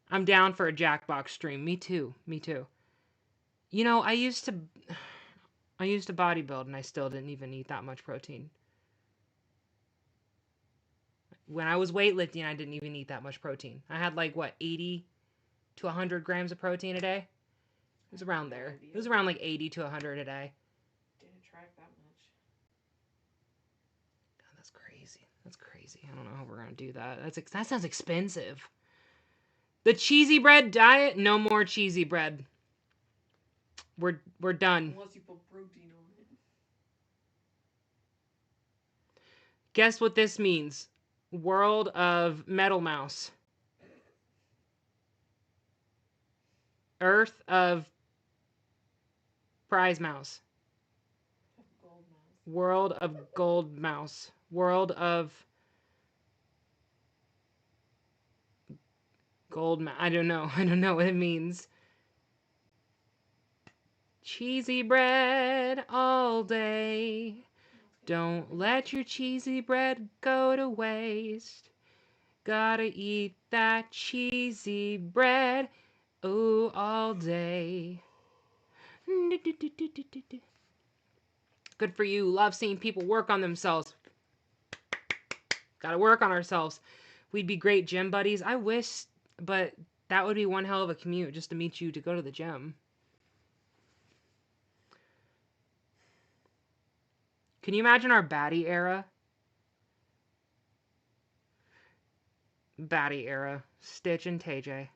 I'm down for a Jackbox stream. Me too. You know, I used to bodybuild and I still didn't even eat that much protein. When I was weightlifting, I didn't even eat that much protein. I had like, 80 to 100 grams of protein a day? It was around there. It was around like 80 to 100 a day. Didn't track that much. God, that's crazy. I don't know how we're going to do that. That sounds expensive. The cheesy bread diet? No more cheesy bread. We're done. Unless you put protein on it. Guess what this means? World of Metal Mouse. Earth of Prize Mouse. Gold mouse. World of Gold Mouse. World of Gold Mouse. I don't know what it means. Cheesy bread all day. Don't let your cheesy bread go to waste. Gotta eat that cheesy bread, ooh, all day. Good for you. Love seeing people work on themselves. Gotta work on ourselves. We'd be great gym buddies. I wish, but that would be one hell of a commute just to meet you to go to the gym. Can you imagine our baddie era? Baddie era. Stitch and TayJay.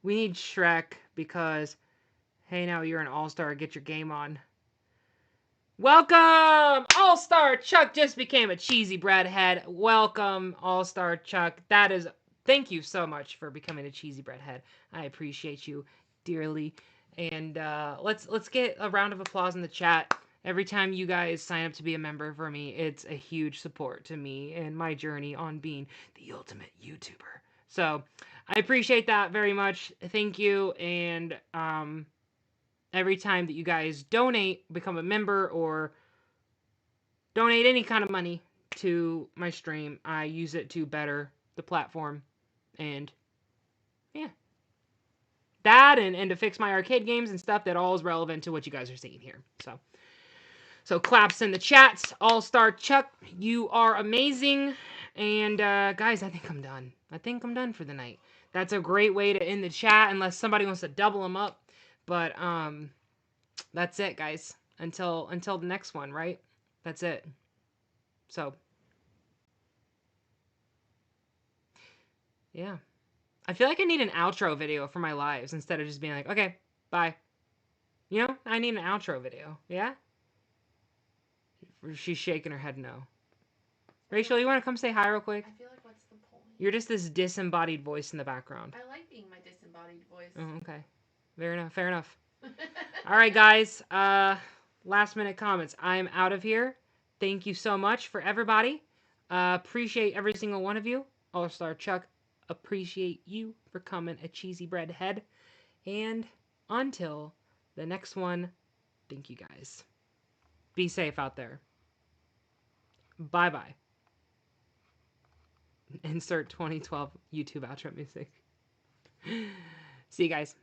We need Shrek because, hey, now you're an all-star. Get your game on. Welcome! All-star Chuck just became a cheesy bread head. Welcome, all-star Chuck. Thank you so much for becoming a cheesy bread head. I appreciate you dearly. And let's get a round of applause in the chat Every time you guys sign up to be a member for me, it's a huge support to me and my journey on being the ultimate YouTuber. So I appreciate that very much. Thank you. And every time that you guys donate, become a member, or donate any kind of money to my stream, I use it to better the platform. And yeah. That and to fix my arcade games and stuff that all is relevant to what you guys are seeing here. So claps in the chats. All-Star Chuck, you are amazing. And guys, I think I'm done. I think I'm done for the night. That's a great way to end the chat unless somebody wants to double them up. But that's it, guys. Until the next one, right? That's it. So yeah. I feel like I need an outro video for my lives instead of just being like, okay, bye. You know, I need an outro video. Yeah? She's shaking her head no. Rachel, you want to come say hi real quick? I feel like what's the point? You're just this disembodied voice in the background. I like being my disembodied voice. Oh, okay. Fair enough. Fair enough. All right, guys. Last minute comments. I'm out of here. Thank you so much for everybody. Appreciate every single one of you. All-Star Chuck, appreciate you for coming a cheesy bread head. And until the next one, thank you guys. Be safe out there. Bye-bye. Insert 2012 YouTube outro music. See you guys.